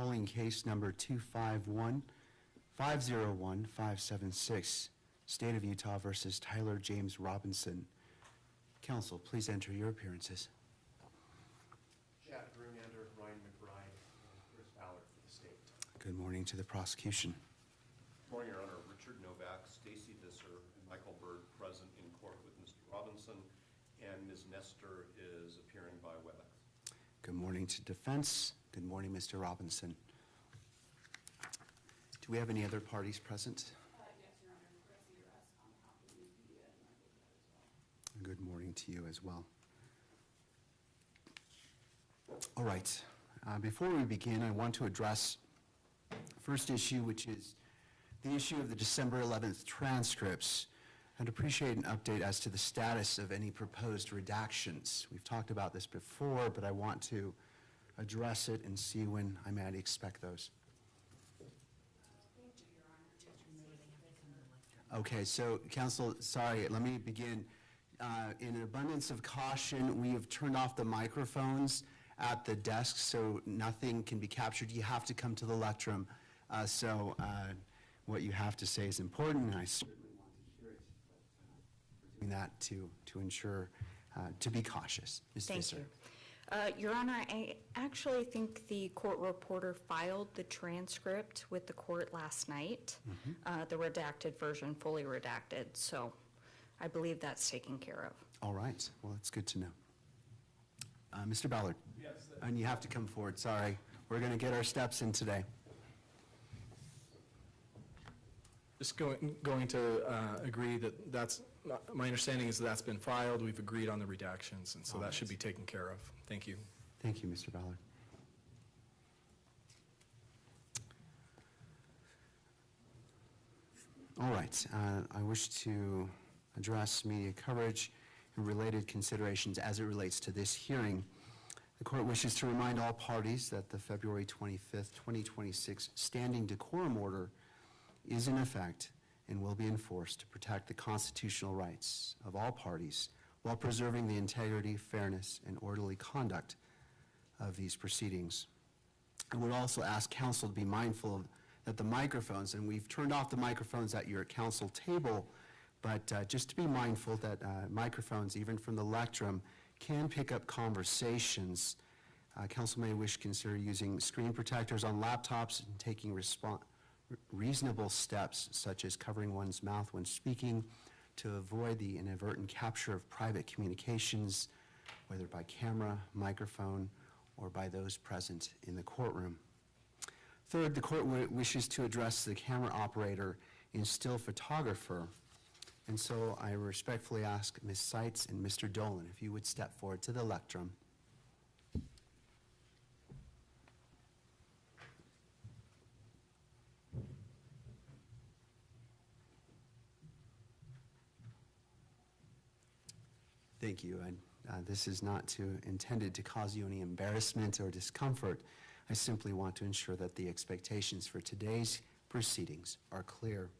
calling case number 251-501-576, State of Utah versus Tyler James Robinson. Counsel, please enter your appearances. Chad Grunander, Ryan McBride, and Chris Ballard for the state. Good morning to the prosecution. Good morning, Your Honor. Richard Novak, Stacy Visser, and Michael Bird present in court with Mr. Robinson, and Ms. Nestor is appearing by WebEx. Good morning to defense. Good morning, Mr. Robinson. Do we have any other parties present? Yes, Your Honor. Gracie Russ on behalf of the media and my as well. Good morning to you as well. All right. Before we begin, I want to address first issue, which is the issue of the December 11th transcripts. I'd appreciate an update as to the status of any proposed redactions. We've talked about this before, but I want to address it and see when I might expect those. Thank you, Your Honor. Okay, so counsel, sorry, let me begin. In an abundance of caution, we have turned off the microphones at the desk so nothing can be captured. You have to come to the lectrum. So what you have to say is important, and I certainly want to hear it. But we're doing that to ensure, to be cautious. Ms. Thank Visser. you. Your Honor, I actually think the court reporter filed the transcript with the court last night, the redacted version, fully redacted. So I believe that's taken care of. All right. Well, that's good to know. Mr. Ballard. Yes. And you have to come forward. Sorry. We're going to get our steps in today. Just going to agree that that's, my understanding is that's been filed. We've agreed on the redactions, and so that should be taken care of. Thank you. Thank you, Mr. Ballard. All right. I wish to address media coverage and related considerations as it relates to this hearing. The court wishes to remind all parties that the February 25th, 2026 standing decorum order is in effect and will be enforced to protect the constitutional rights of all parties while preserving the integrity, fairness, and orderly conduct of these proceedings. I would also ask counsel to be mindful of that the microphones, and we've turned off the microphones at your counsel table, but just to be mindful that microphones, even from the lectrum, can pick up conversations. Counsel may wish to consider using screen protectors on laptops and taking reasonable steps, such as covering one's mouth when speaking, to avoid the inadvertent capture of private communications, whether by camera, microphone, or by those present in the courtroom. Third, the court wishes to address the camera operator and still photographer, and so I respectfully ask Ms. Seitz and Mr. Dolan if you would step forward to the lectrum. Thank you. This is not intended to cause you any embarrassment or discomfort. I simply want to ensure that the expectations for today's proceedings are clear.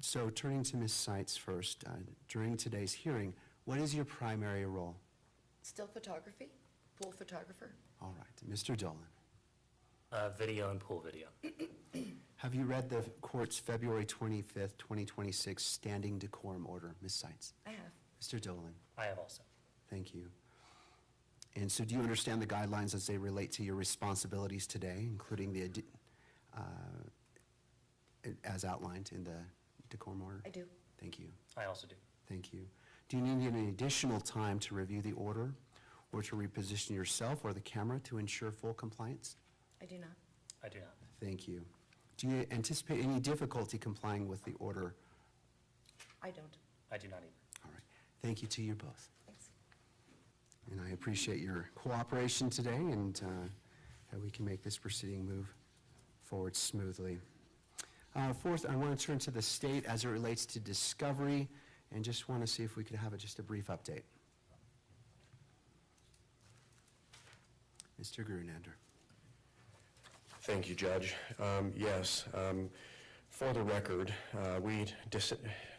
So turning to Ms. Seitz first, during today's hearing, what is your primary role? Still photography, pool photographer. All right. Mr. Dolan. Video and pool video. Have you read the court's February 25th, 2026 standing decorum order, Ms. Seitz? I have. Mr. Dolan. I have also. Thank you. And so do you understand the guidelines as they relate to your responsibilities today, including the as outlined in the decorum order? I do. Thank you. I also do. Thank you. Do you need any additional time to review the order or to reposition yourself or the camera to ensure full compliance? I do not. I do not. Thank you. Do you anticipate any difficulty complying with the order? I don't. I do not either. All right. Thank you to you both. Thanks. And I appreciate your cooperation today and that we can make this proceeding move forward smoothly. Fourth, I want to turn to the state as it relates to discovery and just want to see if we could have just a brief update. Mr. Grunander. Thank you, Judge. Yes, for the record, we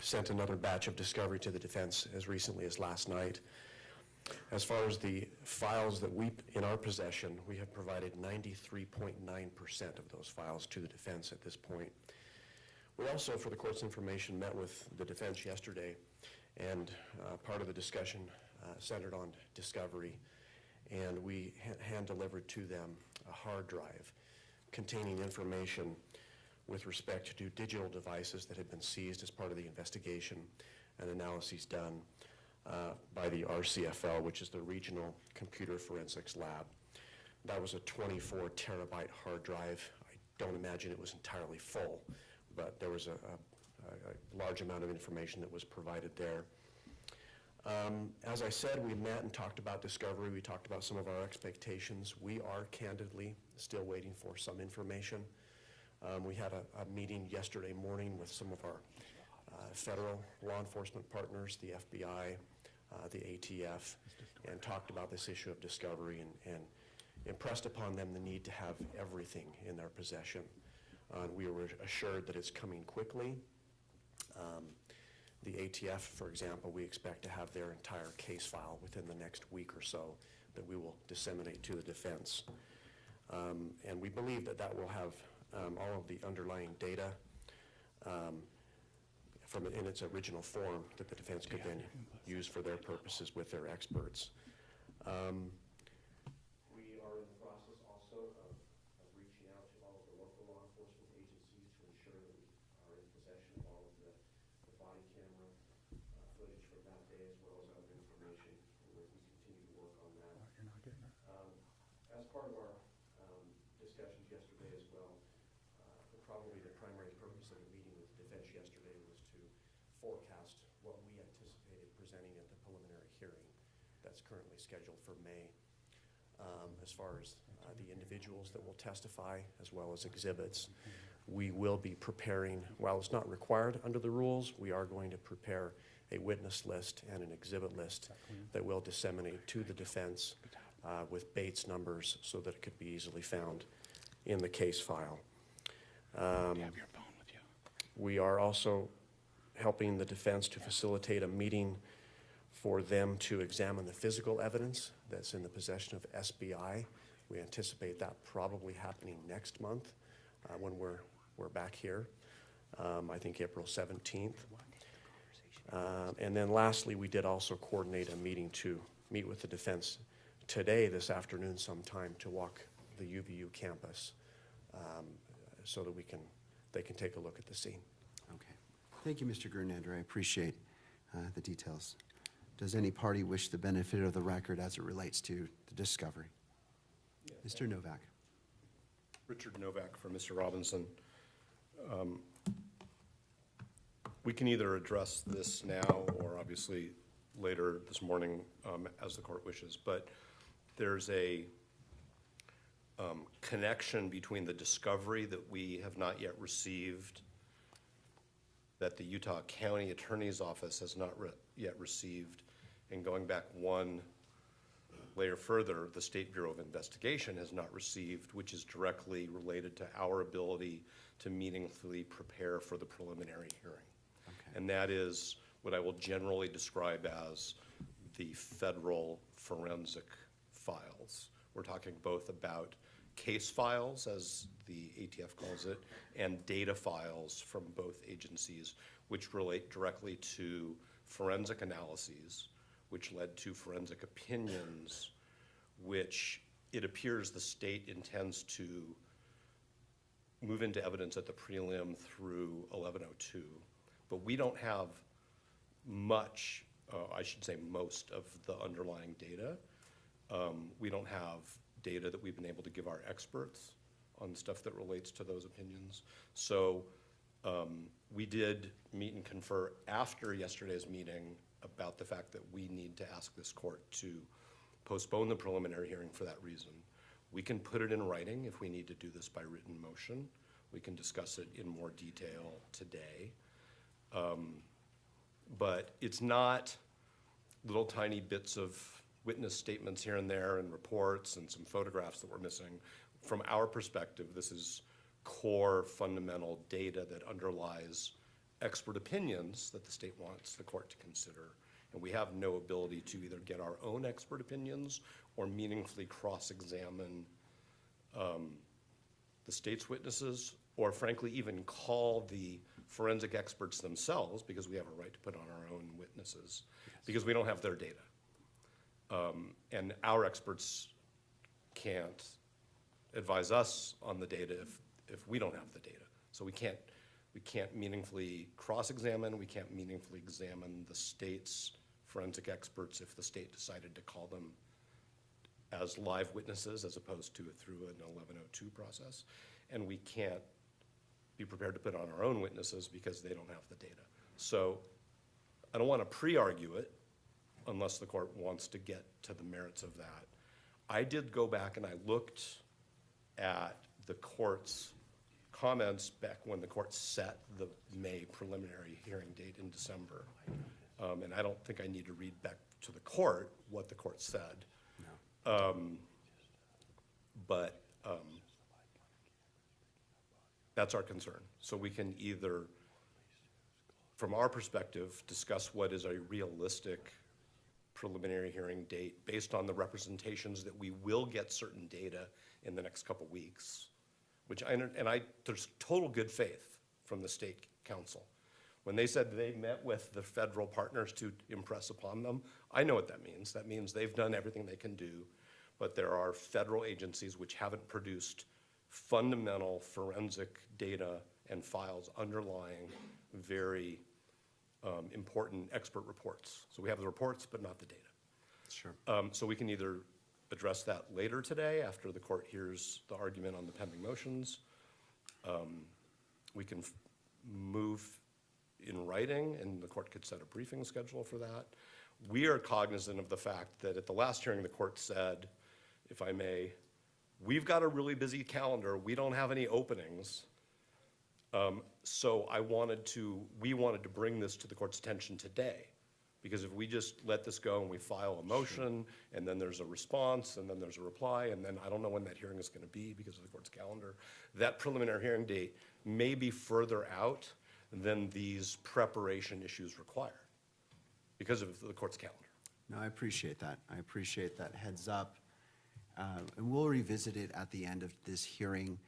sent another batch of discovery to the defense as recently as last night. As far as the files that in our possession, we have provided 93.9% of those files to the defense at this point. We also, for the court's information, met with the defense yesterday, and part of the discussion centered on discovery, and we hand-delivered to them a hard drive containing information with respect to digital devices that had been seized as part of the investigation and analyses done by the RCFL, which is the Regional Computer Forensics Lab. That was a 24 terabyte hard drive. I don't imagine it was entirely full, but there was a large amount of information that was provided there. As I said, we met and talked about discovery. We talked about some of our expectations. We are candidly still waiting for some information. We had a meeting yesterday morning with some of our federal law enforcement partners, the FBI, the ATF, and talked about this issue of discovery and impressed upon them the need to have everything in their possession. We were assured that it's coming quickly. The ATF, for example, we expect to have their entire case file within the next week or so that we will disseminate to the defense. And we believe that that will have all of the underlying data in its original form that the defense could then use for their purposes with their experts. We are in the process also of reaching out to all of the local law enforcement agencies to ensure that we are in possession of all of the body camera footage from that day, as well as other information. We continue to work on that. As part of our discussions yesterday as well, probably the primary purpose of the meeting with the defense yesterday was to forecast what we anticipated presenting at the preliminary hearing that's currently scheduled for May. As far as the individuals that will testify, as well as exhibits, we will be preparing, while it's not required under the rules, we are going to prepare a witness list and an exhibit list that we'll disseminate to the defense with Bates numbers so that it could be easily found in the case file. We are also helping the defense to facilitate a meeting for them to examine the physical evidence that's in the possession of SBI. We anticipate that probably happening next month when we're back here, I think April 17th. And then lastly, we did also coordinate a meeting to meet with the defense today, this afternoon sometime, to walk the UVU campus so that they can take a look at the scene. Okay. Thank you, Mr. Grunander. I appreciate the details. Does any party wish the benefit of the record as it relates to the discovery? Yes. Mr. Novak. Richard Novak for Mr. Robinson. We can either address this now or obviously later this morning as the court wishes, but there's a connection between the discovery that we have not yet received, that the Utah County Attorney's Office has not yet received, and going back one layer further, the State Bureau of Investigation has not received, which is directly related to our ability to meaningfully prepare for the preliminary hearing. Okay. And that is what I will generally describe as the federal forensic files. We're talking both about case files, as the ATF calls it, and data files from both agencies, which relate directly to forensic analyses, which led to forensic opinions, which it appears the state intends to move into evidence at the prelim through 1102. But we don't have much, I should say most, of the underlying data. We don't have data that we've been able to give our experts on stuff that relates to those opinions. So we did meet and confer after yesterday's meeting about the fact that we need to ask this court to postpone the preliminary hearing for that reason. We can put it in writing if we need to do this by written motion. We can discuss it in more detail today. But it's not little tiny bits of witness statements here and there and reports and some photographs that we're missing. From our perspective, this is core fundamental data that underlies expert opinions that the state wants the court to consider And we have no ability to either get our own expert opinions or meaningfully cross-examine the state's witnesses, or frankly, even call the forensic experts themselves, because we have a right to put on our own witnesses, because we don't have their data. And our experts can't advise us on the data if we don't have the data. So we can't meaningfully cross-examine, we can't meaningfully examine the state's forensic experts if the state decided to call them as live witnesses as opposed to through an 1102 process. And we can't be prepared to put on our own witnesses because they don't have the data. So I don't want to pre-argue it unless the court wants to get to the merits of that. I did go back and I looked at the court's comments back when the court set the May preliminary hearing date in December. And I don't think I need to read back to the court what the court said. But that's our concern. So we can either, from our perspective, discuss what is a realistic preliminary hearing date based on the representations that we will get certain data in the next couple weeks, which there's total good faith from the state council. When they said they met with the federal partners to impress upon them, I know what that means. That means they've done everything they can do, but there are federal agencies which haven't produced fundamental forensic data and files underlying very important expert reports. So we have the reports, but not the data. Sure. So we can either address that later today after the court hears the argument on the pending motions. We can move in writing, and the court could set a briefing schedule for that. We are cognizant of the fact that at the last hearing, the court said, if I may, we've got a really busy calendar. We don't have any openings. So we wanted to bring this to the court's attention today. Because if we just let this go and we file a motion, and then there's a response, and then there's a reply, and then I don't know when that hearing is going to be because of the court's calendar, that preliminary hearing date may be further out than these preparation issues require because of the court's calendar. No, I appreciate that. I appreciate that heads up. And we'll revisit it at the end of this hearing.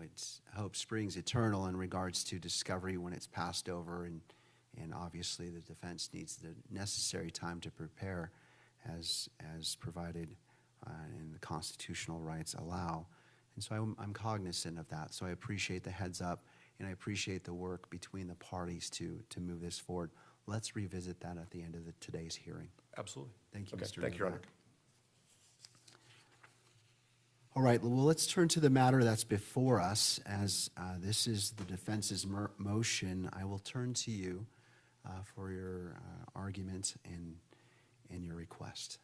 It's hope springs eternal in regards to discovery when it's passed over, and obviously the defense needs the necessary time to prepare as provided and the constitutional rights allow. And so I'm cognizant of that. So I appreciate the heads up, and I appreciate the work between the parties to move this forward. Let's revisit that at the end of today's hearing. Absolutely. Thank you, Okay, Mr. thank you, Your Honor. Novak. All right, well, let's turn to the matter that's before us. As this is the defense's motion, I will turn to you for your argument and your request.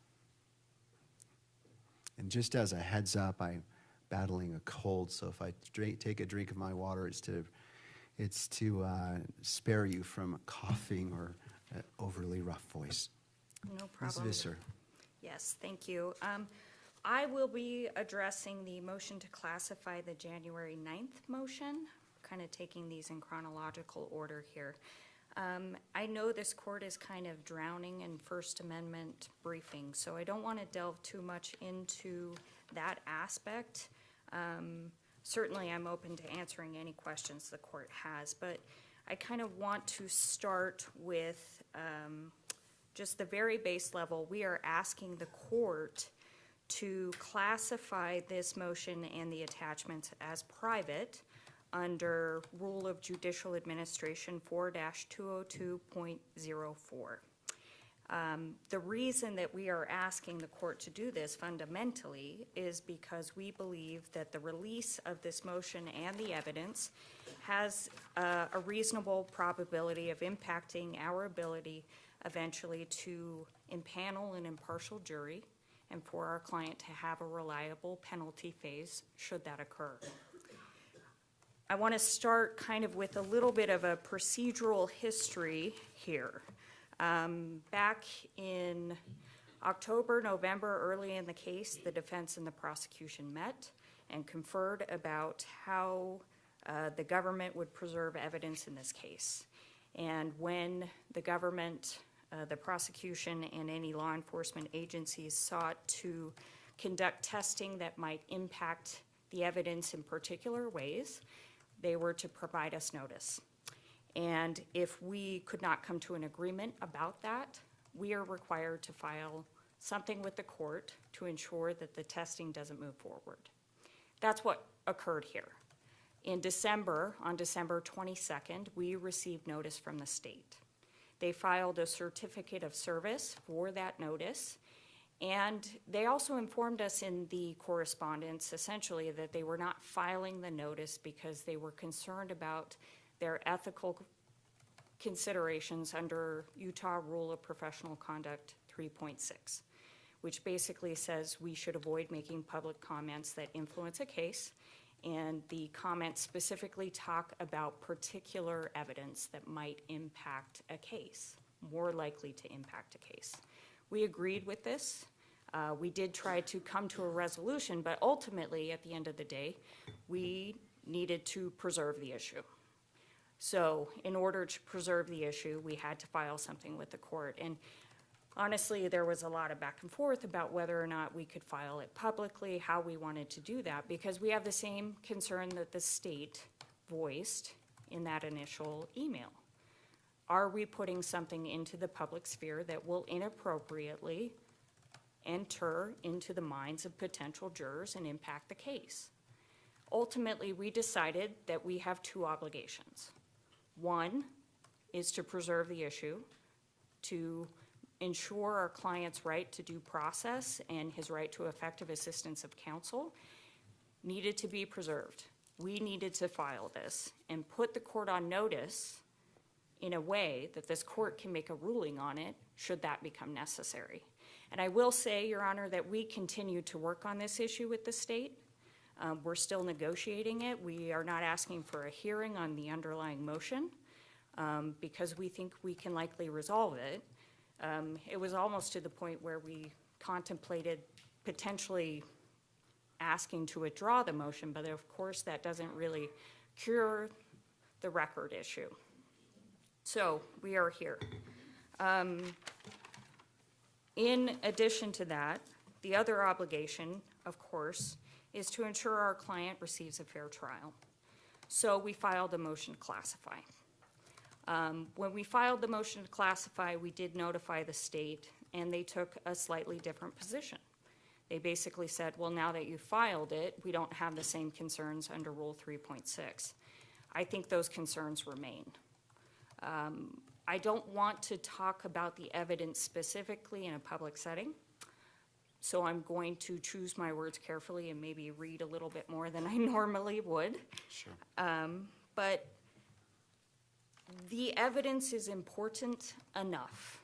And just as a heads up, I'm battling a cold, so if I take a drink of my water, it's to spare you from coughing or overly rough voice. No problem. Ms. Visser. Yes, thank you. I will be addressing the motion to classify the January 9th motion, kind of taking these in chronological order here. I know this court is kind of drowning in First Amendment briefing, so I don't want to delve too much into that aspect. Certainly, I'm open to answering any questions the court has, but I kind of want to start with just the very base level. We are asking the court to classify this motion and the attachments as private under Rule of Judicial Administration 4-202.04. The reason that we are asking the court to do this fundamentally is because we believe that the release of this motion and the evidence has a reasonable probability of impacting our ability eventually to impanel an impartial jury and for our client to have a reliable penalty phase should that occur. I want to start kind of with a little bit of a procedural history here. Back in October, November, early in the case, the defense and the prosecution met and conferred about how the government would preserve evidence in this case. And when the government, the prosecution, and any law enforcement agencies sought to conduct testing that might impact the evidence in particular ways, they were to provide us notice. And if we could not come to an agreement about that, we are required to file something with the court to ensure that the testing doesn't move forward. That's what occurred here. In December, on December 22nd, we received notice from the state. They filed a certificate of service for that notice, and they also informed us in the correspondence, essentially, that they were not filing the notice because they were concerned about their ethical considerations under Utah Rule of Professional Conduct 3.6, which basically says we should avoid making public comments that influence a case, and the comments specifically talk about particular evidence that might impact a case, more likely to impact a case. We agreed with this. We did try to come to a resolution, but ultimately, at the end of the day, we needed to preserve the issue. So in order to preserve the issue, we had to file something with the court. And honestly, there was a lot of back and forth about whether or not we could file it publicly, how we wanted to do that, because we have the same concern that the state voiced in that initial email. Are we putting something into the public sphere that will inappropriately enter into the minds of potential jurors and impact the case? Ultimately, we decided that we have two obligations. One is to preserve the issue, to ensure our client's right to due process and his right to effective assistance of counsel needed to be preserved. We needed to file this and put the court on notice in a way that this court can make a ruling on it should that become necessary. And I will say, Your Honor, that we continue to work on this issue with the state. We're still negotiating it. We are not asking for a hearing on the underlying motion because we think we can likely resolve it. It was almost to the point where we contemplated potentially asking to withdraw the motion, but of course that doesn't really cure the record issue. So we are here. In addition to that, the other obligation, of course, is to ensure our client receives a fair trial. So we filed a motion to classify. When we filed the motion to classify, we did notify the state, and they took a slightly different position. They basically said, well, now that you filed it, we don't have the same concerns under Rule 3.6. I think those concerns remain. I don't want to talk about the evidence specifically in a public setting, so I'm going to choose my words carefully and maybe read a little bit more than I normally would. Sure. But the evidence is important enough.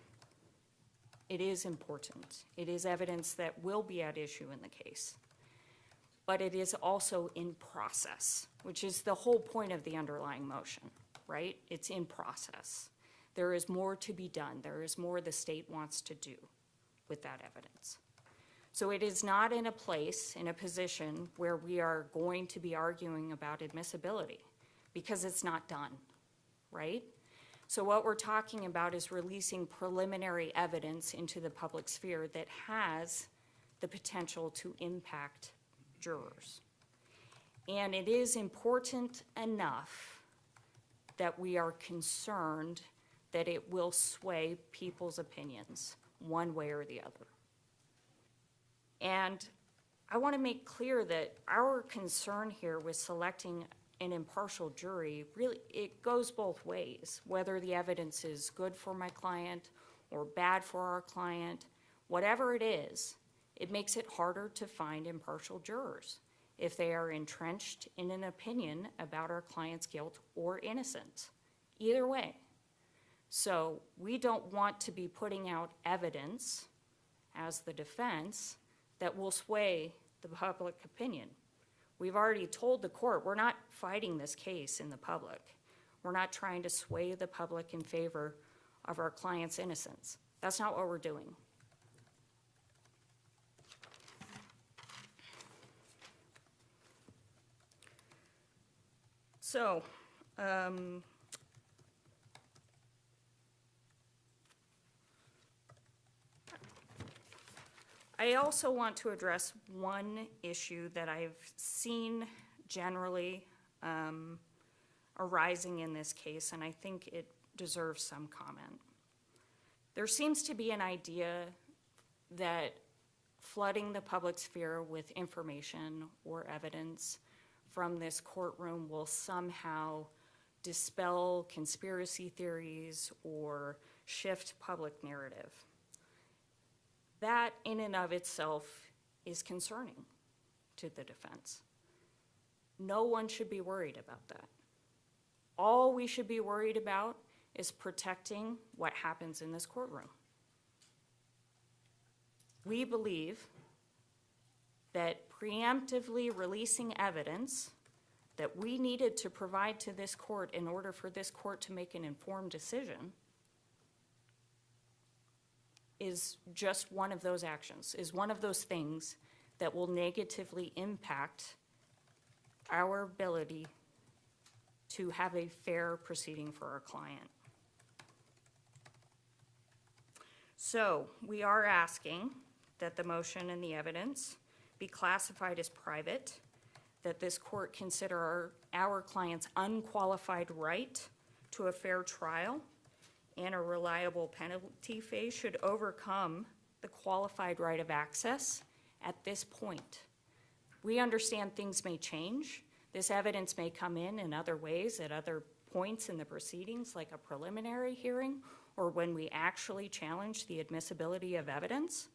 It is important. It is evidence that will be at issue in the case. But it is also in process, which is the whole point of the underlying motion, right? It's in process. There is more to be done. There is more the state wants to do with that evidence. So it is not in a place, in a position where we are going to be arguing about admissibility because it's not done, right? So what we're talking about is releasing preliminary evidence into the public sphere that has the potential to impact jurors. And it is important enough that we are concerned that it will sway people's opinions one way or the other. And I want to make clear that our concern here with selecting an impartial jury, really, it goes both ways. Whether the evidence is good for my client or bad for our client, whatever it is, it makes it harder to find impartial jurors if they are entrenched in an opinion about our client's guilt or innocence. Either way. So we don't want to be putting out evidence as the defense that will sway the public opinion. We've already told the court we're not fighting this case in the public. We're not trying to sway the public in favor of our client's innocence. That's not what we're doing. So, I also want to address one issue that I've seen generally arising in this case, and I think it deserves some comment. There seems to be an idea that flooding the public sphere with information or evidence from this courtroom will somehow dispel conspiracy theories or shift public narrative. That in and of itself is concerning to the defense. No one should be worried about that. All we should be worried about is protecting what happens in this courtroom. We believe that preemptively releasing evidence that we needed to provide to this court in order for this court to make an informed decision is just one of those actions, is one of those things that will negatively impact our ability to have a fair proceeding for our client. So we are asking that the motion and the evidence be classified as private, that this court consider our client's unqualified right to a fair trial and a reliable penalty phase should overcome the qualified right of access at this point. We understand things may change. This evidence may come in other ways at other points in the proceedings, like a preliminary hearing or when we actually challenge the admissibility of evidence.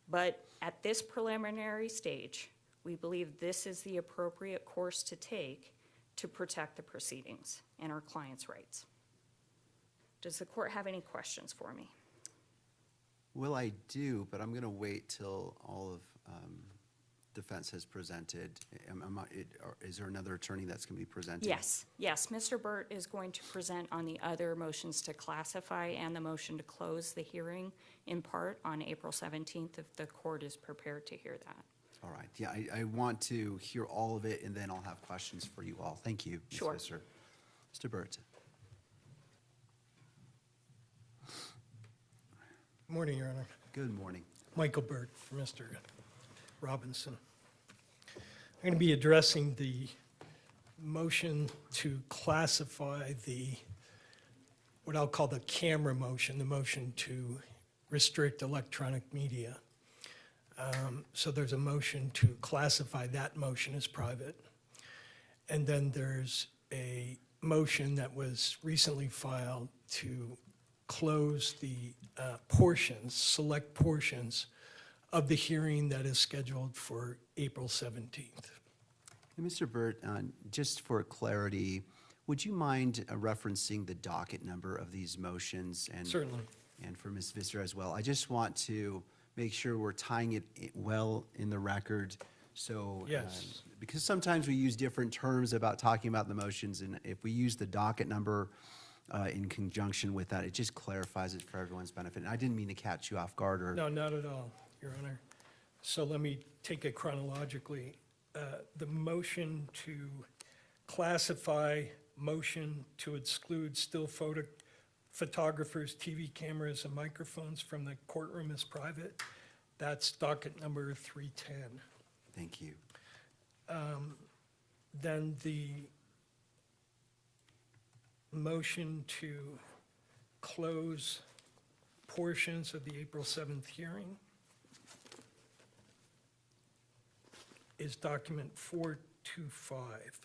But at this preliminary stage, we believe this is the appropriate course to take to protect the proceedings and our client's rights. Does the court have any questions for me? Well, I do, but I'm going to wait till all of defense has presented. Is there another attorney that's going to be presenting? Yes, Mr. Burt is going to present on the other motions to classify and the motion to close the hearing in part on April 17th if the court is prepared to hear that. All right. Yeah, I want to hear all of it, and then I'll have questions for you all. Thank you, Ms. Sure. Visser. Mr. Burt. Morning, Your Honor. Good morning. Michael Burt for Mr. Robinson. I'm going to be addressing the motion to classify what I'll call the camera motion, the motion to restrict electronic media. So there's a motion to classify that motion as private. And then there's a motion that was recently filed to close the select portions of the hearing that is scheduled for April 17th. Hey, Mr. Burt, just for clarity, would you mind referencing the docket number of these motions? Certainly. And for Ms. Visser as well. I just want to make sure we're tying it well in the record. So, Yes. Because sometimes we use different terms about talking about the motions, and if we use the docket number in conjunction with that, it just clarifies it for everyone's benefit. And I didn't mean to catch you off guard or. No, not at all, Your Honor. So let me take it chronologically. The motion to classify, motion to exclude still photographers, TV cameras, and microphones from the courtroom as private, that's docket number 310. Thank you. Then the motion to close portions of the April 7th hearing is document 425.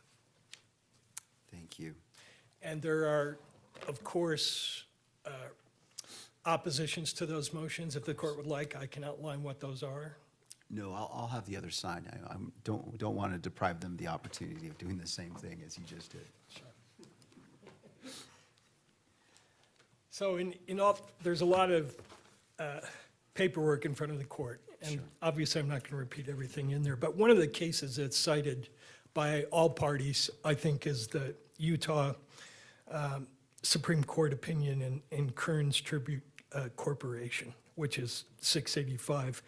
Thank you. And there are, of course, oppositions to those motions. If the court would like, I can outline what those are. No, I'll have the other side. I don't want to deprive them the opportunity of doing the same thing as you just did. So in all, there's a lot of paperwork in front of the court. And Sure. obviously, I'm not going to repeat everything in there. But one of the cases that's cited by all parties, I think, is the Utah Supreme Court opinion in Kearns Tribute Corporation, which is 685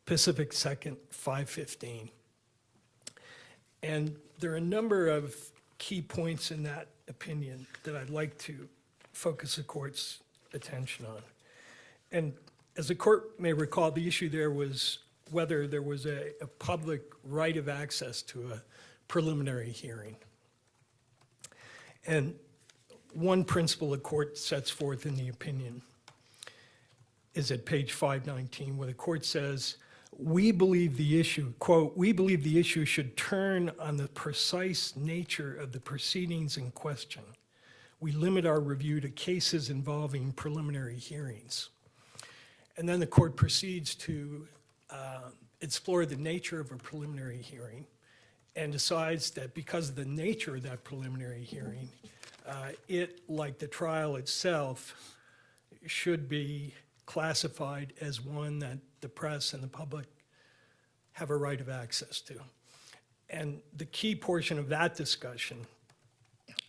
Pacific 2nd, 515. And there are a number of key points in that opinion that I'd like to focus the court's attention on. And as the court may recall, the issue there was whether there was a public right of access to a preliminary hearing. And one principle the court sets forth in the opinion is at page 519, where the court says, we believe the issue, quote, we believe the issue should turn on the precise nature of the proceedings in question. We limit our review to cases involving preliminary hearings. And then the court proceeds to explore the nature of a preliminary hearing and decides that because of the nature of that preliminary hearing, it, like the trial itself, should be classified as one that the press and the public have a right of access to. And the key portion of that discussion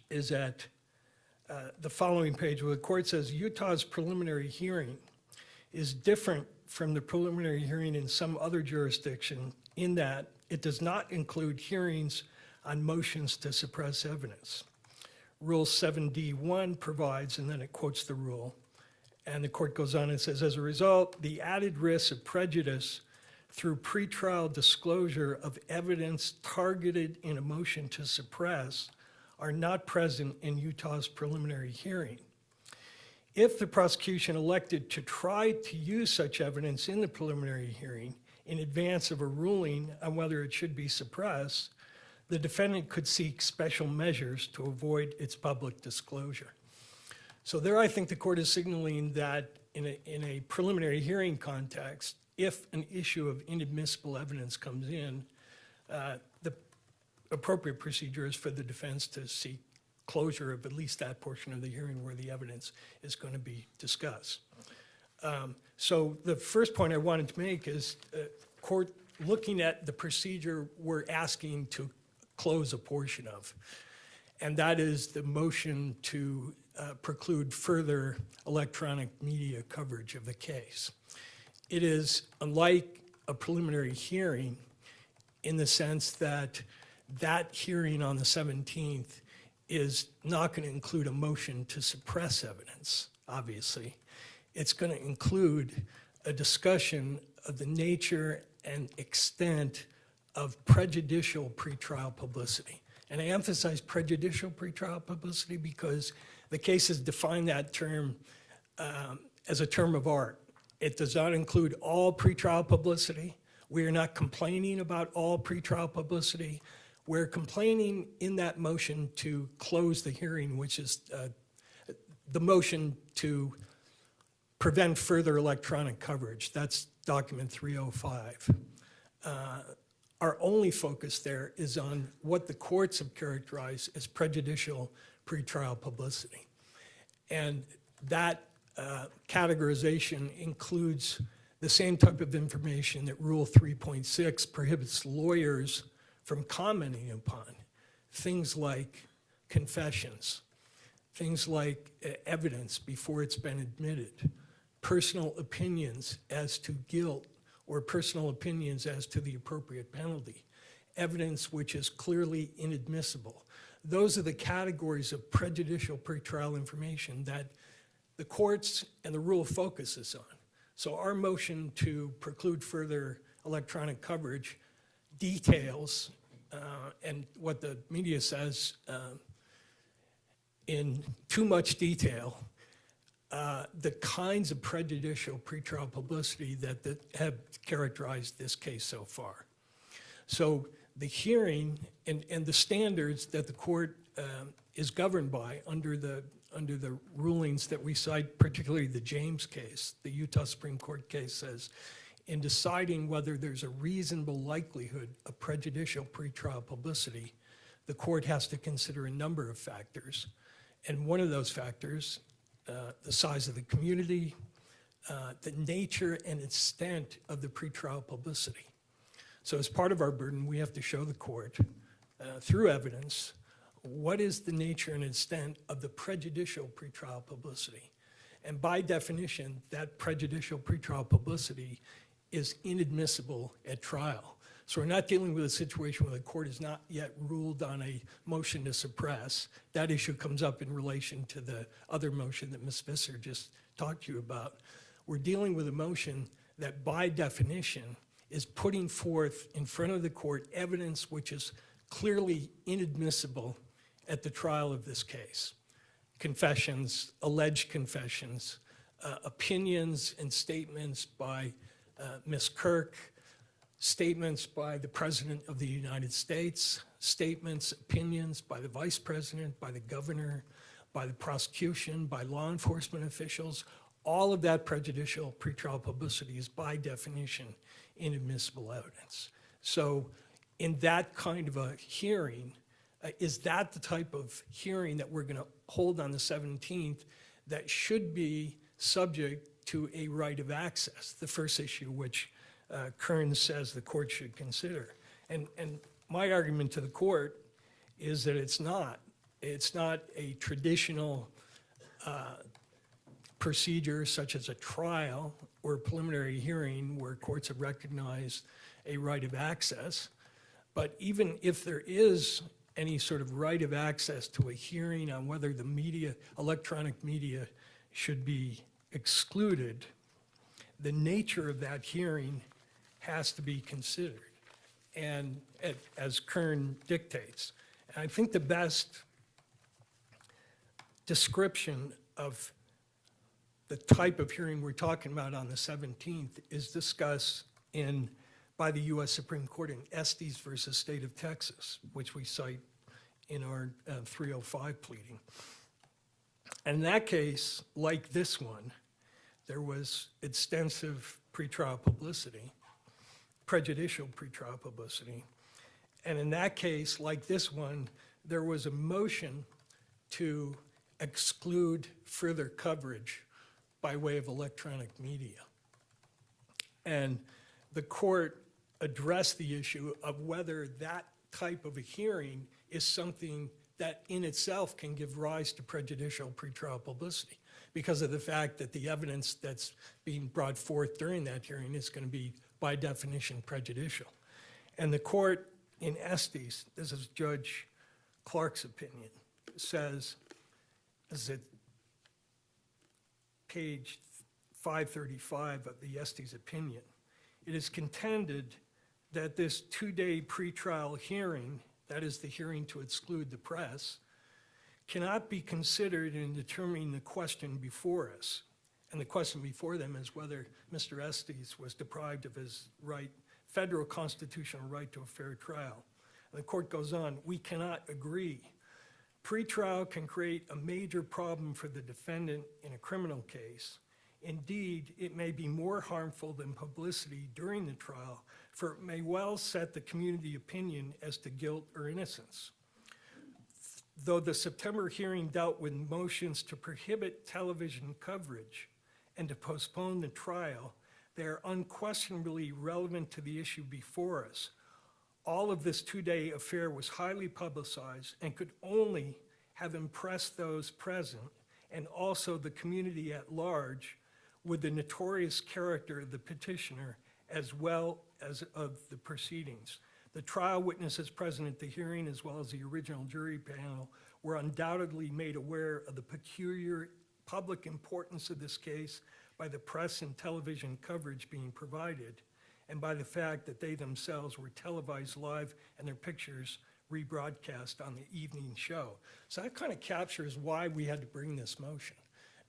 is at the following page, where the court says Utah's preliminary hearing is different from the preliminary hearing in some other jurisdiction in that it does not include hearings on motions to suppress evidence. Rule 7D1 provides, and then it quotes the rule, and the court goes on and says, as a result, the added risk of prejudice through pretrial disclosure of evidence targeted in a motion to suppress are not present in Utah's preliminary hearing. If the prosecution elected to try to use such evidence in the preliminary hearing in advance of a ruling on whether it should be suppressed, the defendant could seek special measures to avoid its public disclosure. So there I think the court is signaling that in a preliminary hearing context, if an issue of inadmissible evidence comes in, the appropriate procedure is for the defense to seek closure of at least that portion of the hearing where the evidence is going to be discussed. So the first point I wanted to make is court looking at the procedure we're asking to close a portion of, and that is the motion to preclude further electronic media coverage of the case. It is unlike a preliminary hearing in the sense that that hearing on the 17th is not going to include a motion to suppress evidence, obviously. It's going to include a discussion of the nature and extent of prejudicial pretrial publicity. And I emphasize prejudicial pretrial publicity because the cases define that term as a term of art. It does not include all pretrial publicity. We are not complaining about all pretrial publicity. We're complaining in that motion to close the hearing, which is the motion to prevent further electronic coverage. That's document 305. Our only focus there is on what the courts have characterized as prejudicial pretrial publicity. And that categorization includes the same type of information that Rule 3.6 prohibits lawyers from commenting upon. Things like confessions, things like evidence before it's been admitted, personal opinions as to guilt or personal opinions as to the appropriate penalty, evidence which is clearly inadmissible. Those are the categories of prejudicial pretrial information that the courts and the rule focuses on. So our motion to preclude further electronic coverage details, and what the media says in too much detail, the kinds of prejudicial pretrial publicity that have characterized this case so far. So the hearing and the standards that the court is governed by under the rulings that we cite, particularly the James case, the Utah Supreme Court case says, in deciding whether there's a reasonable likelihood of prejudicial pretrial publicity, the court has to consider a number of factors. And one of those factors, the size of the community, the nature and extent of the pretrial publicity. So as part of our burden, we have to show the court, through evidence, what is the nature and extent of the prejudicial pretrial publicity. And by definition, that prejudicial pretrial publicity is inadmissible at trial. So we're not dealing with a situation where the court has not yet ruled on a motion to suppress. That issue comes up in relation to the other motion that Ms. Visser just talked to you about. We're dealing with a motion that by definition is putting forth in front of the court evidence which is clearly inadmissible at the trial of this case. Confessions, alleged confessions, opinions and statements by Ms. Kirk, statements by the President of the United States, statements, opinions by the Vice President, by the Governor, by the prosecution, by law enforcement officials. All of that prejudicial pretrial publicity is by definition inadmissible evidence. So in that kind of a hearing, is that the type of hearing that we're going to hold on the 17th that should be subject to a right of access? The first issue which Kern says the court should consider. And my argument to the court is that it's not. It's not a traditional procedure such as a trial or a preliminary hearing where courts have recognized a right of access. But even if there is any sort of right of access to a hearing on whether the media, electronic media, should be excluded, the nature of that hearing has to be considered, and as Kern dictates. And I think the best description of the type of hearing we're talking about on the 17th is discussed by the U.S. Supreme Court in Estes versus State of Texas, which we cite in our 305 pleading. And in that case, like this one, there was extensive pretrial publicity, prejudicial pretrial publicity. And in that case, like this one, there was a motion to exclude further coverage by way of electronic media. And the court addressed the issue of whether that type of a hearing is something that in itself can give rise to prejudicial pretrial publicity because of the fact that the evidence that's being brought forth during that hearing is going to be, by definition, prejudicial. And the court in Estes, this is Judge Clark's opinion, says, this is at page 535 of the Estes opinion, it is contended that this two-day pretrial hearing, that is the hearing to exclude the press, cannot be considered in determining the question before us. And the question before them is whether Mr. Estes was deprived of his right, federal constitutional right to a fair trial. And the court goes on, we cannot agree. Pretrial can create a major problem for the defendant in a criminal case. Indeed, it may be more harmful than publicity during the trial, for it may well set the community opinion as to guilt or innocence. Though the September hearing dealt with motions to prohibit television coverage and to postpone the trial, they are unquestionably relevant to the issue before us. All of this two-day affair was highly publicized and could only have impressed those present and also the community at large with the notorious character of the petitioner as well as of the proceedings. The trial witnesses present at the hearing, as well as the original jury panel, were undoubtedly made aware of the peculiar public importance of this case by the press and television coverage being provided, and by the fact that they themselves were televised live and their pictures rebroadcast on the evening show. So that kind of captures why we had to bring this motion,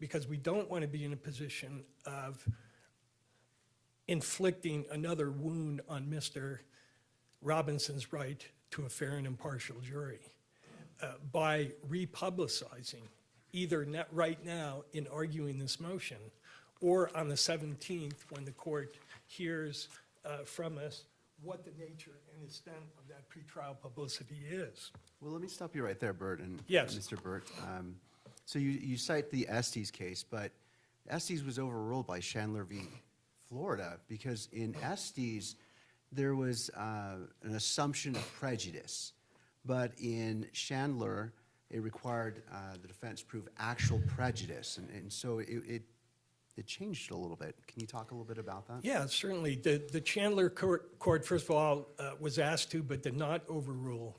because we don't want to be in a position of inflicting another wound on Mr. Robinson's right to a fair and impartial jury by republicizing, either right now in arguing this motion or on the 17th when the court hears from us what the nature and extent of that pretrial publicity is. Well, let me stop you right there, Bert, and Yes. Mr. Burt. So you cite the Estes case, but Estes was overruled by Chandler v. Florida because in Estes there was an assumption of prejudice, but in Chandler it required the defense prove actual prejudice, and so it changed a little bit. Can you talk a little bit about that? Yeah, certainly. The Chandler court, first of all, was asked to but did not overrule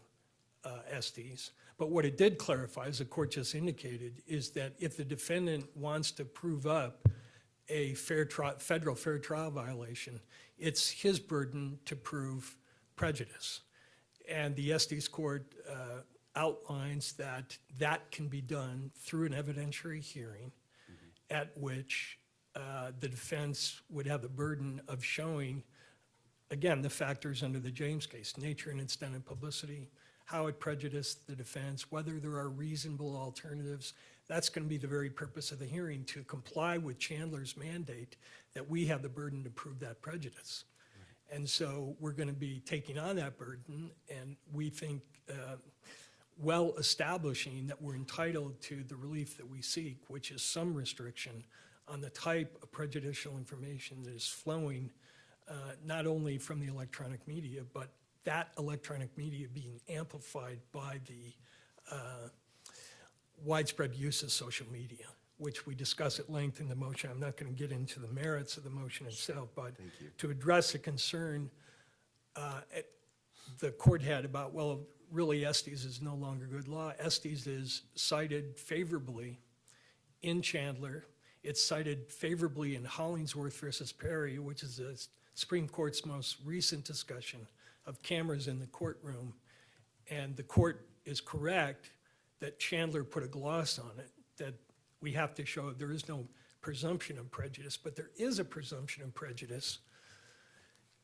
Estes. But what it did clarify, as the court just indicated, is that if the defendant wants to prove up a federal fair trial violation, it's his burden to prove prejudice. And the Estes Court outlines that that can be done through an evidentiary hearing at which the defense would have the burden of showing, again, the factors under the James case, nature and extent of publicity, how it prejudiced the defense, whether there are reasonable alternatives. That's going to be the very purpose of the hearing, to comply with Chandler's mandate that we have the burden to prove that prejudice. And so we're going to be taking on that burden, and we think well establishing that we're entitled to the relief that we seek, which is some restriction on the type of prejudicial information that is flowing not only from the electronic media, but that electronic media being amplified by the widespread use of social media, which we discuss at length in the motion. I'm not going to get into the merits of the motion itself, but to address a concern the court had about, well, really Estes is no longer good law. Estes is cited favorably in Chandler. It's cited favorably in Hollingsworth versus Perry, which is the Supreme Court's most recent discussion of cameras in the courtroom. And the court is correct that Chandler put a gloss on it, that we have to show there is no presumption of prejudice, but there is a presumption of prejudice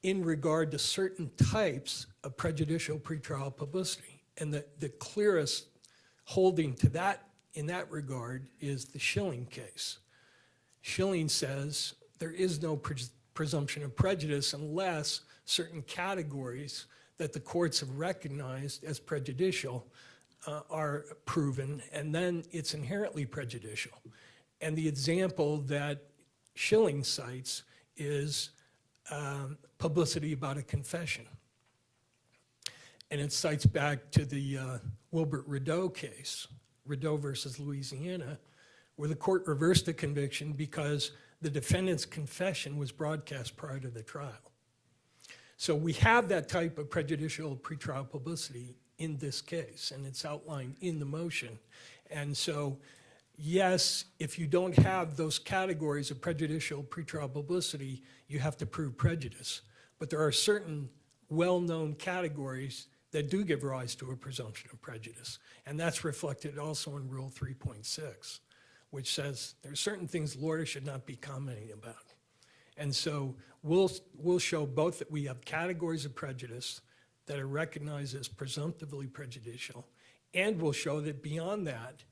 in regard to certain types of prejudicial pretrial publicity. And the clearest holding to that in that regard is the Schilling case. Schilling says there is no presumption of prejudice unless certain categories that the courts have recognized as prejudicial are proven, and then it's inherently prejudicial. And the example that Schilling cites is publicity about a confession. And it cites back to the Wilbert Rideau case, Rideau versus Louisiana, where the court reversed the conviction because the defendant's confession was broadcast prior to the trial. So we have that type of prejudicial pretrial publicity in this case, and it's outlined in the motion. And so, yes, if you don't have those categories of prejudicial pretrial publicity, you have to prove prejudice. But there are certain well-known categories that do give rise to a presumption of prejudice. And that's reflected also in Rule 3.6, which says there are certain things lawyers should not be commenting about. And so we'll show both that we have categories of prejudice that are recognized as presumptively prejudicial, and we'll show that beyond that,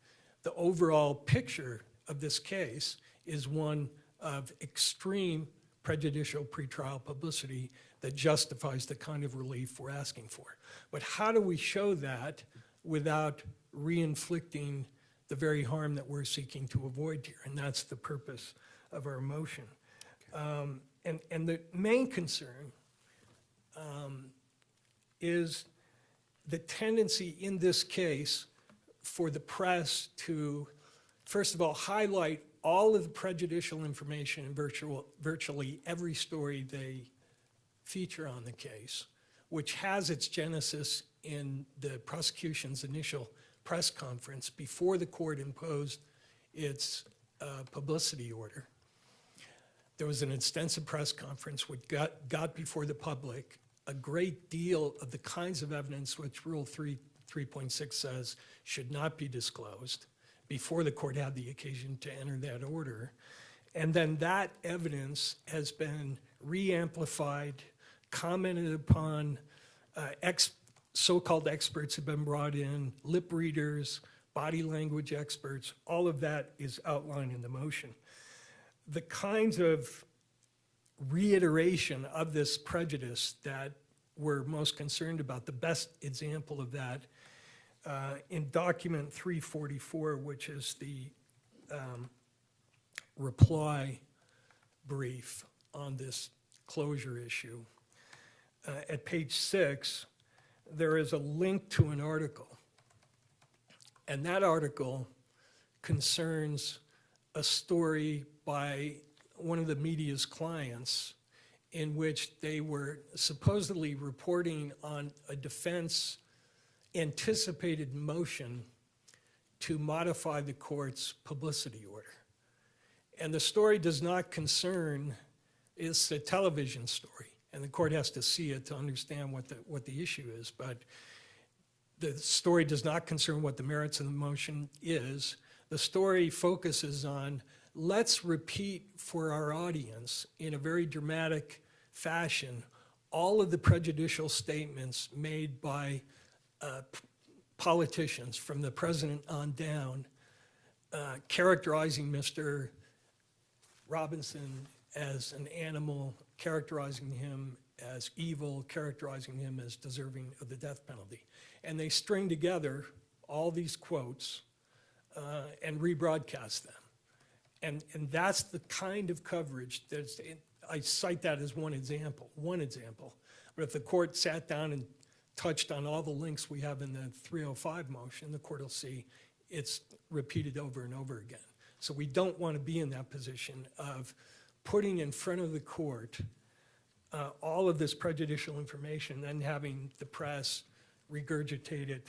the overall picture of this case is one of extreme prejudicial pretrial publicity that justifies the kind of relief we're asking for. But how do we show that without re-inflicting the very harm that we're seeking to avoid here? And that's the purpose of our motion. And the main concern is the tendency in this case for the press to, first of all, highlight all of the prejudicial information in virtually every story they feature on the case, which has its genesis in the prosecution's initial press conference before the court imposed its publicity order. There was an extensive press conference which got before the public a great deal of the kinds of evidence which Rule 3.6 says should not be disclosed before the court had the occasion to enter that order. And then that evidence has been re-amplified, commented upon, so-called experts have been brought in, lip readers, body language experts, all of that is outlined in the motion. The kinds of reiteration of this prejudice that we're most concerned about, the best example of that, in document 344, which is the reply brief on this closure issue, at page 6, there is a link to an article. And that article concerns a story by one of the media's clients in which they were supposedly reporting on a defense anticipated motion to modify the court's publicity order. And the story does not concern, it's a television story, and the court has to see it to understand what the issue is. But the story does not concern what the merits of the motion is. The story focuses on, let's repeat for our audience in a very dramatic fashion all of the prejudicial statements made by politicians from the president on down, characterizing Mr. Robinson as an animal, characterizing him as evil, characterizing him as deserving of the death penalty. And they string together all these quotes and rebroadcast them. And that's the kind of coverage that's, I cite that as one example. But if the court sat down and touched on all the links we have in the 305 motion, the court will see it's repeated over and over again. So we don't want to be in that position of putting in front of the court all of this prejudicial information, then having the press regurgitate it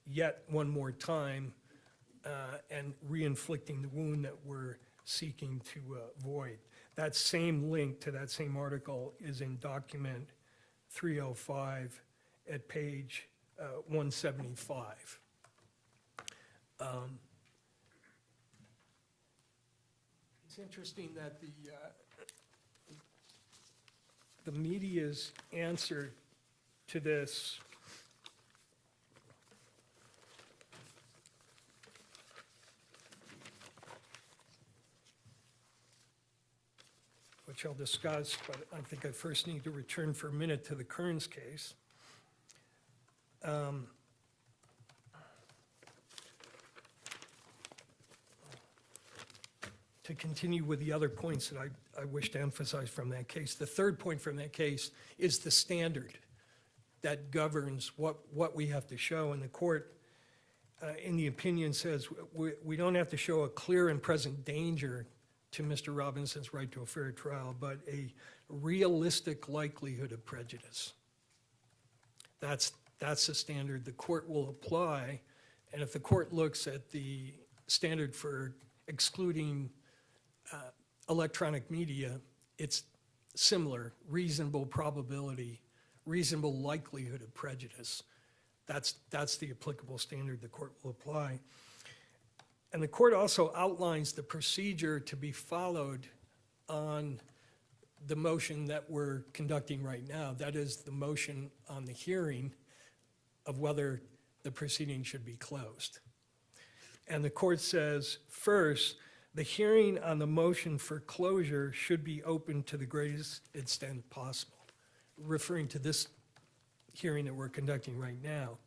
yet one more time and re-inflicting the wound that we're seeking to avoid. That same link to that same article is in document 305 at page 175. It's interesting that the media's answer to this which I'll discuss, but I think I first need to return for a minute to the Kearns case. To continue with the other points that I wish to emphasize from that case, the third point from that case is the standard that governs what we have to show. And the court, in the opinion, says we don't have to show a clear and present danger to Mr. Robinson's right to a fair trial, but a realistic likelihood of prejudice. That's the standard the court will apply. And if the court looks at the standard for excluding electronic media, it's similar: reasonable probability, reasonable likelihood of prejudice. That's the applicable standard the court will apply. And the court also outlines the procedure to be followed on the motion that we're conducting right now. That is the motion on the hearing of whether the proceeding should be closed. And the court says, first, the hearing on the motion for closure should be open to the greatest extent possible, referring to this hearing that we're conducting right now.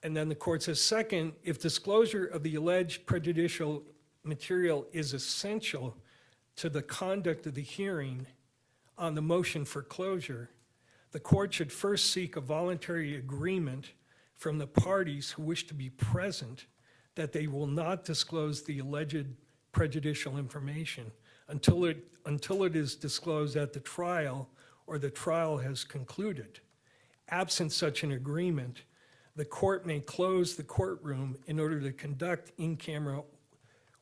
And then the court says, second, if disclosure of the alleged prejudicial material is essential to the conduct of the hearing on the motion for closure, the court should first seek a voluntary agreement from the parties who wish to be present that they will not disclose the alleged prejudicial information until it is disclosed at the trial or the trial has concluded. Absent such an agreement, the court may close the courtroom in order to conduct in camera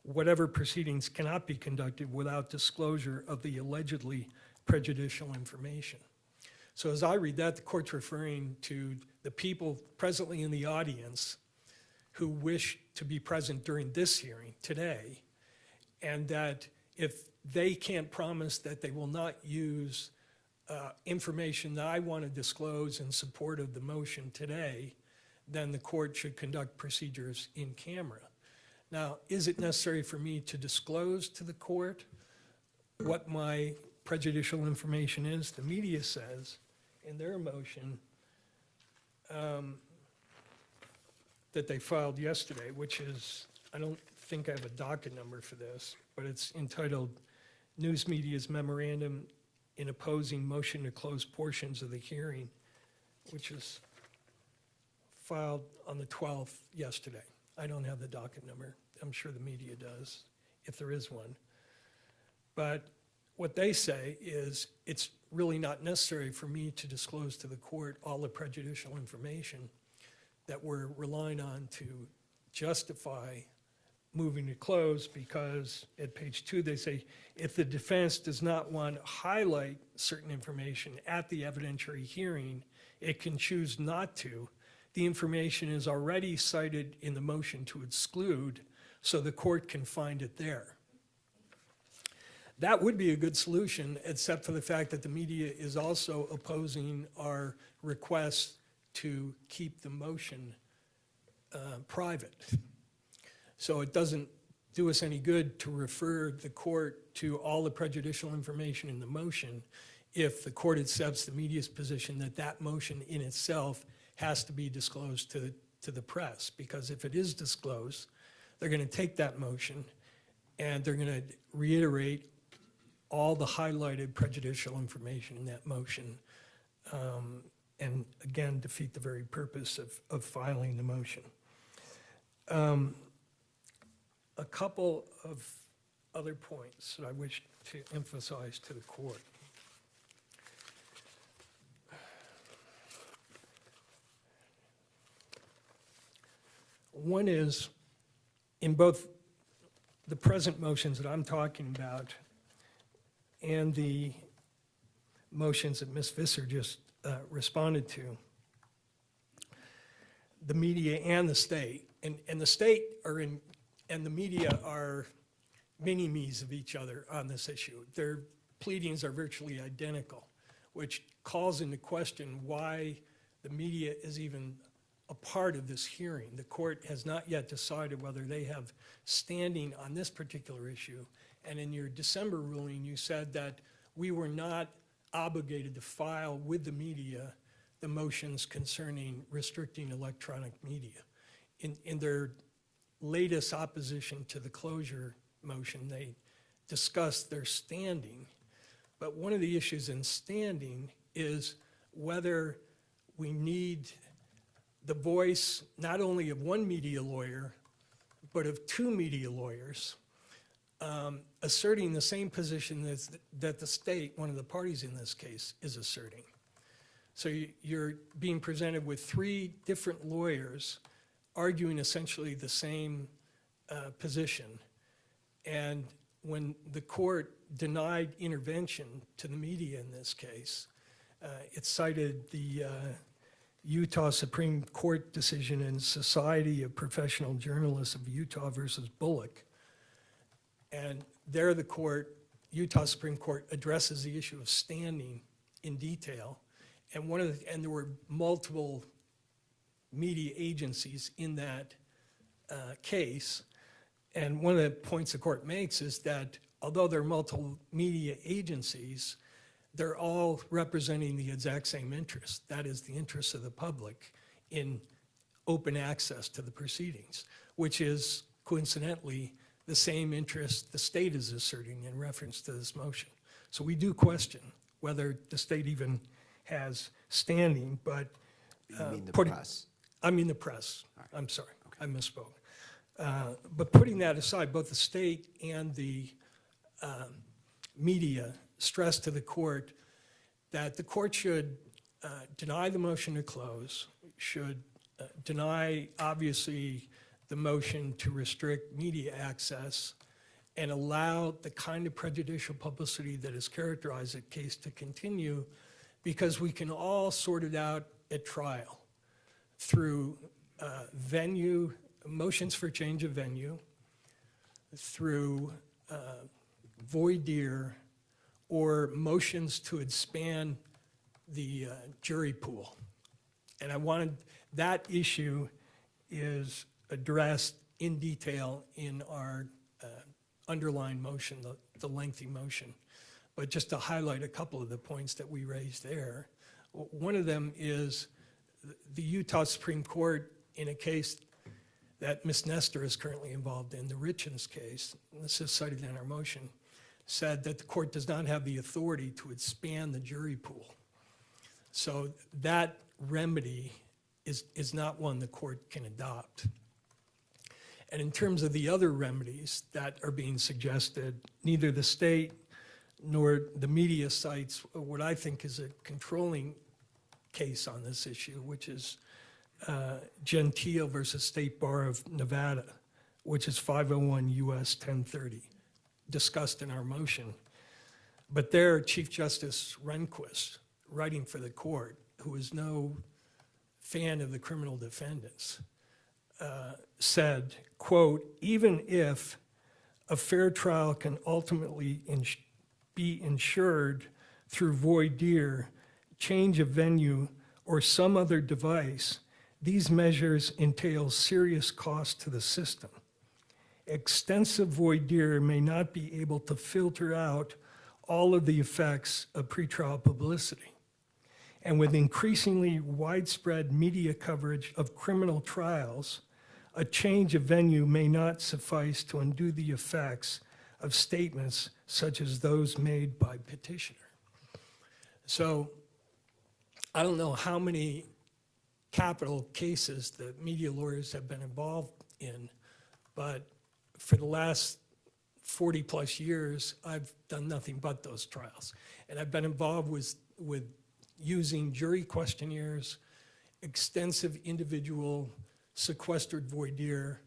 whatever proceedings cannot be conducted without disclosure of the allegedly prejudicial information. So as I read that, the court's referring to the people presently in the audience who wish to be present during this hearing today, and that if they can't promise that they will not use information that I want to disclose in support of the motion today, then the court should conduct procedures in camera. Now, is it necessary for me to disclose to the court what my prejudicial information is? The media says in their motion that they filed yesterday, which is, I don't think I have a docket number for this, but it's entitled News Media's Memorandum in Opposing Motion to Close Portions of the Hearing, which is filed on the 12th yesterday. I don't have the docket number. I'm sure the media does, if there is one. But what they say is it's really not necessary for me to disclose to the court all the prejudicial information that we're relying on to justify moving to close because at page 2, they say, if the defense does not want to highlight certain information at the evidentiary hearing, it can choose not to. The information is already cited in the motion to exclude, so the court can find it there. That would be a good solution, except for the fact that the media is also opposing our request to keep the motion private. So it doesn't do us any good to refer the court to all the prejudicial information in the motion if the court accepts the media's position that that motion in itself has to be disclosed to the press. Because if it is disclosed, they're going to take that motion and they're going to reiterate all the highlighted prejudicial information in that motion, and again, defeat the very purpose of filing the motion. A couple of other points that I wish to emphasize to the court. One is, in both the present motions that I'm talking about and the motions that Ms. Visser just responded to, the media and the state, and the state are in, and the media are mini-me's of each other on this issue. Their pleadings are virtually identical, which calls into question why the media is even a part of this hearing. The court has not yet decided whether they have standing on this particular issue. And in your December ruling, you said that we were not obligated to file with the media the motions concerning restricting electronic media. In their latest opposition to the closure motion, they discussed their standing. But one of the issues in standing is whether we need the voice not only of one media lawyer, but of two media lawyers asserting the same position that the state, one of the parties in this case, is asserting. So you're being presented with three different lawyers arguing essentially the same position. And when the court denied intervention to the media in this case, it cited the Utah Supreme Court decision in Society of Professional Journalists of Utah versus Bullock. And there the court, Utah Supreme Court, addresses the issue of standing in detail. And there were multiple media agencies in that case. And one of the points the court makes is that although there are multiple media agencies, they're all representing the exact same interest. That is the interest of the public in open access to the proceedings, which is coincidentally the same interest the state is asserting in reference to this motion. So we do question whether the state even has standing, but You mean the press? I mean the press. All right. I'm sorry, Okay. I misspoke. But putting that aside, both the state and the media stress to the court that the court should deny the motion to close, should deny, obviously, the motion to restrict media access, and allow the kind of prejudicial publicity that has characterized the case to continue, because we can all sort it out at trial through venue, motions for change of venue, through voir dire, or motions to expand the jury pool. And I wanted, that issue is addressed in detail in our underlying motion, the lengthy motion. But just to highlight a couple of the points that we raised there, one of them is the Utah Supreme Court, in a case that Ms. Nestor is currently involved in, the Richens case, and this is cited in our motion, said that the court does not have the authority to expand the jury pool. So that remedy is not one the court can adopt. And in terms of the other remedies that are being suggested, neither the state nor the media cites what I think is a controlling case on this issue, which is Gentile versus State Bar of Nevada, which is 501 U.S. 1030, discussed in our motion. But there, Chief Justice Rehnquist, writing for the court, who is no fan of the criminal defendants, said, quote, even if a fair trial can ultimately be ensured through voir dire, change of venue, or some other device, these measures entail serious cost to the system. Extensive voir dire may not be able to filter out all of the effects of pretrial publicity. And with increasingly widespread media coverage of criminal trials, a change of venue may not suffice to undo the effects of statements such as those made by petitioner. So I don't know how many capital cases the media lawyers have been involved in, but for the last 40 plus years, I've done nothing but those trials. And I've been involved with using jury questionnaires, extensive individual sequestered voir dire.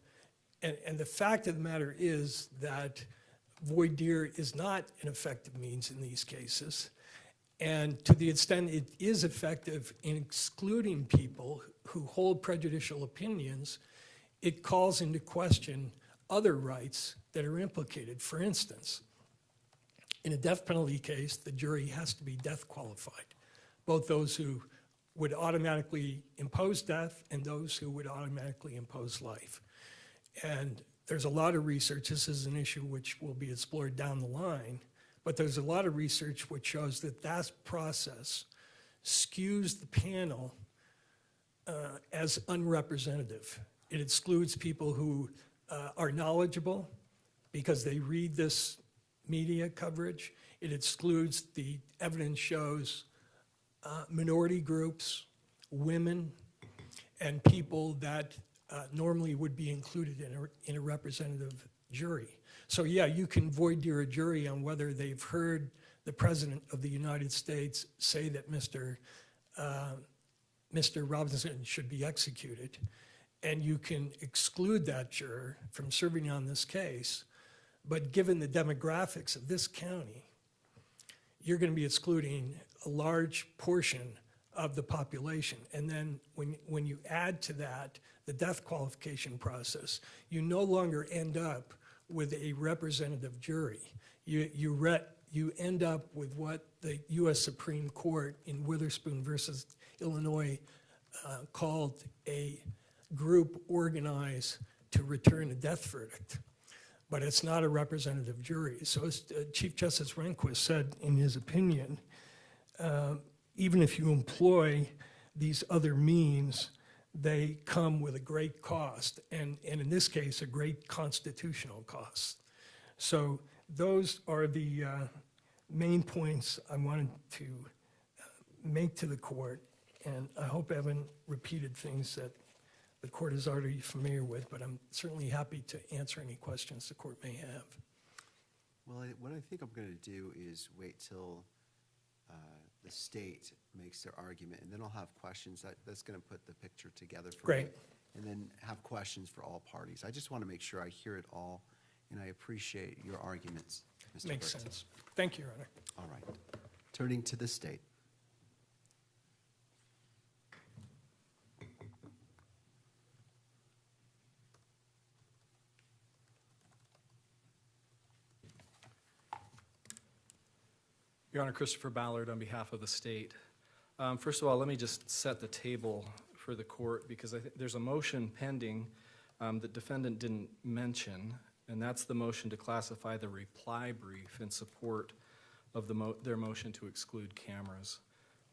And the fact of the matter is that voir dire is not an effective means in these cases. And to the extent it is effective in excluding people who hold prejudicial opinions, it calls into question other rights that are implicated. For instance, in a death penalty case, the jury has to be death qualified, both those who would automatically impose death and those who would automatically impose life. And there's a lot of research, this is an issue which will be explored down the line, but there's a lot of research which shows that that process skews the panel as unrepresentative. It excludes people who are knowledgeable because they read this media coverage. It excludes, the evidence shows, minority groups, women, and people that normally would be included in a representative jury. So yeah, you can voir dire a jury on whether they've heard the President of the United States say that Mr. Robinson should be executed, and you can exclude that juror from serving on this case. But given the demographics of this county, you're going to be excluding a large portion of the population. And then when you add to that the death qualification process, you no longer end up with a representative jury. You end up with what the U.S. Supreme Court in Witherspoon versus Illinois called a group organized to return a death verdict. But it's not a representative jury. So as Chief Justice Rehnquist said in his opinion, even if you employ these other means, they come with a great cost, and in this case, a great constitutional cost. So those are the main points I wanted to make to the court, and I hope I haven't repeated things that the court is already familiar with, but I'm certainly happy to answer any questions the court may have. Well, what I think I'm going to do is wait till the state makes their argument, and then I'll have questions. That's going to put the picture together for me. Great. And then have questions for all parties. I just want to make sure I hear it all, and I appreciate your arguments, Mr. Makes Burton. sense. Thank you, Your Honor. All right. Turning to the state. Your Honor, Christopher Ballard on behalf of the state. First of all, let me just set the table for the court because I think there's a motion pending that defendant didn't mention, and that's the motion to classify the reply brief in support of their motion to exclude cameras.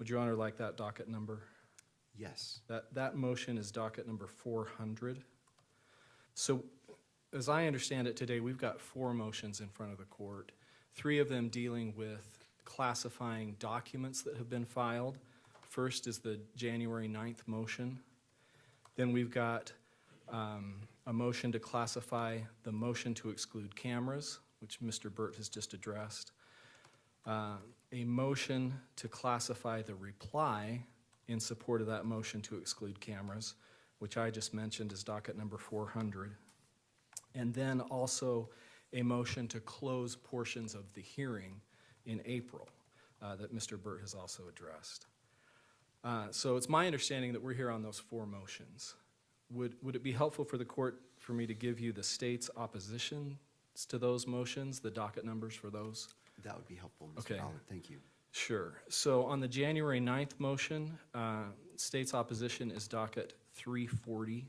Would Your Honor like that docket number? Yes. That motion is docket number 400. So as I understand it today, we've got 4 motions in front of the court, 3 of them dealing with classifying documents that have been filed. First is the January 9th motion. Then we've got a motion to classify the motion to exclude cameras, which Mr. Burt has just addressed. A motion to classify the reply in support of that motion to exclude cameras, which I just mentioned is docket number 400. and then also a motion to close portions of the hearing in April that Mr. Burt has also addressed. So it's my understanding that we're here on those 4 motions. Would it be helpful for the court for me to give you the state's opposition to those motions, the docket numbers for those? That would be helpful, Mr. Okay. Ballard. Thank you. Sure. So on the January 9th motion, state's opposition is docket 340.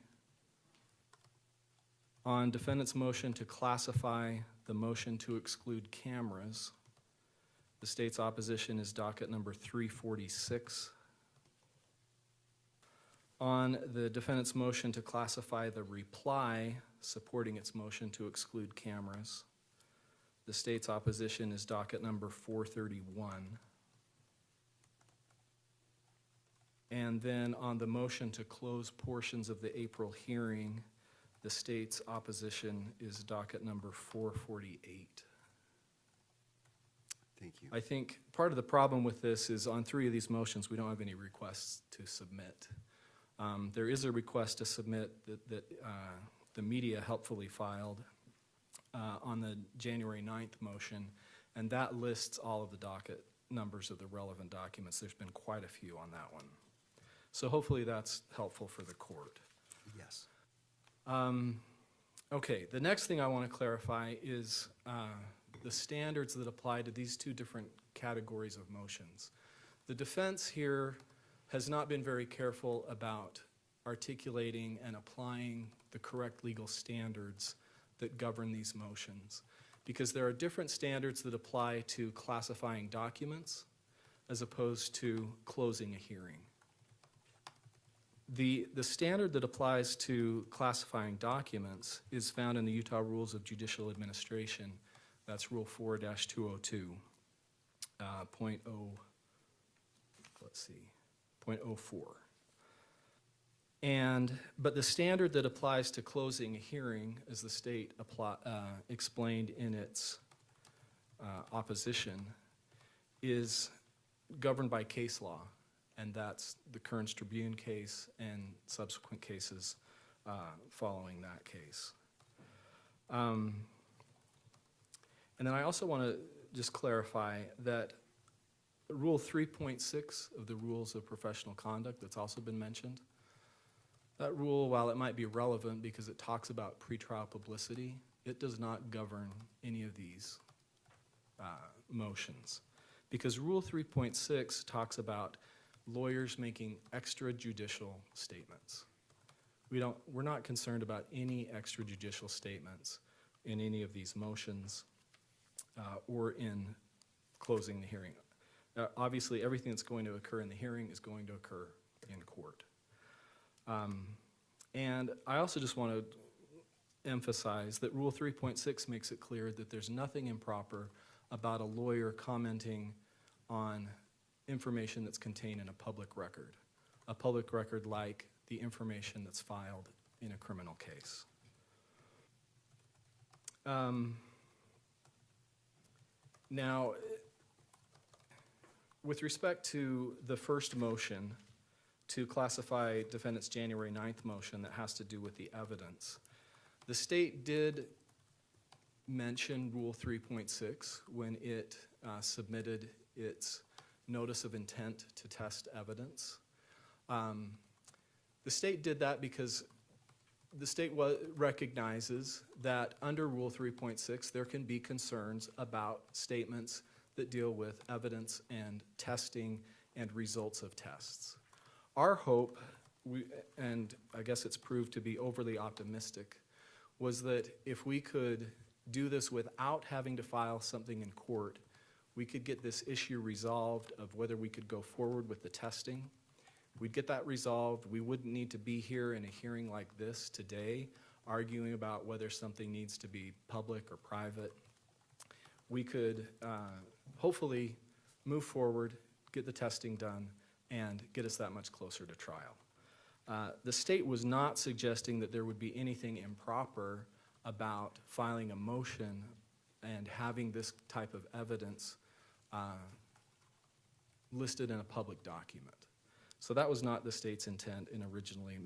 On defendant's motion to classify the motion to exclude cameras, the state's opposition is docket number 346. On the defendant's motion to classify the reply supporting its motion to exclude cameras, the state's opposition is docket number 431. And then on the motion to close portions of the April hearing, the state's opposition is docket number 448. Thank you. I think part of the problem with this is on 3 of these motions, we don't have any requests to submit. There is a request to submit that the media helpfully filed on the January 9th motion, and that lists all of the docket numbers of the relevant documents. There's been quite a few on that one. So hopefully that's helpful for the court. Yes. Okay, the next thing I want to clarify is the standards that apply to these 2 different categories of motions. The defense here has not been very careful about articulating and applying the correct legal standards that govern these motions, because there are different standards that apply to classifying documents as opposed to closing a hearing. The standard that applies to classifying documents is found in the Utah Rules of Judicial Administration. That's Rule 4-202, .04. But the standard that applies to closing a hearing, as the state explained in its opposition, is governed by case law, and that's the Kearns Tribune case and subsequent cases following that case. And then I also want to just clarify that Rule 3.6 of the Rules of Professional Conduct that's also been mentioned, that rule, while it might be relevant because it talks about pretrial publicity, it does not govern any of these motions. Because Rule 3.6 talks about lawyers making extrajudicial statements. We're not concerned about any extrajudicial statements in any of these motions or in closing the hearing. Obviously, everything that's going to occur in the hearing is going to occur in court. And I also just want to emphasize that Rule 3.6 makes it clear that there's nothing improper about a lawyer commenting on information that's contained in a public record like the information that's filed in a criminal case. Now, with respect to the first motion to classify defendant's January 9th motion that has to do with the evidence, the state did mention Rule 3.6 when it submitted its notice of intent to test evidence. The state did that because the state recognizes that under Rule 3.6 there can be concerns about statements that deal with evidence and testing and results of tests. Our hope, and I guess it's proved to be overly optimistic, was that if we could do this without having to file something in court, we could get this issue resolved of whether we could go forward with the testing. We'd get that resolved. We wouldn't need to be here in a hearing like this today arguing about whether something needs to be public or private. We could hopefully move forward, get the testing done, and get us that much closer to trial. The state was not suggesting that there would be anything improper about filing a motion and having this type of evidence listed in a public document. So that was not the state's intent in originally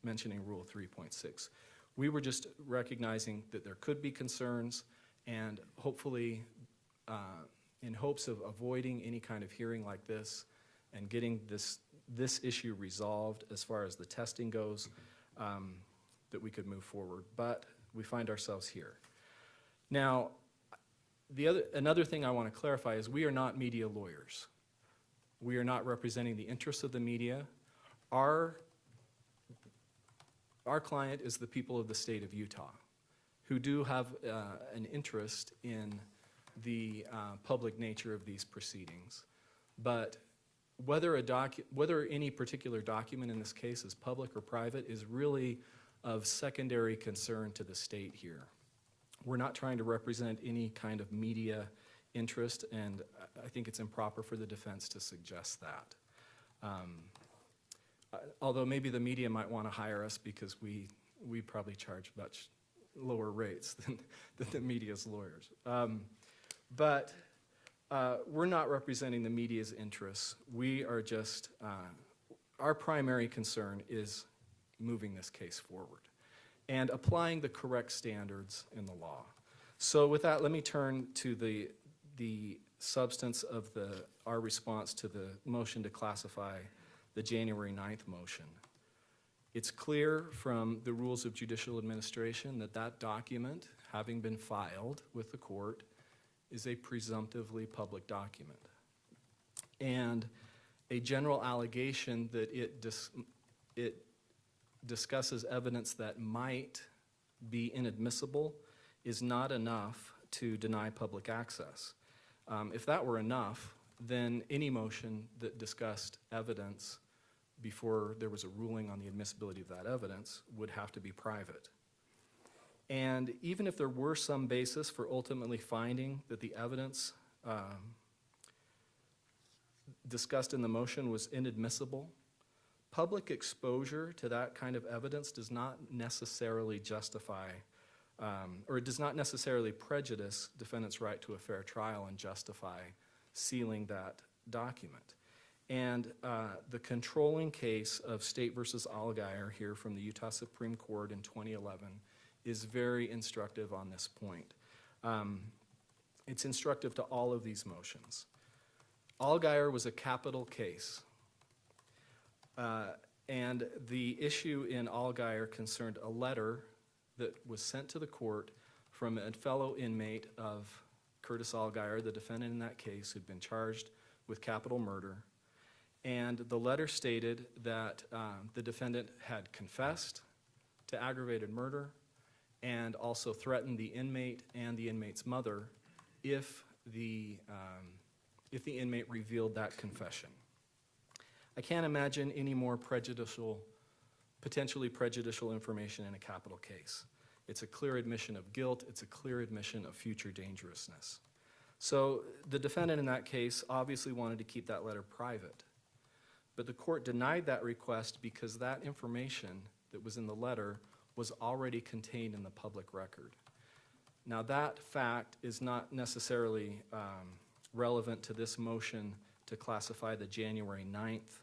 mentioning Rule 3.6. We were just recognizing that there could be concerns, and hopefully, in hopes of avoiding any kind of hearing like this and getting this issue resolved as far as the testing goes, that we could move forward. But we find ourselves here. Now, another thing I want to clarify is we are not media lawyers. We are not representing the interests of the media. Our client is the people of the state of Utah, who do have an interest in the public nature of these proceedings. But whether any particular document in this case is public or private is really of secondary concern to the state here. We're not trying to represent any kind of media interest, and I think it's improper for the defense to suggest that. Although maybe the media might want to hire us because we probably charge much lower rates than the media's lawyers. But we're not representing the media's interests. We are just, our primary concern is moving this case forward and applying the correct standards in the law. So with that, let me turn to the substance of our response to the motion to classify the January 9th motion. It's clear from the rules of judicial administration that that document, having been filed with the court, is a presumptively public document. And a general allegation that it discusses evidence that might be inadmissible is not enough to deny public access. If that were enough, then any motion that discussed evidence before there was a ruling on the admissibility of that evidence would have to be private. And even if there were some basis for ultimately finding that the evidence discussed in the motion was inadmissible, public exposure to that kind of evidence does not necessarily justify, or it does not necessarily prejudice defendant's right to a fair trial and justify sealing that document. And the controlling case of State versus Allgaier here from the Utah Supreme Court in 2011 is very instructive on this point. It's instructive to all of these motions. Allgaier was a capital case. And the issue in Allgaier concerned a letter that was sent to the court from a fellow inmate of Curtis Allgaier, the defendant in that case, who'd been charged with capital murder. And the letter stated that the defendant had confessed to aggravated murder and also threatened the inmate and the inmate's mother if the inmate revealed that confession. I can't imagine any more potentially prejudicial information in a capital case. It's a clear admission of guilt. It's a clear admission of future dangerousness. So the defendant in that case obviously wanted to keep that letter private. But the court denied that request because that information that was in the letter was already contained in the public record. Now that fact is not necessarily relevant to this motion to classify the January 9th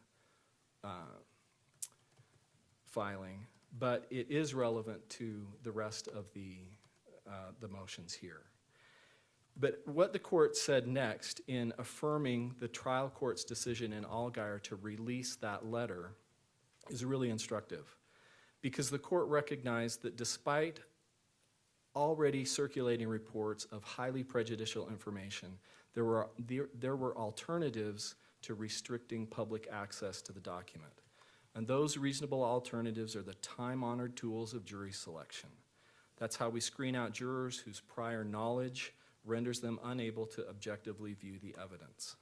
filing, but it is relevant to the rest of the motions here. But what the court said next in affirming the trial court's decision in Allgaier to release that letter is really instructive, because the court recognized that despite already circulating reports of highly prejudicial information, there were alternatives to restricting public access to the document. And those reasonable alternatives are the time-honored tools of jury selection. That's how we screen out jurors whose prior knowledge renders them unable to objectively view the evidence.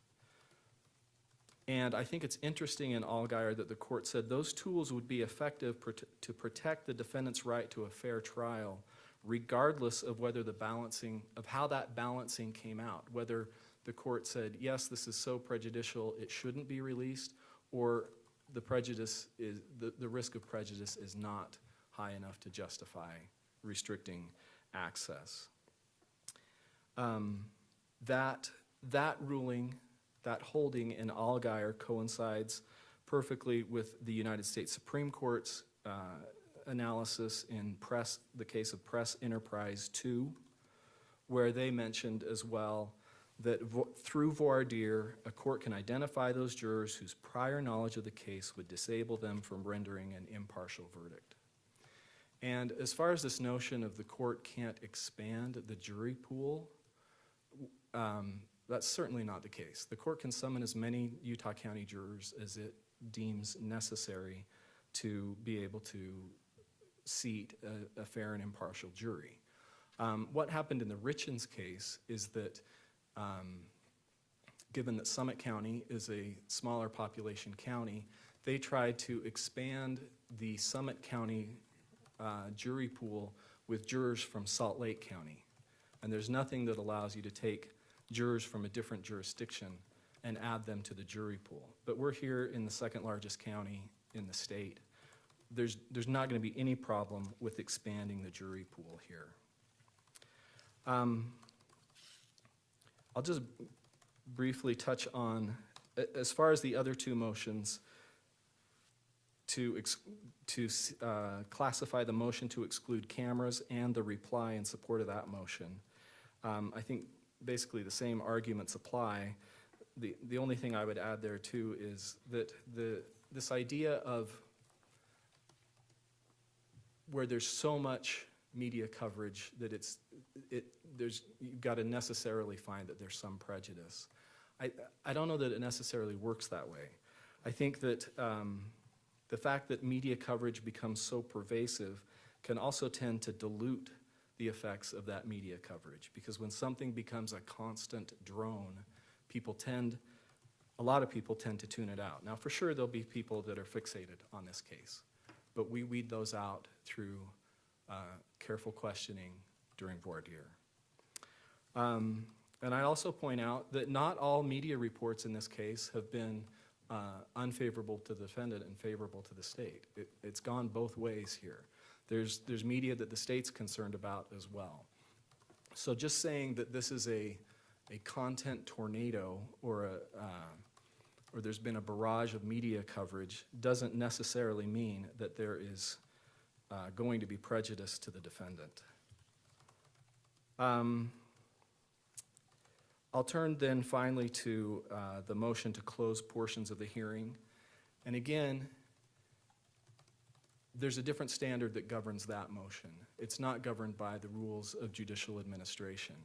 And I think it's interesting in Allgaier that the court said those tools would be effective to protect the defendant's right to a fair trial, regardless of whether how that balancing came out, whether the court said, yes, this is so prejudicial, it shouldn't be released, or the risk of prejudice is not high enough to justify restricting access. That ruling, that holding in Allgaier coincides perfectly with the United States Supreme Court's analysis in the case of Press Enterprise 2, where they mentioned as well that through voir dire, a court can identify those jurors whose prior knowledge of the case would disable them from rendering an impartial verdict. And as far as this notion of the court can't expand the jury pool, that's certainly not the case. The court can summon as many Utah County jurors as it deems necessary to be able to seat a fair and impartial jury. What happened in the Richens case is that given that Summit County is a smaller population county, they tried to expand the Summit County jury pool with jurors from Salt Lake County. And there's nothing that allows you to take jurors from a different jurisdiction and add them to the jury pool. But we're here in the second largest county in the state. There's not going to be any problem with expanding the jury pool here. I'll just briefly touch on, as far as the other two motions, to classify the motion to exclude cameras and the reply in support of that motion. I think basically the same arguments apply. The only thing I would add there too is that this idea of where there's so much media coverage that you've got to necessarily find that there's some prejudice. I don't know that it necessarily works that way. I think that the fact that media coverage becomes so pervasive can also tend to dilute the effects of that media coverage, because when something becomes a constant drone, a lot of people tend to tune it out. Now, for sure, there'll be people that are fixated on this case, but we weed those out through careful questioning during voir dire. And I also point out that not all media reports in this case have been unfavorable to the defendant and favorable to the state. It's gone both ways here. There's media that the state's concerned about as well. So just saying that this is a content tornado or there's been a barrage of media coverage doesn't necessarily mean that there is going to be prejudice to the defendant. I'll turn then finally to the motion to close portions of the hearing. And again, there's a different standard that governs that motion. It's not governed by the rules of judicial administration.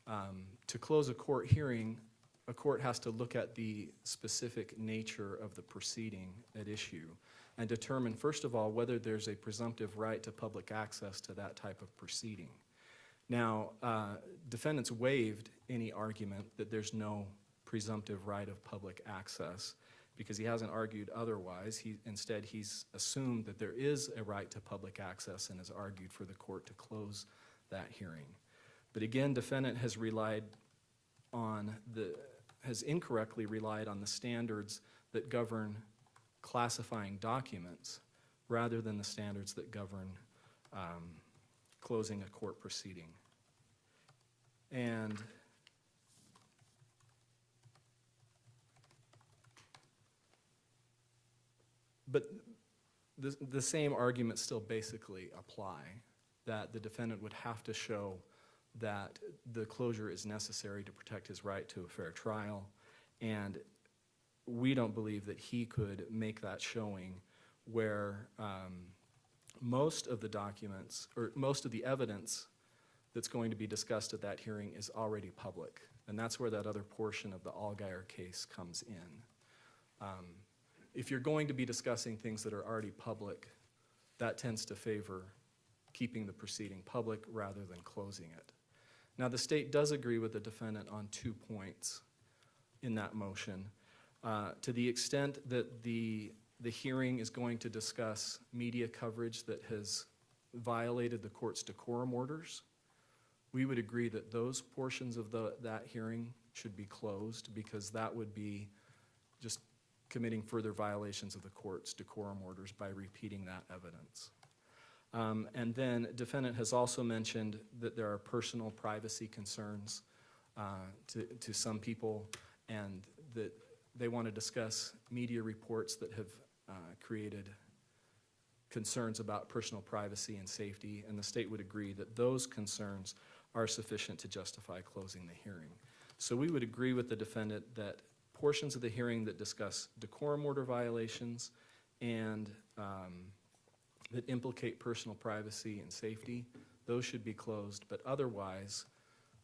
To close a court hearing, a court has to look at the specific nature of the proceeding at issue and determine, first of all, whether there's a presumptive right to public access to that type of proceeding. Now, defendants waived any argument that there's no presumptive right of public access because he hasn't argued otherwise. Instead, he's assumed that there is a right to public access and has argued for the court to close that hearing. But again, defendant has incorrectly relied on the standards that govern classifying documents rather than the standards that govern closing a court proceeding. But the same arguments still basically apply, that the defendant would have to show that the closure is necessary to protect his right to a fair trial, and we don't believe that he could make that showing where most of the documents, or most of the evidence that's going to be discussed at that hearing is already public, and that's where that other portion of the Allgaier case comes in. If you're going to be discussing things that are already public, that tends to favor keeping the proceeding public rather than closing it. Now, the state does agree with the defendant on 2 points in that motion. To the extent that the hearing is going to discuss media coverage that has violated the court's decorum orders, we would agree that those portions of that hearing should be closed, because that would be just committing further violations of the court's decorum orders by repeating that evidence. And then defendant has also mentioned that there are personal privacy concerns to some people, and that they want to discuss media reports that have created concerns about personal privacy and safety, and the state would agree that those concerns are sufficient to justify closing the hearing. So we would agree with the defendant that portions of the hearing that discuss decorum order violations and that implicate personal privacy and safety, those should be closed, but otherwise,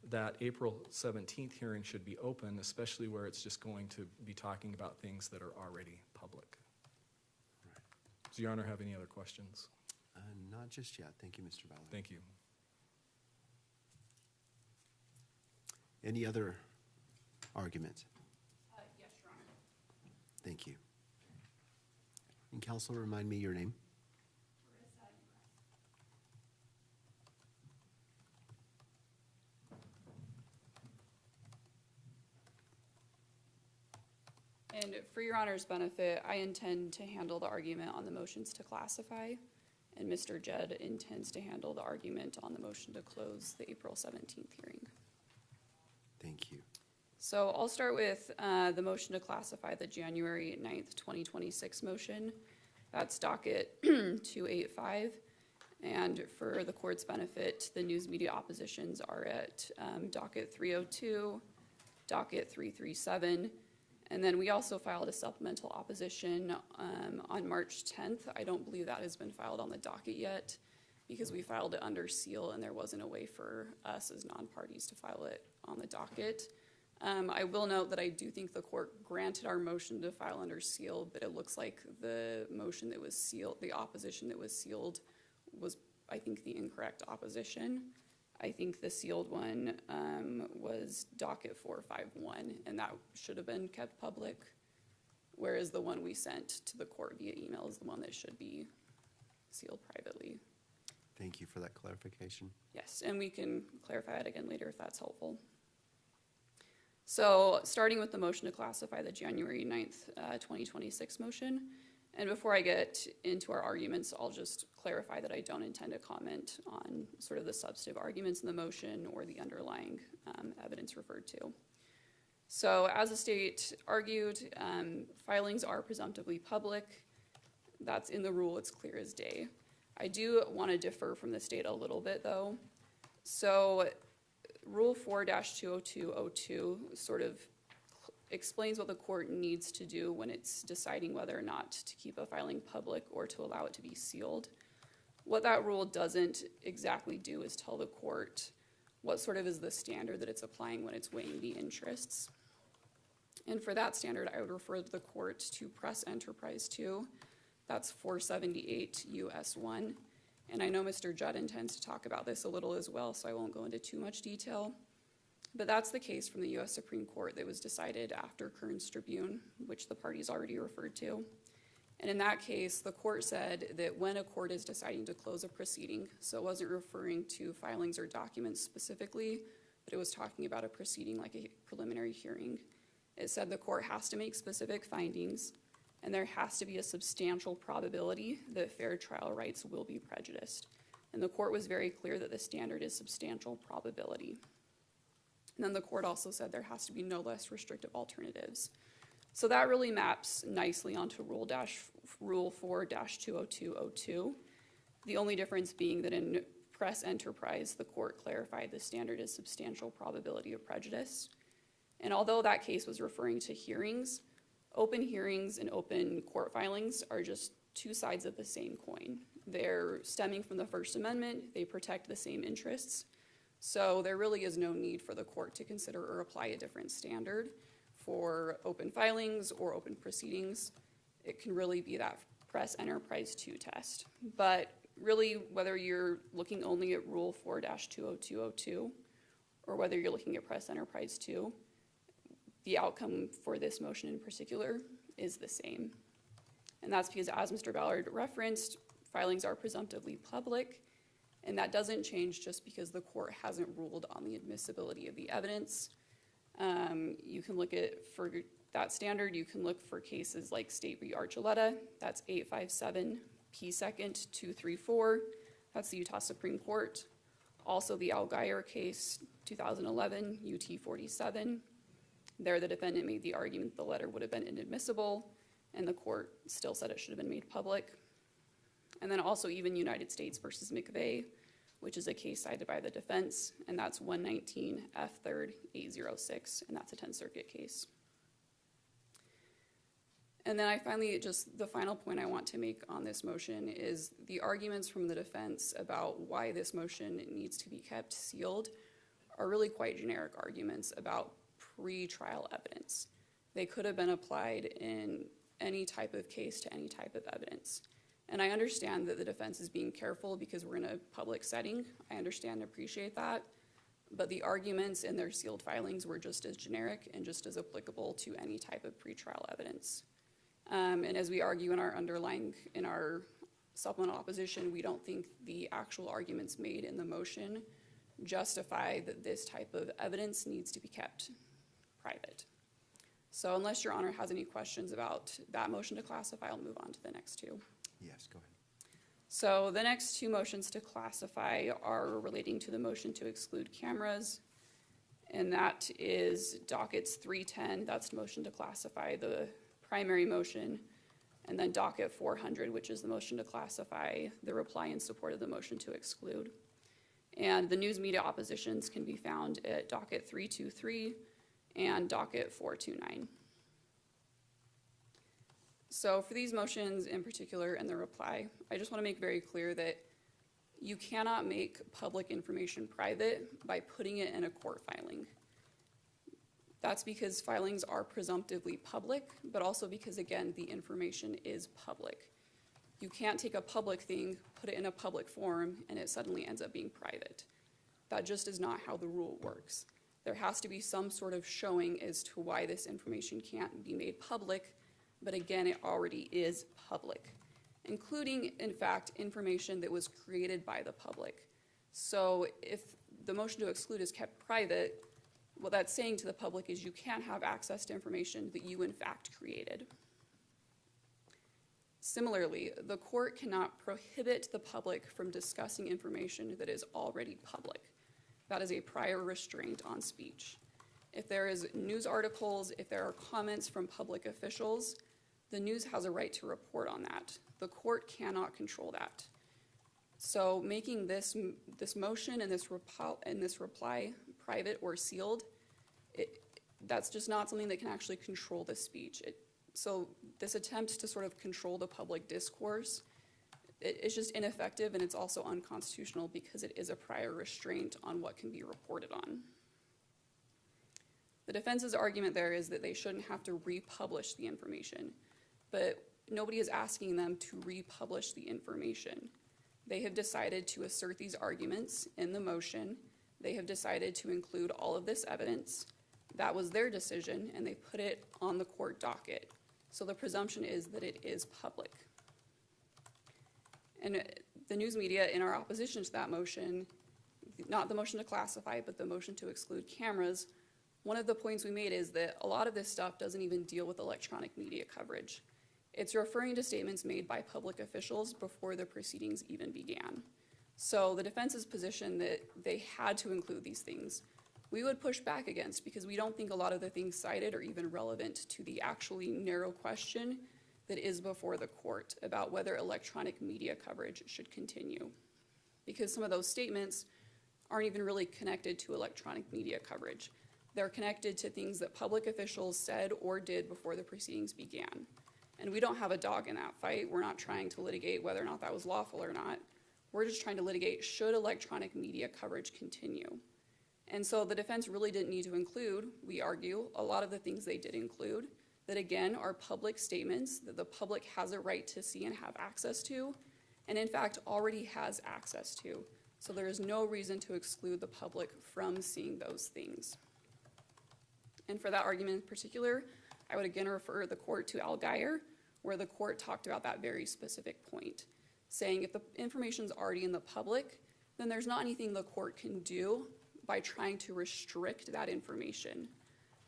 that April 17th hearing should be open, especially where it's just going to be talking about things that are already public. Does Your Honor have any other questions? Not just yet. Thank you, Mr. Ballard. Thank you. Any other argument? Yes, Your Honor. Thank you. And counsel, remind me your name. And for Your Honor's benefit, I intend to handle the argument on the motions to classify, and Mr. Jed intends to handle the argument on the motion to close the April 17th hearing. Thank you. So I'll start with the motion to classify the January 9th, 2026 motion. That's docket 285. And for the court's benefit, the news media oppositions are at docket 302, docket 337. And then we also filed a supplemental opposition on March 10th. I don't believe that has been filed on the docket yet because we filed it under seal and there wasn't a way for us as non-parties to file it on the docket. I will note that I do think the court granted our motion to file under seal, but it looks like the motion that was sealed, the opposition that was sealed was, I think, the incorrect opposition. I think the sealed one was docket 451, and that should have been kept public, whereas the one we sent to the court via email is the one that should be sealed privately. Thank you for that clarification. Yes, and we can clarify it again later if that's helpful. So starting with the motion to classify the January 9th, 2026 motion. And before I get into our arguments, I'll just clarify that I don't intend to comment on sort of the substantive arguments in the motion or the underlying evidence referred to. So as the state argued, filings are presumptively public. That's in the rule, it's clear as day. I do want to differ from the state a little bit though. So Rule 4-20202 sort of explains what the court needs to do when it's deciding whether or not to keep a filing public or to allow it to be sealed. What that rule doesn't exactly do is tell the court what sort of is the standard that it's applying when it's weighing the interests. And for that standard, I would refer the court to Press Enterprise 2. That's 478 US 1. And I know Mr. Judd intends to talk about this a little as well, so I won't go into too much detail. But that's the case from the U.S. Supreme Court that was decided after Kern's Tribune, which the parties already referred to. And in that case, the court said that when a court is deciding to close a proceeding, so it wasn't referring to filings or documents specifically, but it was talking about a proceeding like a preliminary hearing. It said the court has to make specific findings, and there has to be a substantial probability that fair trial rights will be prejudiced. And the court was very clear that the standard is substantial probability. And then the court also said there has to be no less restrictive alternatives. So that really maps nicely onto Rule 4-20202. The only difference being that in Press Enterprise, the court clarified the standard is substantial probability of prejudice. And although that case was referring to hearings, open hearings and open court filings are just two sides of the same coin. They're stemming from the First Amendment, they protect the same interests. So there really is no need for the court to consider or apply a different standard for open filings or open proceedings. It can really be that Press Enterprise 2 test. But really, whether you're looking only at Rule 4-20202 or whether you're looking at Press Enterprise 2, the outcome for this motion in particular is the same. And that's because, as Mr. Ballard referenced, filings are presumptively public, and that doesn't change just because the court hasn't ruled on the admissibility of the evidence. You can look at, for that standard, you can look for cases like State v. Archuleta, that's 857 P. 2nd 234, that's the Utah Supreme Court. Also the Algier case, 2011, UT 47. There, the defendant made the argument the letter would have been inadmissible, and the court still said it should have been made public. And then also even United States versus McVeigh, which is a case cited by the defense, and that's 119 F. 3rd 806, and that's a 10th Circuit case. And then I finally, just the final point I want to make on this motion is the arguments from the defense about why this motion needs to be kept sealed are really quite generic arguments about pre-trial evidence. They could have been applied in any type of case to any type of evidence. And I understand that the defense is being careful because we're in a public setting. I understand and appreciate that. But the arguments in their sealed filings were just as generic and just as applicable to any type of pretrial evidence. And as we argue in our supplemental opposition, we don't think the actual arguments made in the motion justify that this type of evidence needs to be kept private. So unless Your Honor has any questions about that motion to classify, I'll move on to the next two. Yes, go ahead. So the next two motions to classify are relating to the motion to exclude cameras. And that is dockets 310, that's the motion to classify the primary motion. And then docket 400, which is the motion to classify the reply in support of the motion to exclude. And the news media oppositions can be found at docket 323 and docket 429. So for these motions in particular and the reply, I just want to make very clear that you cannot make public information private by putting it in a court filing. That's because filings are presumptively public, but also because, again, the information is public. You can't take a public thing, put it in a public forum, and it suddenly ends up being private. That just is not how the rule works. There has to be some sort of showing as to why this information can't be made public, but again, it already is public, including, in fact, information that was created by the public. So if the motion to exclude is kept private, what that's saying to the public is you can't have access to information that you, in fact, created. Similarly, the court cannot prohibit the public from discussing information that is already public. That is a prior restraint on speech. If there is news articles, if there are comments from public officials, the news has a right to report on that. The court cannot control that. So making this motion and this reply private or sealed, that's just not something that can actually control the speech. So this attempt to sort of control the public discourse, it's just ineffective, and it's also unconstitutional because it is a prior restraint on what can be reported on. The defense's argument there is that they shouldn't have to republish the information, but nobody is asking them to republish the information. They have decided to assert these arguments in the motion. They have decided to include all of this evidence. That was their decision, and they put it on the court docket. So the presumption is that it is public. And the news media, in our opposition to that motion, not the motion to classify, but the motion to exclude cameras, one of the points we made is that a lot of this stuff doesn't even deal with electronic media coverage. It's referring to statements made by public officials before the proceedings even began. So the defense's position that they had to include these things, we would push back against, because we don't think a lot of the things cited are even relevant to the actually narrow question that is before the court about whether electronic media coverage should continue. Because some of those statements aren't even really connected to electronic media coverage. They're connected to things that public officials said or did before the proceedings began. And we don't have a dog in that fight. We're not trying to litigate whether or not that was lawful or not. We're just trying to litigate, should electronic media coverage continue? And so the defense really didn't need to include, we argue, a lot of the things they did include, that again are public statements that the public has a right to see and have access to, and in fact already has access to. So there is no reason to exclude the public from seeing those things. And for that argument in particular, I would again refer the court to Al Geyer, where the court talked about that very specific point, saying if the information is already in the public, then there's not anything the court can do by trying to restrict that information.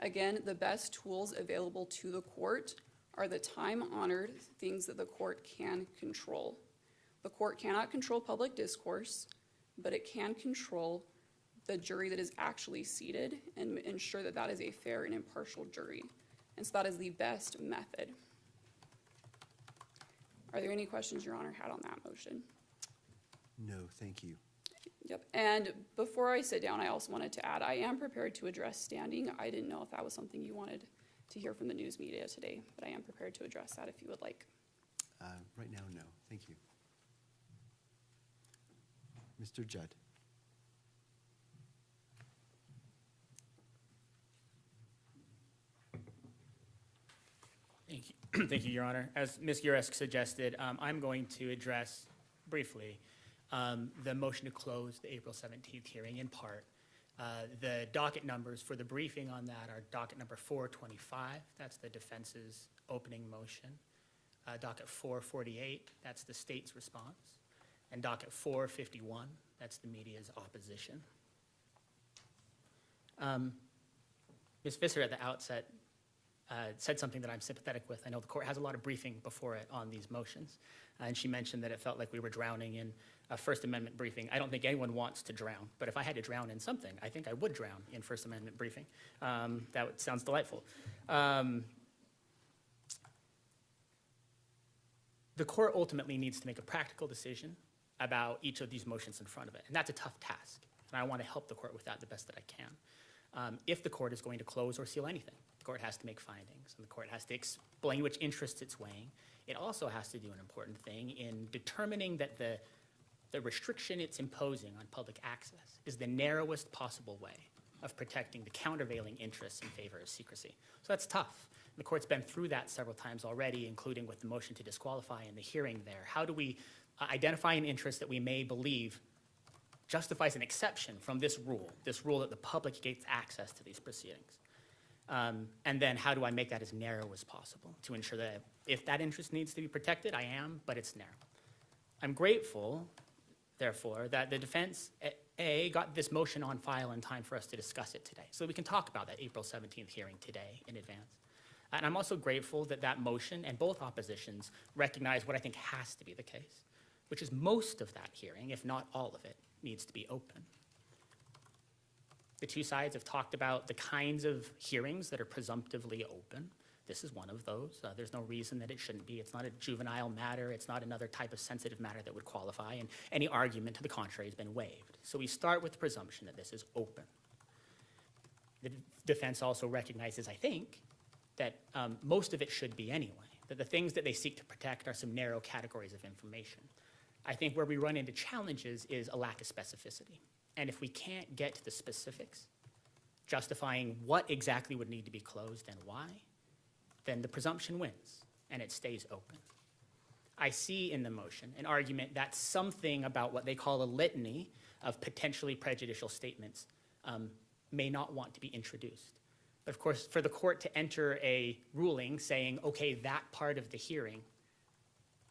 Again, the best tools available to the court are the time-honored things that the court can control. The court cannot control public discourse, but it can control the jury that is actually seated and ensure that that is a fair and impartial jury. And so that is the best method. Are there any questions Your Honor had on that motion? No, thank you. Yep, and before I sit down, I also wanted to add, I am prepared to address standing. I didn't know if that was something you wanted to hear from the news media today, but I am prepared to address that if you would like. Right now, no, thank you. Mr. Judd. Thank you, thank you, Your Honor. As Ms. Uresk suggested, I'm going to address briefly the motion to close the April 17th hearing in part. The docket numbers for the briefing on that are docket number 425, that's the defense's opening motion. Docket 448, that's the state's response. And docket 451, that's the media's opposition. Ms. Visser at the outset said something that I'm sympathetic with. I know the court has a lot of briefing before it on these motions, and she mentioned that it felt like we were drowning in a First Amendment briefing. I don't think anyone wants to drown, but if I had to drown in something, I think I would drown in First Amendment briefing. Sounds delightful. The court ultimately needs to make a practical decision about each of these motions in front of it, and that's a tough task, and I want to help the court with that the best that I can. If the court is going to close or seal anything, the court has to make findings, and the court has to explain which interests it's weighing. It also has to do an important thing in determining that the restriction it's imposing on public access is the narrowest possible way of protecting the countervailing interests in favor of secrecy. So that's tough. The court's been through that several times already, including with the motion to disqualify and the hearing there. How do we identify an interest that we may believe justifies an exception from this rule that the public gets access to these proceedings? And then how do I make that as narrow as possible to ensure that if that interest needs to be protected, I am, but it's narrow. I'm grateful, therefore, that the defense, got this motion on file in time for us to discuss it today, so that we can talk about that April 17th hearing today in advance. And I'm also grateful that that motion and both oppositions recognize what I think has to be the case, which is most of that hearing, if not all of it, needs to be open. The two sides have talked about the kinds of hearings that are presumptively open. This is one of those. There's no reason that it shouldn't be. It's not a juvenile matter. It's not another type of sensitive matter that would qualify, and any argument to the contrary has been waived. So we start with the presumption that this is open. The defense also recognizes, I think, that most of it should be anyway, that the things that they seek to protect are some narrow categories of information. I think where we run into challenges is a lack of specificity. And if we can't get to the specifics, justifying what exactly would need to be closed and why, then the presumption wins and it stays open. I see in the motion an argument that something about what they call a litany of potentially prejudicial statements may not want to be introduced. But of course, for the court to enter a ruling saying, okay, that part of the hearing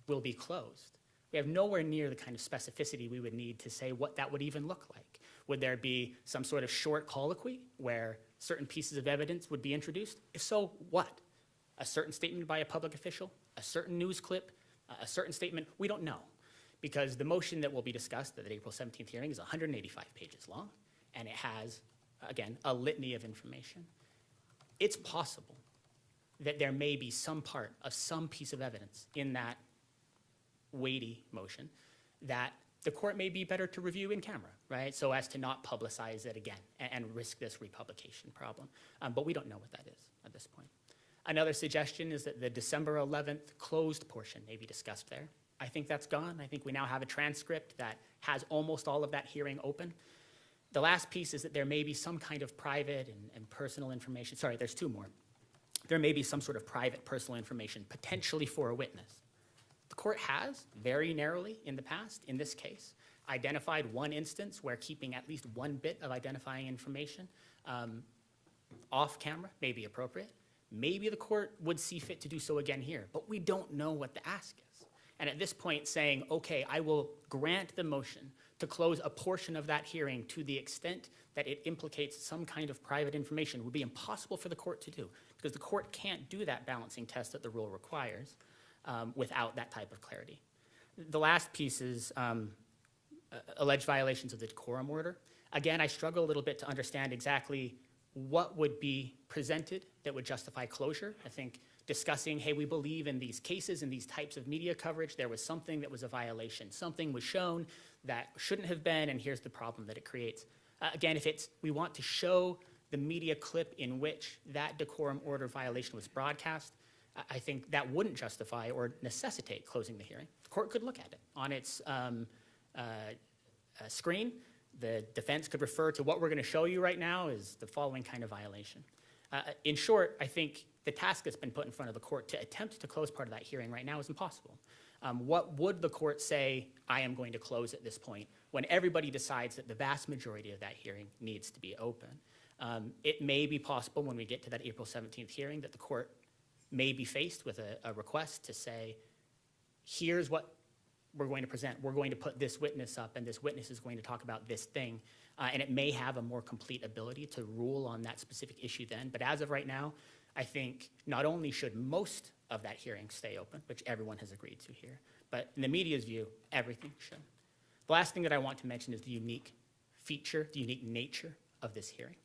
will be closed, we have nowhere near the kind of specificity we would need to say what that would even look like. Would there be some sort of short colloquy where certain pieces of evidence would be introduced? If so, what? A certain statement by a public official? A certain news clip? A certain statement? We don't know. Because the motion that will be discussed at the April 17th hearing is 185 pages long, and it has, again, a litany of information. It's possible that there may be some part of some piece of evidence in that weighty motion that the court may be better to review in camera, right? So as to not publicize it again and risk this republication problem. But we don't know what that is at this point. Another suggestion is that the December 11th closed portion may be discussed there. I think that's gone. I think we now have a transcript that has almost all of that hearing open. The last piece is that there may be some kind of private and personal information. Sorry, there's two more. There may be some sort of private personal information, potentially for a witness. The court has, very narrowly in the past, in this case, identified one instance where keeping at least one bit of identifying information off camera may be appropriate. Maybe the court would see fit to do so again here, but we don't know what the ask is. And at this point saying, okay, I will grant the motion to close a portion of that hearing to the extent that it implicates some kind of private information would be impossible for the court to do, because the court can't do that balancing test that the rule requires without that type of clarity. The last piece is alleged violations of the Decorum order. Again, I struggle a little bit to understand exactly what would be presented that would justify closure. I think discussing, hey, we believe in these cases and these types of media coverage, there was something that was a violation. Something was shown that shouldn't have been, and here's the problem that it creates. Again, we want to show the media clip in which that decorum order violation was broadcast, I think that wouldn't justify or necessitate closing the hearing. The court could look at it on its screen. The defense could refer to what we're going to show you right now is the following kind of violation. In short, I think the task that's been put in front of the court to attempt to close part of that hearing right now is impossible. What would the court say, I am going to close at this point, when everybody decides that the vast majority of that hearing needs to be open? It may be possible when we get to that April 17th hearing that the court may be faced with a request to say, here's what we're going to present. We're going to put this witness up, and this witness is going to talk about this thing. And it may have a more complete ability to rule on that specific issue then. But as of right now, I think not only should most of that hearing stay open, which everyone has agreed to here, but in the media's view, everything should. The last thing that I want to mention is the unique feature, the unique nature of this hearing.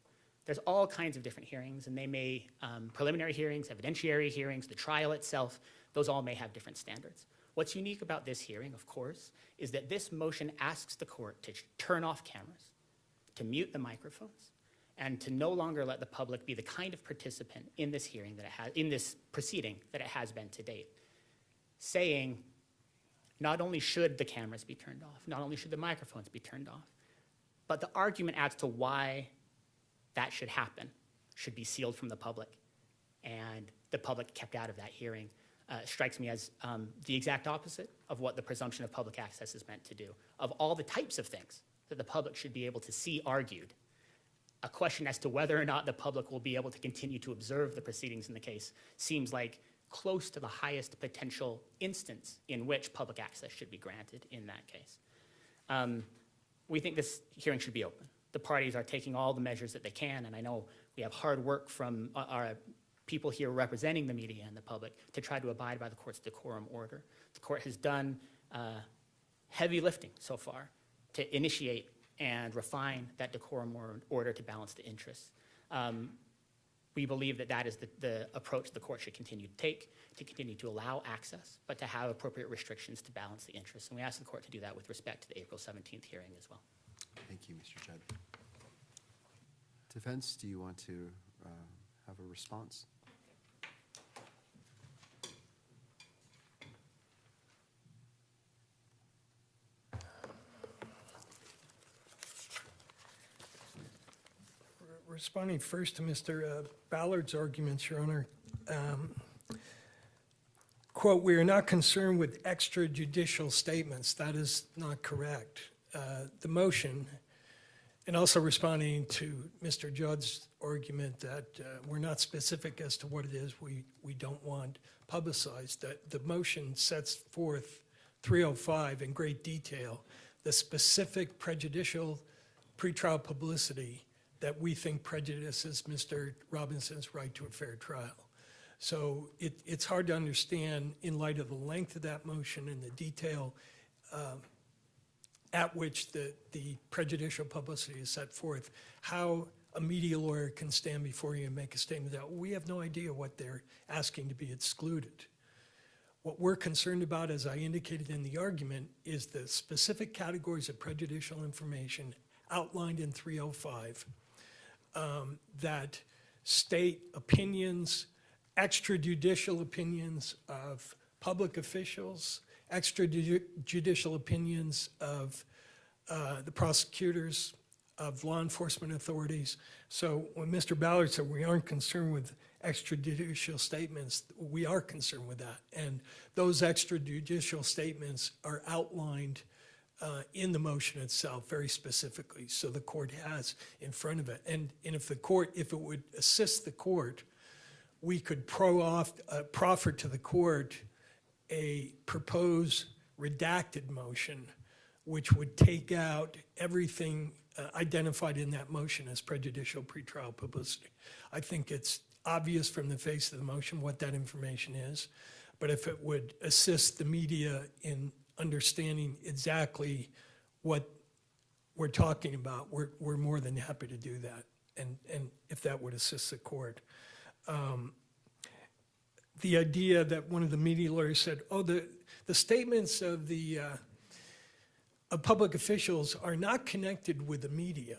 There's all kinds of different hearings, and they may, preliminary hearings, evidentiary hearings, the trial itself, those all may have different standards. What's unique about this hearing, of course, is that this motion asks the court to turn off cameras, to mute the microphones, and to no longer let the public be the kind of participant in this hearing that it has, in this proceeding that it has been to date, saying not only should the cameras be turned off, not only should the microphones be turned off, but the argument as to why that should happen should be sealed from the public, and the public kept out of that hearing strikes me as the exact opposite of what the presumption of public access is meant to do. Of all the types of things that the public should be able to see argued, a question as to whether or not the public will be able to continue to observe the proceedings in the case seems like close to the highest potential instance in which public access should be granted in that case. We think this hearing should be open. The parties are taking all the measures that they can, and I know we have hard work from our people here representing the media and the public to try to abide by the court's decorum order. The court has done heavy lifting so far to initiate and refine that decorum order to balance the interests. We believe that that is the approach the court should continue to take, to continue to allow access, but to have appropriate restrictions to balance the interests. And we ask the court to do that with respect to the April 17th hearing as well. Thank you, Mr. Judd. Defense, do you want to have a response? Responding first to Mr. Ballard's arguments, Your Honor. Quote, "We are not concerned with extrajudicial statements." That is not correct. The motion, and also responding to Mr. Judd's argument that we're not specific as to what it is we don't want publicized, that the motion sets forth 305 in great detail, the specific prejudicial pretrial publicity that we think prejudices Mr. Robinson's right to a fair trial. So it's hard to understand in light of the length of that motion and the detail at which the prejudicial publicity is set forth, how a media lawyer can stand before you and make a statement that we have no idea what they're asking to be excluded. What we're concerned about, as I indicated in the argument, is the specific categories of prejudicial information outlined in 305 that state opinions, extrajudicial opinions of public officials, extrajudicial opinions of the prosecutors, of law enforcement authorities. So when Mr. Ballard said we aren't concerned with extrajudicial statements, we are concerned with that. And those extrajudicial statements are outlined in the motion itself very specifically, so the court has in front of it. And if the court, if it would assist the court, we could proffer to the court a proposed redacted motion which would take out everything identified in that motion as prejudicial pretrial publicity. I think it's obvious from the face of the motion what that information is, but if it would assist the media in understanding exactly what we're talking about, we're more than happy to do that, and if that would assist the court. the idea that one of the media lawyers said, oh, the statements of the of public officials are not connected with the media.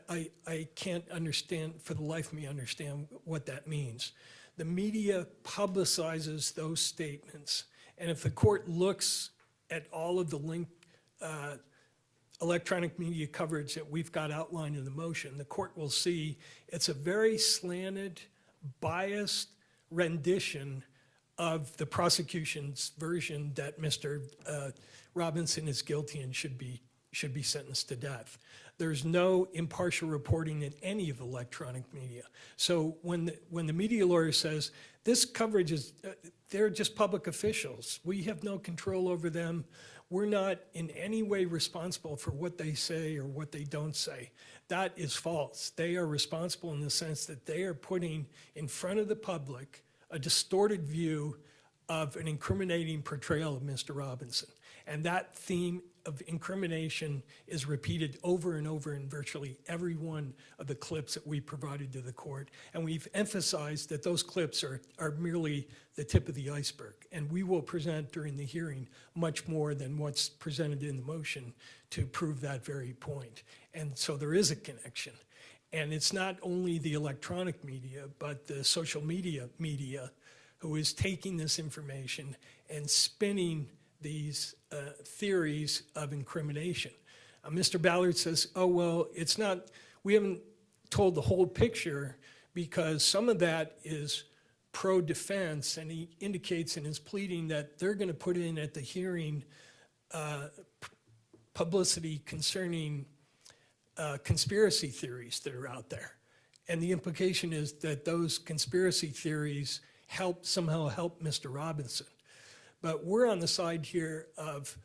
I can't understand, for the life of me, understand what that means. The media publicizes those statements, and if the court looks at all of the electronic media coverage that we've got outlined in the motion, the court will see it's a very slanted, biased rendition of the prosecution's version that Mr. Robinson is guilty and should be sentenced to death. There's no impartial reporting in any of the electronic media. So when the media lawyer says, this coverage is, they're just public officials, we have no control over them, we're not in any way responsible for what they say or what they don't say, that is false. They are responsible in the sense that they are putting in front of the public a distorted view of an incriminating portrayal of Mr. Robinson. And that theme of incrimination is repeated over and over in virtually every one of the clips that we provided to the court. And we've emphasized that those clips are merely the tip of the iceberg. And we will present during the hearing much more than what's presented in the motion to prove that very point. And so there is a connection. And it's not only the electronic media, but the social media who is taking this information and spinning these theories of incrimination. Mr. Ballard says, oh, well, it's not, we haven't told the whole picture because some of that is pro-defense, and he indicates in his pleading that they're going to put in at the hearing publicity concerning conspiracy theories that are out there. And the implication is that those conspiracy theories somehow help Mr. Robinson. But we're on the side here of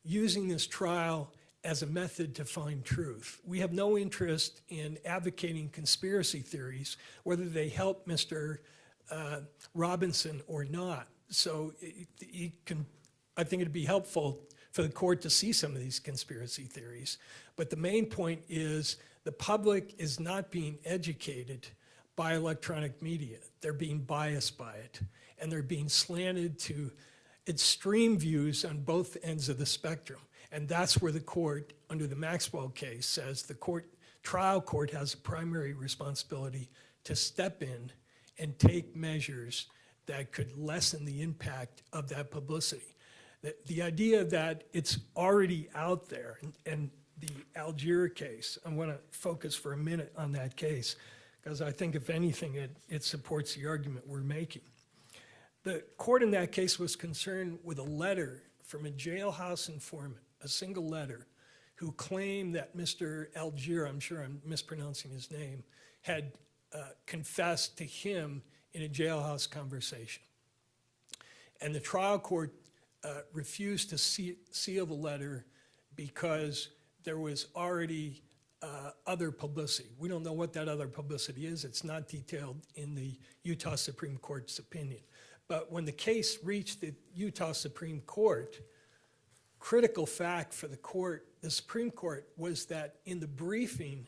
using this trial as a method to find truth. We have no interest in advocating conspiracy theories, whether they help Mr. Robinson or not. So I think it'd be helpful for the court to see some of these conspiracy theories. But the main point is the public is not being educated by electronic media. They're being biased by it, and they're being slanted to extreme views on both ends of the spectrum. And that's where the court, under the Maxwell case, says the trial court has a primary responsibility to step in and take measures that could lessen the impact of that publicity. The idea that it's already out there, and the Algier case, I want to focus for a minute on that case, because I think if anything, it supports the argument we're making. The court in that case was concerned with a letter from a jailhouse informant, a single letter, who claimed that Mr. Algier, I'm sure I'm mispronouncing his name, had confessed to him in a jailhouse conversation. And the trial court refused to seal the letter because there was already other publicity. We don't know what that other publicity is. It's not detailed in the Utah Supreme Court's opinion. But when the case reached the Utah Supreme Court, critical fact for the Supreme Court, was that in the briefing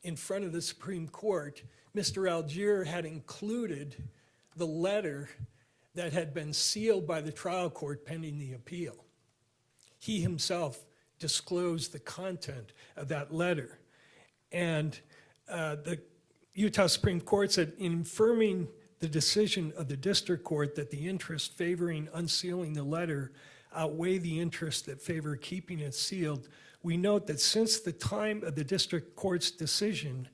in front of the Supreme Court, Mr. Algier had included the letter that had been sealed by the trial court pending the appeal. He himself disclosed the content of that letter. And the Utah Supreme Court said, in affirming the decision of the district court that the interest favoring unsealing the letter outweigh the interest that favor keeping it sealed, we note that since the time of the district court's decision,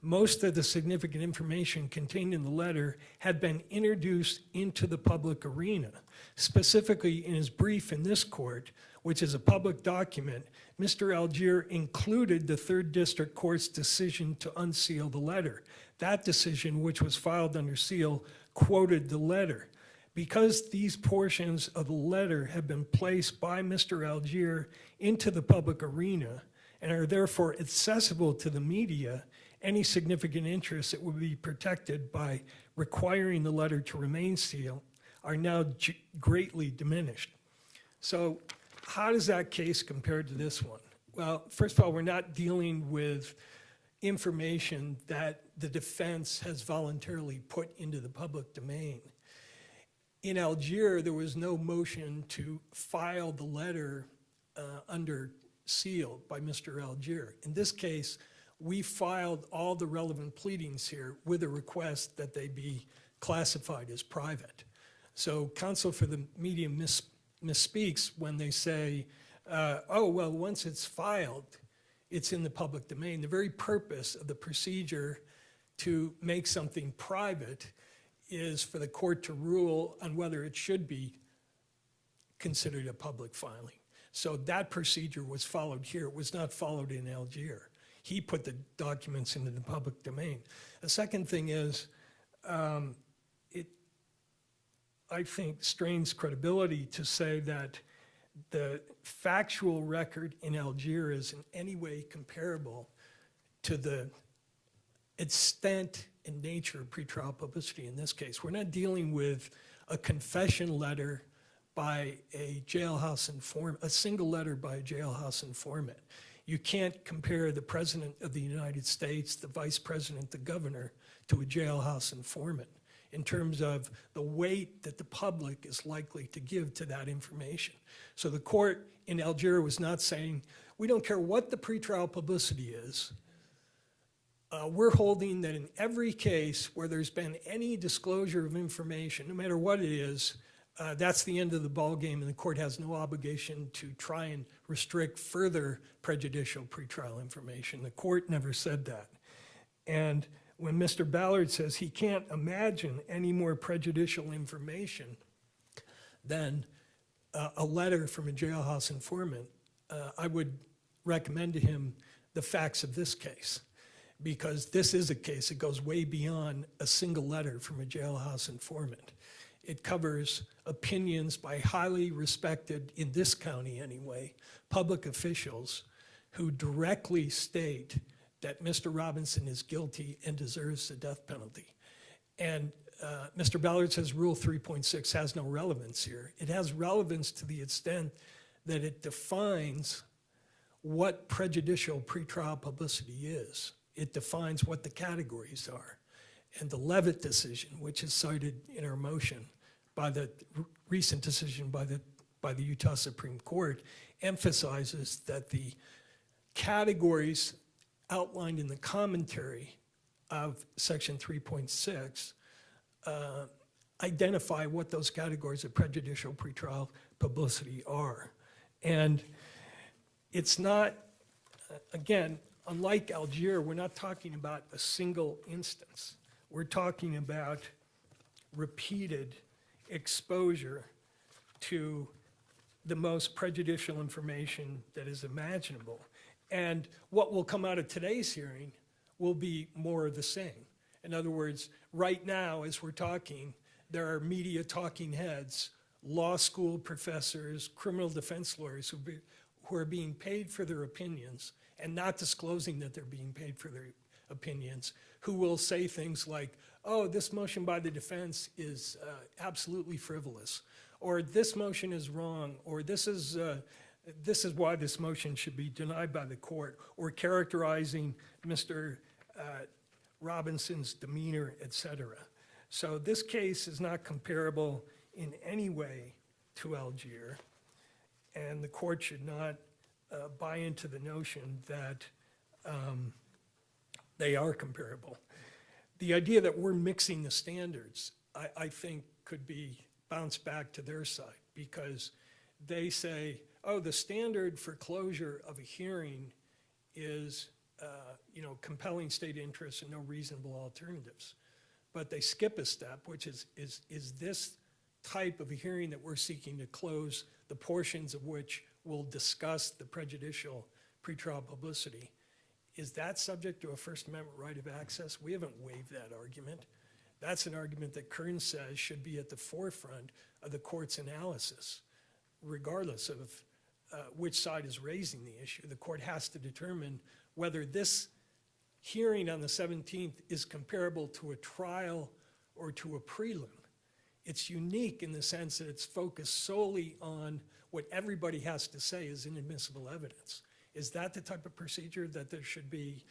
most of the significant information contained in the letter had been introduced into the public arena. Specifically, in his brief in this court, which is a public document, Mr. Algier included the third district court's decision to unseal the letter. That decision, which was filed under seal, quoted the letter. Because these portions of the letter have been placed by Mr. Algier into the public arena and are therefore accessible to the media, any significant interests that would be protected by requiring the letter to remain sealed are now greatly diminished. So how does that case compare to this one? Well, first of all, we're not dealing with information that the defense has voluntarily put into the public domain. In Algiers, there was no motion to file the letter under seal by Mr. Algiers. In this case, we filed all the relevant pleadings here with a request that they be classified as private. So counsel for the media misspeaks when they say, oh, well, once it's filed, it's in the public domain. The very purpose of the procedure to make something private is for the court to rule on whether it should be considered a public filing. So that procedure was followed here. It was not followed in Algiers. He put the documents into the public domain. The second thing is, it, I think, strains credibility to say that the factual record in Algiers is in any way comparable to the extent and nature of pretrial publicity in this case. We're not dealing with a confession letter by a jailhouse informant, a single letter by a jailhouse informant. You can't compare the President of the United States, the Vice President, the Governor, to a jailhouse informant in terms of the weight that the public is likely to give to that information. So the court in Algiers was not saying, we don't care what the pretrial publicity is. We're holding that in every case where there's been any disclosure of information, no matter what it is, that's the end of the ballgame, and the court has no obligation to try and restrict further prejudicial pretrial information. The court never said that. And when Mr. Ballard says he can't imagine any more prejudicial information than a letter from a jailhouse informant, I would recommend to him the facts of this case, because this is a case that goes way beyond a single letter from a jailhouse informant. It covers opinions by highly respected, in this county anyway, public officials who directly state that Mr. Robinson is guilty and deserves the death penalty. And Mr. Ballard says Rule 3.6 has no relevance here. It has relevance to the extent that it defines what prejudicial pretrial publicity is. It defines what the categories are. And the Levitt decision, which is cited in our motion by the recent decision by the Utah Supreme Court, emphasizes that the categories outlined in the commentary of Section 3.6 identify what those categories of prejudicial pretrial publicity are. And it's not, again, unlike Algiers, we're not talking about a single instance. We're talking about repeated exposure to the most prejudicial information that is imaginable. And what will come out of today's hearing will be more of the same. In other words, right now, as we're talking, there are media talking heads, law school professors, criminal defense lawyers who are being paid for their opinions and not disclosing that they're being paid for their opinions, who will say things like, oh, this motion by the defense is absolutely frivolous, or this motion is wrong, or this is why this motion should be denied by the court, or characterizing Mr. Robinson's demeanor, et cetera. So this case is not comparable in any way to Algiers, and the court should not buy into the notion that they are comparable. The idea that we're mixing the standards, I think, could be bounced back to their side, because they say, oh, the standard for closure of a hearing is compelling state interest and no reasonable alternatives. But they skip a step, which is this type of a hearing that we're seeking to close, the portions of which will discuss the prejudicial pretrial publicity, is that subject to a First Amendment right of access? We haven't waived that argument. That's an argument that Kern says should be at the forefront of the court's analysis, regardless of which side is raising the issue. The court has to determine whether this hearing on the 17th is comparable to a trial or to a prelim. It's unique in the sense that it's focused solely on what everybody has to say is inadmissible evidence. Is that the type of procedure that there should be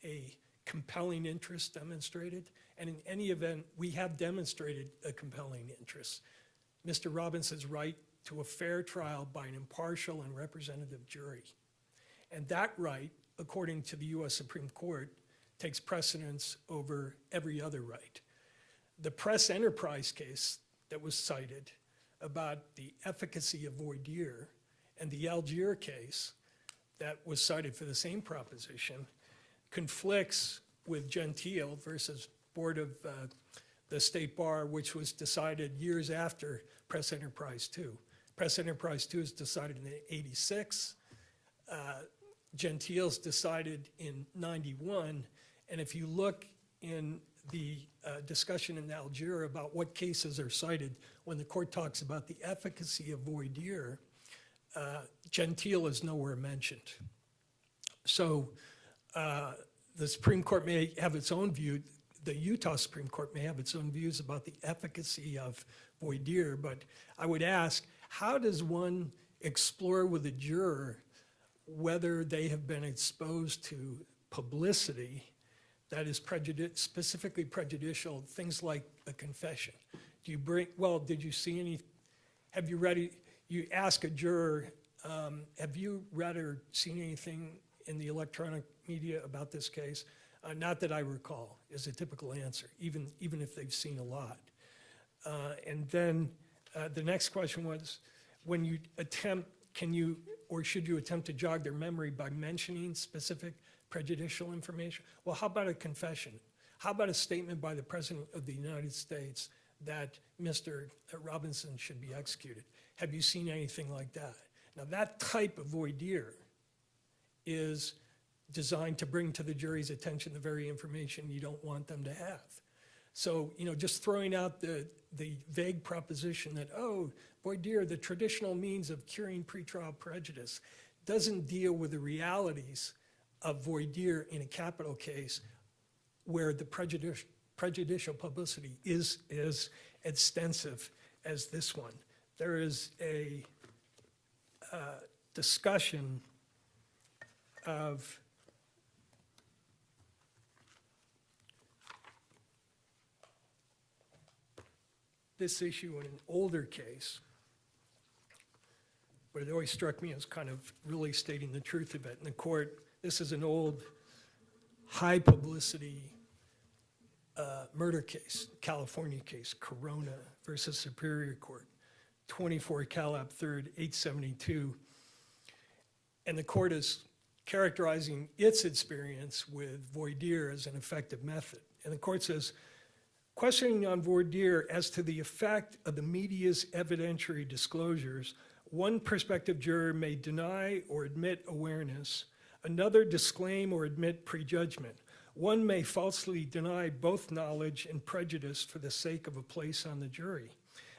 a compelling interest demonstrated? And in any event, we have demonstrated a compelling interest. Mr. Robinson's right to a fair trial by an impartial and representative jury. And that right, according to the U.S. Supreme Court, takes precedence over every other right. The press enterprise case that was cited about the efficacy of voir dire and the Algier case that was cited for the same proposition conflicts with Gentile versus Board of the State Bar, which was decided years after Press Enterprise 2. Press Enterprise 2 is decided in 86. Gentile's decided in 91. And if you look in the discussion in Algier about what cases are cited when the court talks about the efficacy of voir dire, Gentile is nowhere mentioned. So the Supreme Court may have its own view, the Utah Supreme Court may have its own views about the efficacy of voir dire, but I would ask, how does one explore with a juror whether they have been exposed to publicity that is specifically prejudicial, things like a confession? Do you bring, well, did you see any, have you read, you ask a juror, have you read or seen anything in the electronic media about this case? Not that I recall, is a typical answer, even if they've seen a lot. And then the next question was, when you attempt, can you, or should you attempt to jog their memory by mentioning specific prejudicial information? Well, how about a confession? How about a statement by the President of the United States that Mr. Robinson should be executed? Have you seen anything like that? Now, that type of voir dire is designed to bring to the jury's attention the very information you don't want them to have. So, you know, just throwing out the vague proposition that, oh, voir dire, the traditional means of curing pretrial prejudice, doesn't deal with the realities of voir dire in a capital case where the prejudicial publicity is as extensive as this one. There is a discussion of this issue in an older case, but it always struck me as kind of really stating the truth of it. In the court, this is an old, high publicity murder case, California case, Corona versus Superior Court, 24 Calap 3rd, 872. And the court is characterizing its experience with voir dire as an effective method. And the court says, questioning on voir dire as to the effect of the media's evidentiary disclosures, one prospective juror may deny or admit awareness, another disclaim or admit prejudgment. One may falsely deny both knowledge and prejudice for the sake of a place on the jury.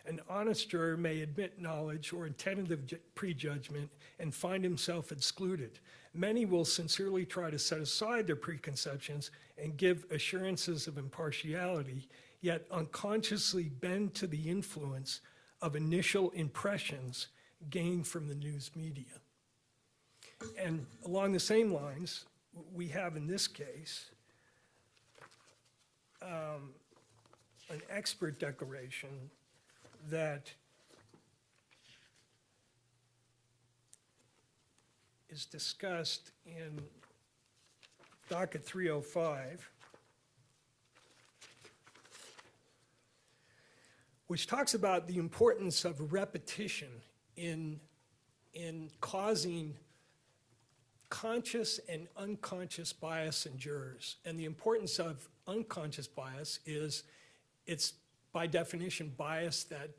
An honest juror may admit knowledge or tentative prejudgment and find himself excluded. Many will sincerely try to set aside their preconceptions and give assurances of impartiality, yet unconsciously bend to the influence of initial impressions gained from the news media. And along the same lines, we have in this case an expert declaration that is discussed in docket 305, which talks about the importance of repetition in causing conscious and unconscious bias in jurors. And the importance of unconscious bias is it's by definition bias that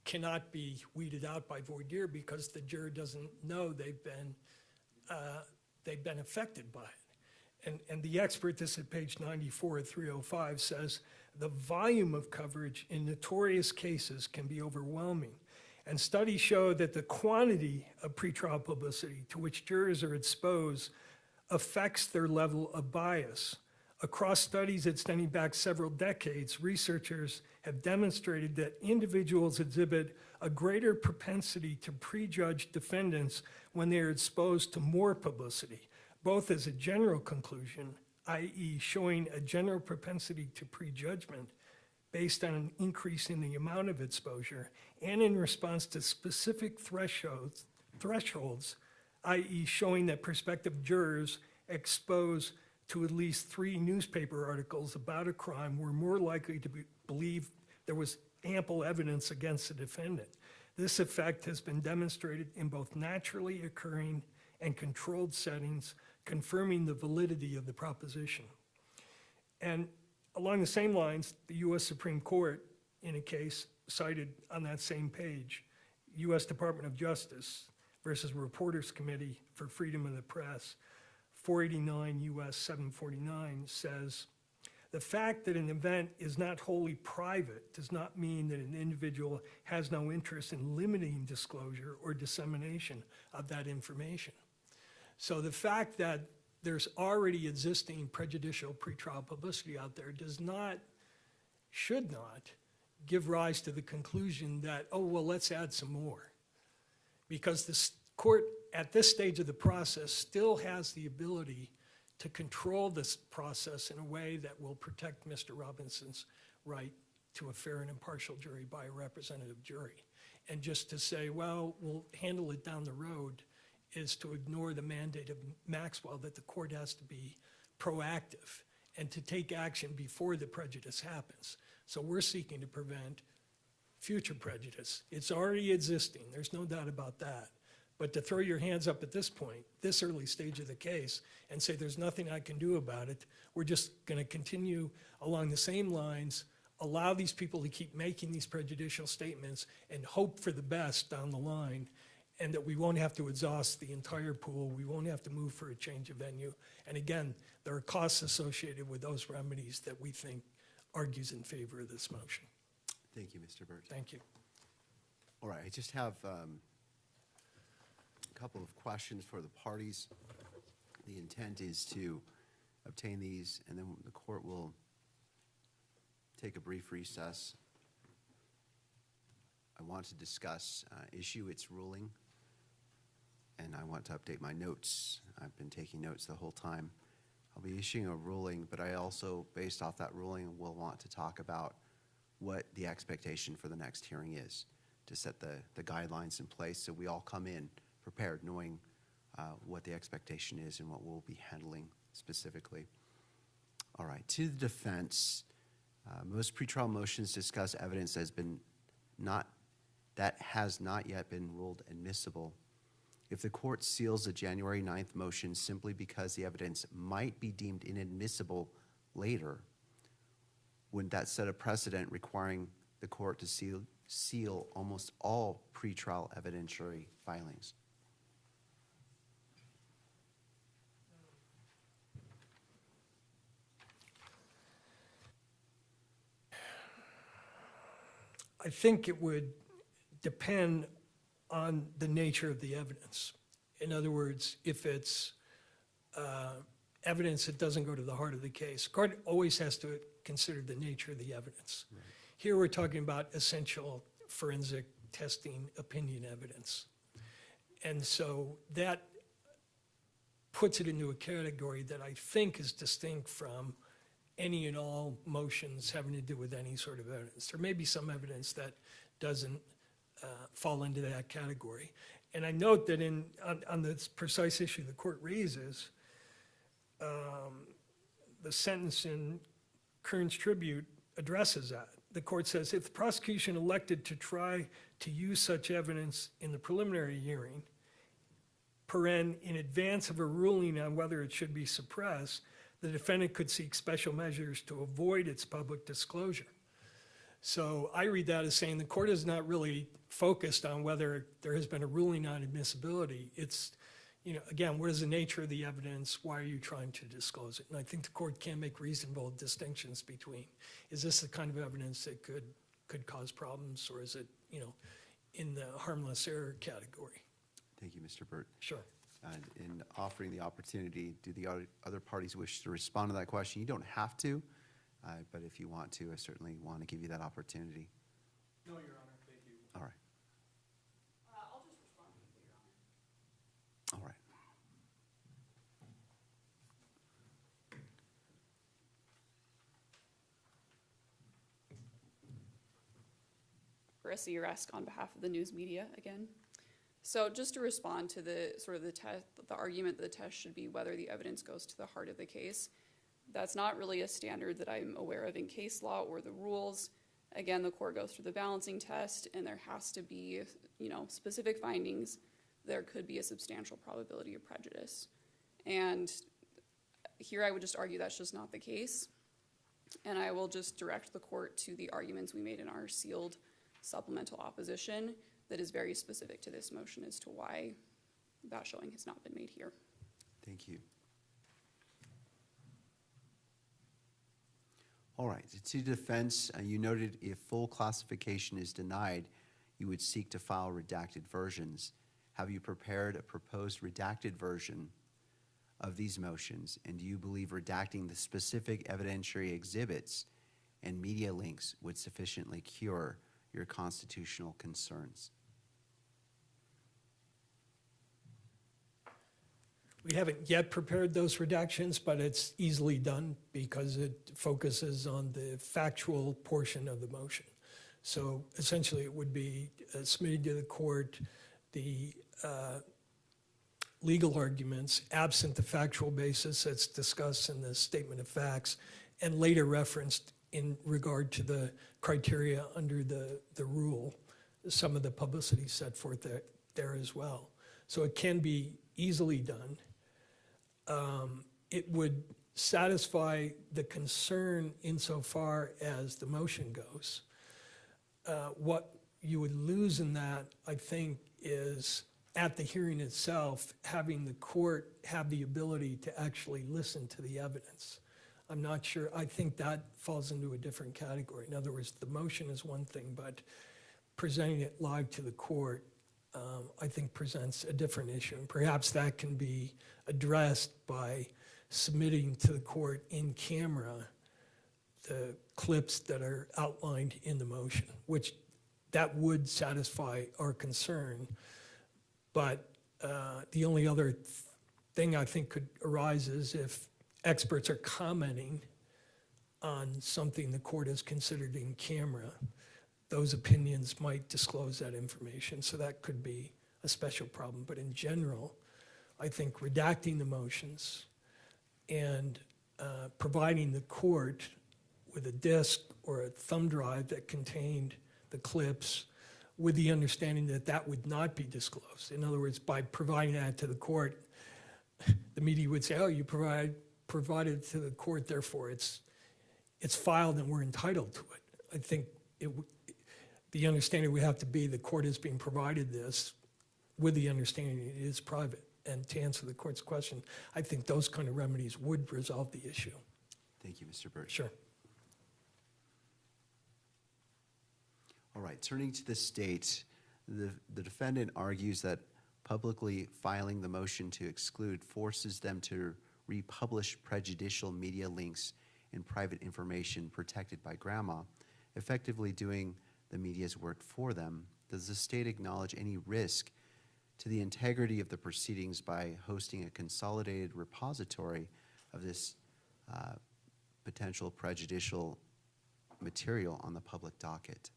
cannot be weeded out by voir dire because the juror doesn't know they've been affected by it. And the expert, this is page 94 of 305, says the volume of coverage in notorious cases can be overwhelming. And studies show that the quantity of pretrial publicity to which jurors are exposed affects their level of bias. Across studies extending back several decades, researchers have demonstrated that individuals exhibit a greater propensity to prejudge defendants when they are exposed to more publicity, both as a general conclusion, i.e. showing a general propensity to prejudgment, based on an increase in the amount of exposure and in response to specific thresholds, i.e. showing that prospective jurors exposed to at least 3 newspaper articles about a crime were more likely to believe there was ample evidence against the defendant. This effect has been demonstrated in both naturally occurring and controlled settings, confirming the validity of the proposition. And along the same lines, the U.S. Supreme Court, in a case cited on that same page, U.S. Department of Justice versus Reporters Committee for Freedom of the Press, 489 U.S. 749, says, the fact that an event is not wholly private does not mean that an individual has no interest in limiting disclosure or dissemination of that information. So the fact that there's already existing prejudicial pretrial publicity out there should not give rise to the conclusion that, oh, well, let's add some more. Because the court, at this stage of the process, still has the ability to control this process in a way that will protect Mr. Robinson's right to a fair and impartial jury by a representative jury. And just to say, well, we'll handle it down the road is to ignore the mandate of Maxwell that the court has to be proactive and to take action before the prejudice happens. So we're seeking to prevent future prejudice. It's already existing, there's no doubt about that. But to throw your hands up at this point, this early stage of the case, and say there's nothing I can do about it, we're just gonna continue along the same lines, allow these people to keep making these prejudicial statements and hope for the best down the line, and that we won't have to exhaust the entire pool, we won't have to move for a change of venue. And again, there are costs associated with those remedies that we think argues in favor of this motion. Thank you, Mr. Burt. Thank you. All right, I just have a couple of questions for the parties. The intent is to obtain these, and then the court will take a brief recess. I want to discuss, issue its ruling, and I want to update my notes. I've been taking notes the whole time. I'll be issuing a ruling, but I also, based off that ruling, will want to talk about what the expectation for the next hearing is, to set the guidelines in place so we all come in prepared, knowing what the expectation is and what we'll be handling specifically. All right, to the defense, most pretrial motions discuss evidence that has not yet been ruled admissible. If the court seals a January 9th motion simply because the evidence might be deemed inadmissible later, wouldn't that set a precedent requiring the court to seal almost all pretrial evidentiary filings? I think it would depend on the nature of the evidence. In other words, if it's evidence that doesn't go to the heart of the case, court always has to consider the nature of the evidence. Right. Here we're talking about essential forensic testing opinion evidence. And so that puts it into a category that I think is distinct from any and all motions having to do with any sort of evidence. There may be some evidence that doesn't fall into that category. And I note that on this precise issue the court raises, the sentence in Kern's tribute addresses that. The court says, if the prosecution elected to try to use such evidence in the preliminary hearing, in advance of a ruling on whether it should be suppressed, the defendant could seek special measures to avoid its public disclosure. So I read that as saying the court is not really focused on whether there has been a ruling on admissibility. It's, again, what is the nature of the evidence? Why are you trying to disclose it? And I think the court can make reasonable distinctions between, is this the kind of evidence that could cause problems, or is it, in the harmless error category? Thank you, Mr. Burt. Sure. In offering the opportunity, do the other parties wish to respond to that question? You don't have to, but if you want to, I certainly want to give you that opportunity. No, Your Honor, thank you. All right. I'll just respond to Your Honor. All right. Carissa Uresk on behalf of the news media again. So just to respond to the argument that the test should be whether the evidence goes to the heart of the case, that's not really a standard that I'm aware of in case law or the rules. Again, the court goes through the balancing test, and there has to be, specific findings. There could be a substantial probability of prejudice. And here I would just argue that's just not the case. And I will just direct the court to the arguments we made in our sealed supplemental opposition that is very specific to this motion as to why that showing has not been made here. Thank you. All right, to defense, you noted if full classification is denied, you would seek to file redacted versions. Have you prepared a proposed redacted version of these motions? And do you believe redacting the specific evidentiary exhibits and media links would sufficiently cure your constitutional concerns? We haven't yet prepared those redactions, but it's easily done because it focuses on the factual portion of the motion. So essentially, it would be submitted to the court the legal arguments, absent the factual basis that's discussed in the statement of facts, and later referenced in regard to the criteria under the rule, some of the publicity set forth there as well. So it can be easily done. It would satisfy the concern insofar as the motion goes. What you would lose in that, I think, is at the hearing itself, having the court have the ability to actually listen to the evidence. I'm not sure, I think that falls into a different category. In other words, the motion is one thing, but presenting it live to the court, I think presents a different issue. And perhaps that can be addressed by submitting to the court in camera the clips that are outlined in the motion, which that would satisfy our concern. But the only other thing I think could arise is if experts are commenting on something the court has considered in camera, those opinions might disclose that information. So that could be a special problem. But in general, I think redacting the motions and providing the court with a disk or a thumb drive that contained the clips with the understanding that that would not be disclosed. In other words, by providing that to the court, the media would say, oh, you provided it to the court, therefore it's filed and we're entitled to it. I think the understanding would have to be the court is being provided this with the understanding it is private. And to answer the court's question, I think those kind of remedies would resolve the issue. Thank you, Mr. Birch. Sure. All right, turning to the state, the defendant argues that publicly filing the motion to exclude forces them to republish prejudicial media links and private information protected by grandma, effectively doing the media's work for them. Does the state acknowledge any risk to the integrity of the proceedings by hosting a consolidated repository of this potential prejudicial material on the public docket?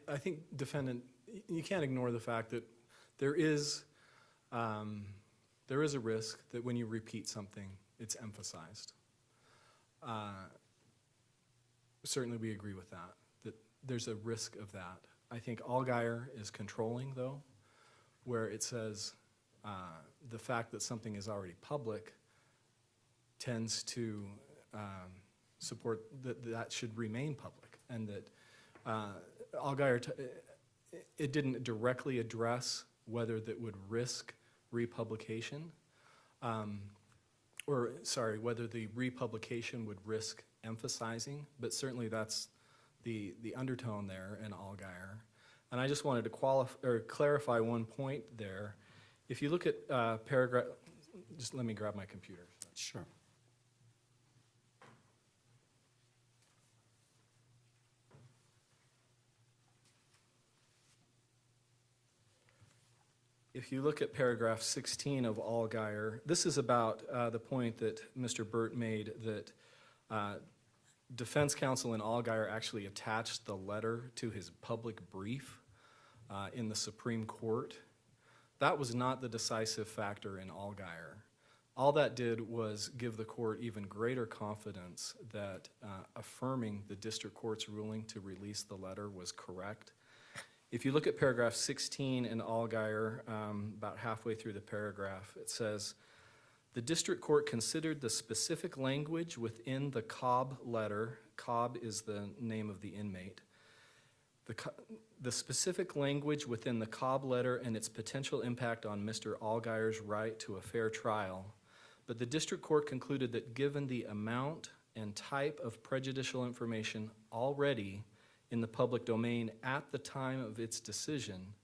I think, defendant, you can't ignore the fact that there is a risk that when you repeat something, it's emphasized. Certainly we agree with that there's a risk of that. I think Allgaier is controlling, though, where it says the fact that something is already public tends to support that should remain public, and that Allgaier, it didn't directly address whether that would risk republication, whether the republication would risk emphasizing, but certainly that's the undertone there in Allgaier. And I just wanted to clarify one point there. If you look at paragraph, just let me grab my computer. Sure. If you look at paragraph 16 of Allgaier, this is about the point that Mr. Burt made that defense counsel in Allgaier actually attached the letter to his public brief in the Supreme Court. That was not the decisive factor in Allgaier. All that did was give the court even greater confidence that affirming the district court's ruling to release the letter was correct. If you look at paragraph 16 in Allgaier, about halfway through the paragraph, it says, "The district court considered the specific language within the Cobb letter." Cobb is the name of the inmate. The specific language within the Cobb letter and its potential impact on Mr. Allgaier's right to a fair trial. But the district court concluded that given the amount and type of prejudicial information already in the public domain at the time of its decision,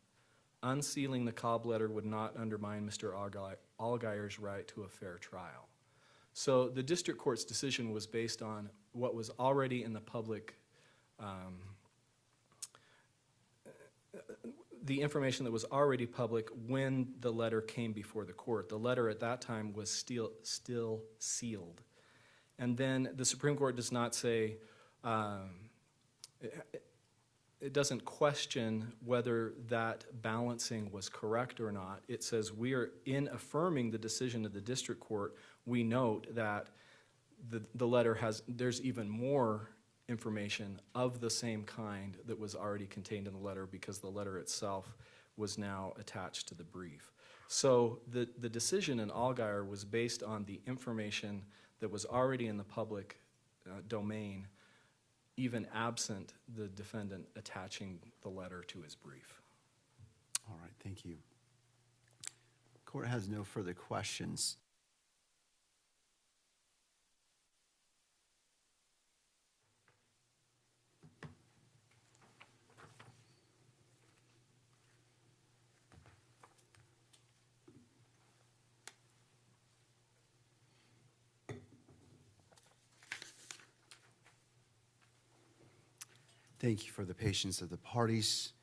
unsealing the Cobb letter would not undermine Mr. Allgaier's right to a fair trial. So the district court's decision was based on what was already in the public, the information that was already public when the letter came before the court. The letter at that time was still sealed. And then the Supreme Court does not say, it doesn't question whether that balancing was correct or not. It says we are, in affirming the decision of the district court, we note that the letter there's even more information of the same kind that was already contained in the letter because the letter itself was now attached to the brief. So the decision in Allgaier was based on the information that was already in the public domain, even absent the defendant attaching the letter to his brief. All right, thank you. Court has no further questions. Thank you for the patience of the parties.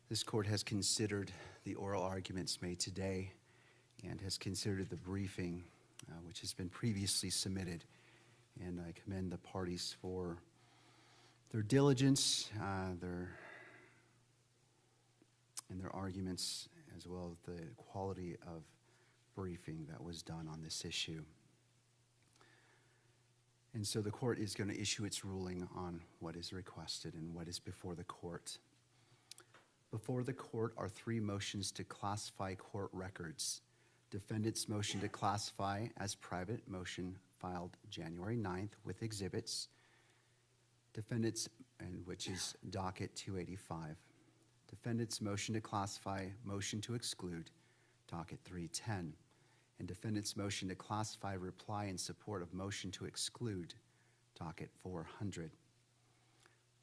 This court has considered the oral arguments made today and has considered the briefing which has been previously submitted. And I commend the parties for their diligence, their arguments, as well as the quality of briefing that was done on this issue. And so the court is going to issue its ruling on what is requested and what is before the court. Before the court are 3 motions to classify court records. Defendant's motion to classify as private, motion filed January 9th with exhibits. Defendant's, and which is docket 285. Defendant's motion to classify, motion to exclude, docket 310. And defendant's motion to classify reply in support of motion to exclude, docket 400.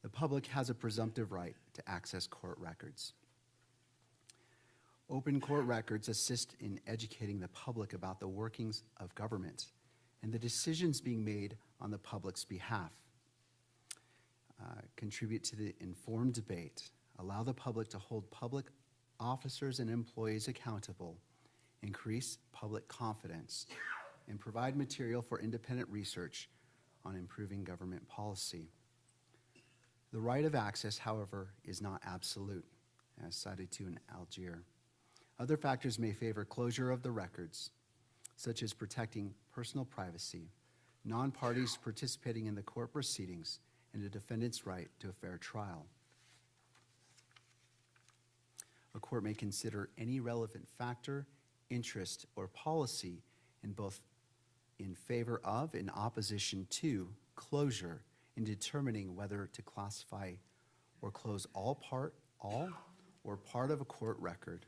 The public has a presumptive right to access court records. Open court records assist in educating the public about the workings of government and the decisions being made on the public's behalf. Contribute to the informed debate, allow the public to hold public officers and employees accountable, increase public confidence, and provide material for independent research on improving government policy. The right of access, however, is not absolute, as cited to in Algier. Other factors may favor closure of the records, such as protecting personal privacy, non-parties participating in the court proceedings, and a defendant's right to a fair trial. A court may consider any relevant factor, interest, or policy in favor of and opposition to closure in determining whether to classify or close all or part of a court record.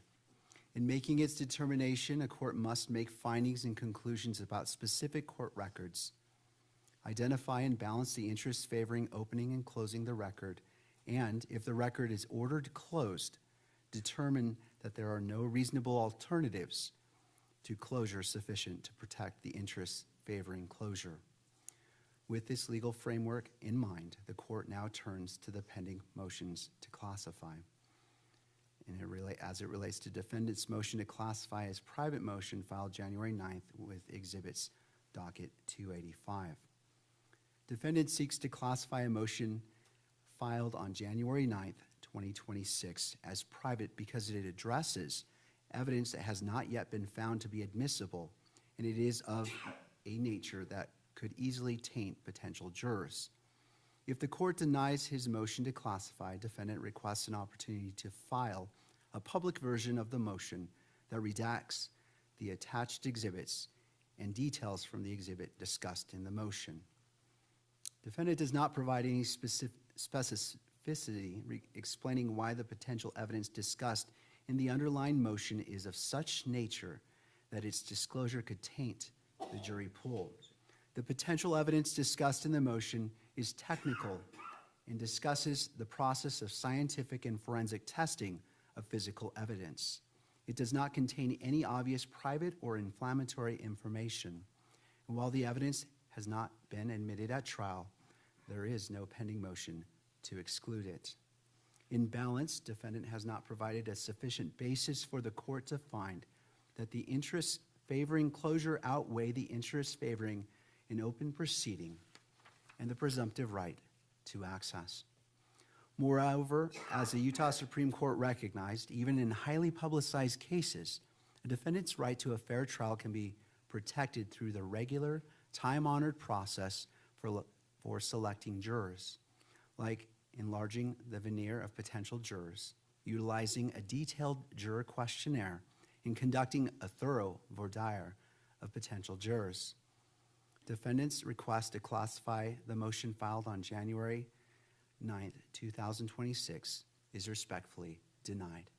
In making its determination, a court must make findings and conclusions about specific court records, identify and balance the interests favoring opening and closing the record, and, if the record is ordered closed, determine that there are no reasonable alternatives to closure sufficient to protect the interests favoring closure. With this legal framework in mind, the court now turns to the pending motions to classify. And as it relates to defendant's motion to classify as private motion filed January 9th with exhibits docket 285. Defendant seeks to classify a motion filed on January 9th, 2026 as private because it addresses evidence that has not yet been found to be admissible, and it is of a nature that could easily taint potential jurors. If the court denies his motion to classify, defendant requests an opportunity to file a public version of the motion that redacts the attached exhibits and details from the exhibit discussed in the motion. Defendant does not provide any specificity explaining why the potential evidence discussed in the underlying motion is of such nature that its disclosure could taint the jury pool. The potential evidence discussed in the motion is technical and discusses the process of scientific and forensic testing of physical evidence. It does not contain any obvious private or inflammatory information. And while the evidence has not been admitted at trial, there is no pending motion to exclude it. In balance, defendant has not provided a sufficient basis for the court to find that the interests favoring closure outweigh the interests favoring an open proceeding and the presumptive right to access. Moreover, as the Utah Supreme Court recognized, even in highly publicized cases, a defendant's right to a fair trial can be protected through the regular, time-honored process for selecting jurors, like enlarging the veneer of potential jurors, utilizing a detailed juror questionnaire, and conducting a thorough voir dire of potential jurors. Defendant's request to classify the motion filed on January 9th, 2026 is respectfully denied.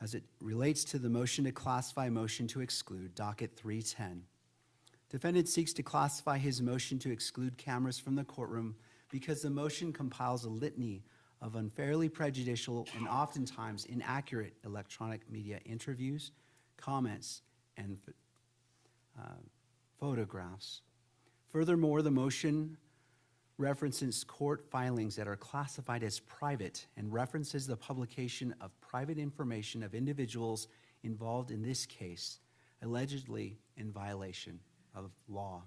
As it relates to the motion to classify motion to exclude, docket 310, defendant seeks to classify his motion to exclude cameras from the courtroom because the motion compiles a litany of unfairly prejudicial and oftentimes inaccurate electronic media interviews, comments, and photographs. Furthermore, the motion references court filings that are classified as private and references the publication of private information of individuals involved in this case, allegedly in violation of law.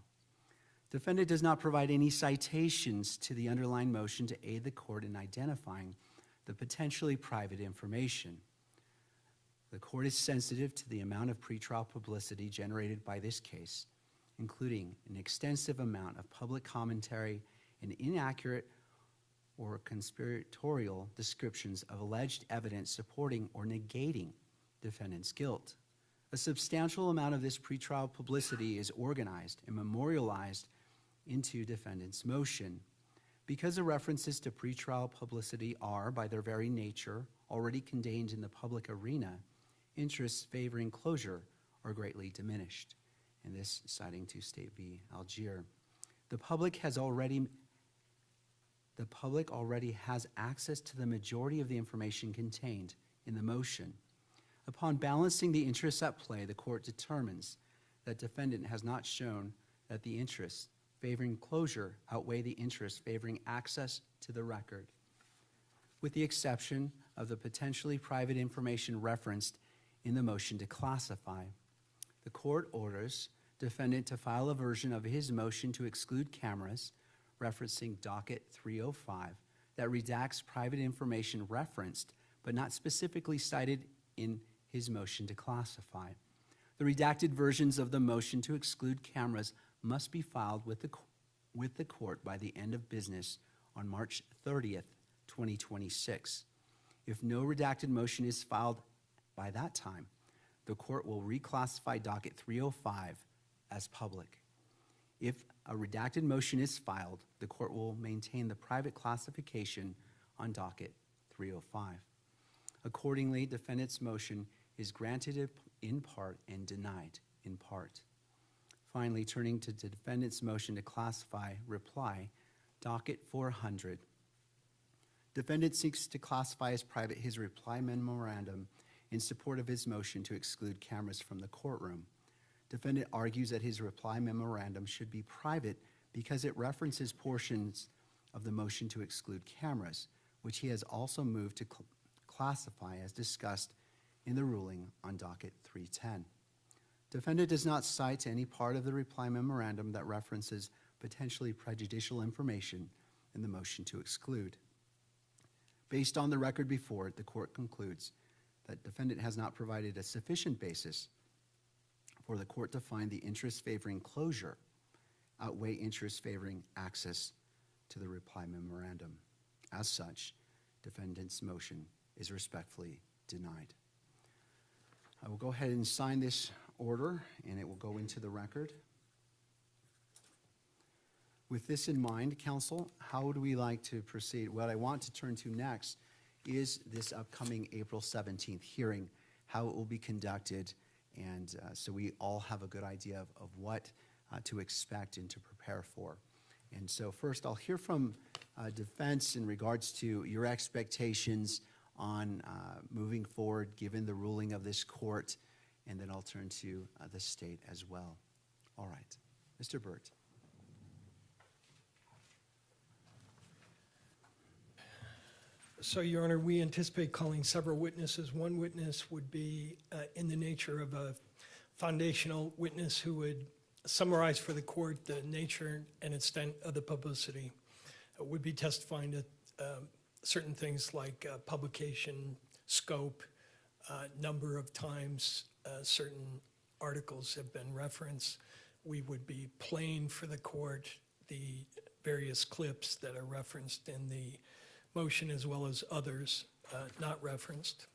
Defendant does not provide any citations to the underlying motion to aid the court in identifying the potentially private information. The court is sensitive to the amount of pretrial publicity generated by this case, including an extensive amount of public commentary and inaccurate or conspiratorial descriptions of alleged evidence supporting or negating defendant's guilt. A substantial amount of this pretrial publicity is organized and memorialized into defendant's motion. Because the references to pretrial publicity are, by their very nature, already contained in the public arena, interests favoring closure are greatly diminished. And this citing to State v. Algier. The public already has access to the majority of the information contained in the motion. Upon balancing the interests at play, the court determines that defendant has not shown that the interests favoring closure outweigh the interests favoring access to the record. With the exception of the potentially private information referenced in the motion to classify, the court orders defendant to file a version of his motion to exclude cameras, referencing docket 305, that redacts private information referenced but not specifically cited in his motion to classify. The redacted versions of the motion to exclude cameras must be filed with the court by the end of business on March 30th, 2026. If no redacted motion is filed by that time, the court will reclassify docket 305 as public. If a redacted motion is filed, the court will maintain the private classification on docket 305. Accordingly, defendant's motion is granted in part and denied in part. Finally, turning to the defendant's motion to classify reply, docket 400. Defendant seeks to classify as private his reply memorandum in support of his motion to exclude cameras from the courtroom. Defendant argues that his reply memorandum should be private because it references portions of the motion to exclude cameras, which he has also moved to classify as discussed in the ruling on docket 310. Defendant does not cite any part of the reply memorandum that references potentially prejudicial information in the motion to exclude. Based on the record before it, the court concludes that defendant has not provided a sufficient basis for the court to find the interests favoring closure outweigh interests favoring access to the reply memorandum. As such, defendant's motion is respectfully denied. I will go ahead and sign this order, and it will go into the record. With this in mind, counsel, how would we like to proceed? What I want to turn to next is this upcoming April 17th hearing, how it will be conducted, and so we all have a good idea of what to expect and to prepare for. And so first, I'll hear from defense in regards to your expectations on moving forward, given the ruling of this court, and then I'll turn to the state as well. All right, Mr. Burt. So, Your Honor, we anticipate calling several witnesses. One witness would be in the nature of a foundational witness who would summarize for the court the nature and extent of the publicity. Would be testifying to certain things like publication, scope, number of times certain articles have been referenced. We would be playing for the court the various clips that are referenced in the motion as well as others not referenced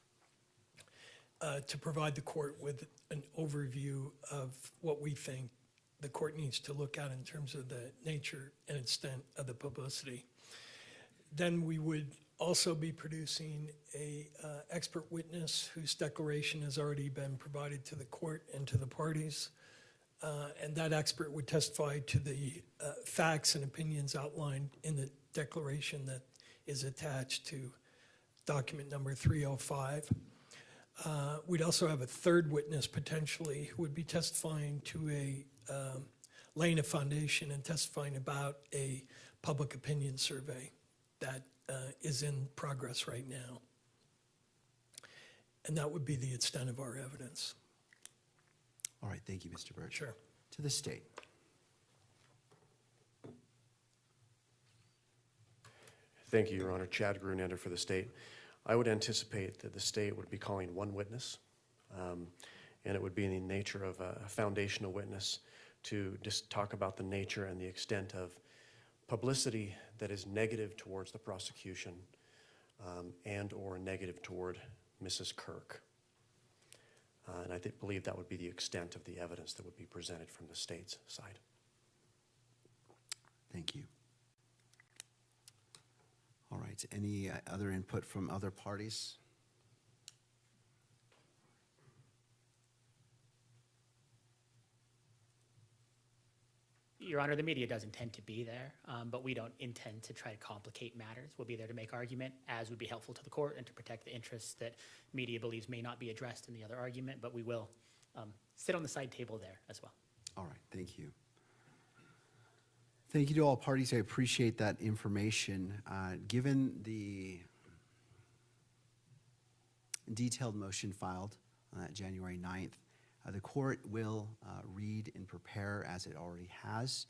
to provide the court with an overview of what we think the court needs to look at in terms of the nature and extent of the publicity. Then we would also be producing a expert witness whose declaration has already been provided to the court and to the parties. And that expert would testify to the facts and opinions outlined in the declaration that is attached to document number 305. We'd also have a third witness potentially who would be testifying to laying a foundation and testifying about a public opinion survey that is in progress right now. And that would be the extent of our evidence. All right, thank you, Mr. Burt. Sure. To the state. Thank you, Your Honor. Chad Grunander for the state. I would anticipate that the state would be calling one witness, and it would be in the nature of a foundational witness to just talk about the nature and the extent of publicity that is negative towards the prosecution and or negative toward Mrs. Kirk. And I believe that would be the extent of the evidence that would be presented from the state's side. Thank you. All right, any other input from other parties? Your Honor, the media does intend to be there, but we don't intend to try to complicate matters. We'll be there to make argument, as would be helpful to the court and to protect the interests that media believes may not be addressed in the other argument, but we will sit on the side table there as well. All right, thank you. Thank you to all parties. I appreciate that information. Given the detailed motion filed on that January 9th, the court will read and prepare as it already has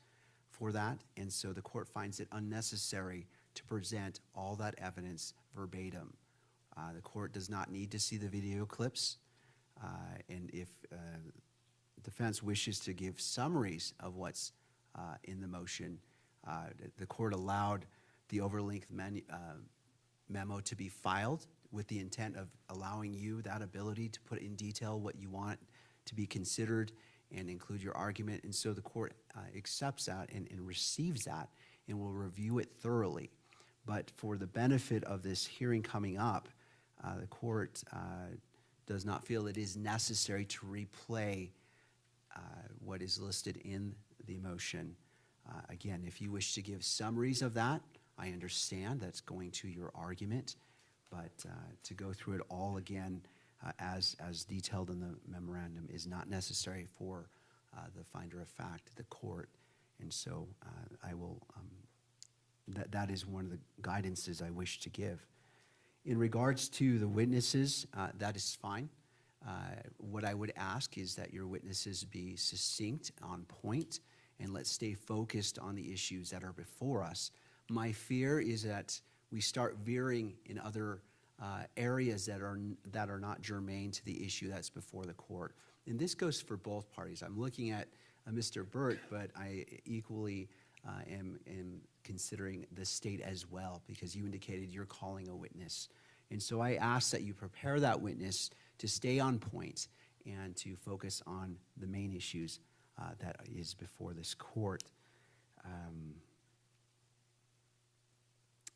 for that, and so the court finds it unnecessary to present all that evidence verbatim. The court does not need to see the video clips, and if defense wishes to give summaries of what's in the motion, the court allowed the overlength memo to be filed with the intent of allowing you that ability to put in detail what you want to be considered and include your argument. And so the court accepts that and receives that and will review it thoroughly. But for the benefit of this hearing coming up, the court does not feel it is necessary to replay what is listed in the motion. Again, if you wish to give summaries of that, I understand that's going to your argument, but to go through it all again as detailed in the memorandum is not necessary for the finder of fact, the court. And so I will, that is one of the guidances I wish to give. In regards to the witnesses, that is fine. What I would ask is that your witnesses be succinct, on point, and let's stay focused on the issues that are before us. My fear is that we start veering in other areas that are not germane to the issue that's before the court. And this goes for both parties. I'm looking at Mr. Burt, but I equally am considering the state as well, because you indicated you're calling a witness. And so I ask that you prepare that witness to stay on point and to focus on the main issues that is before this court.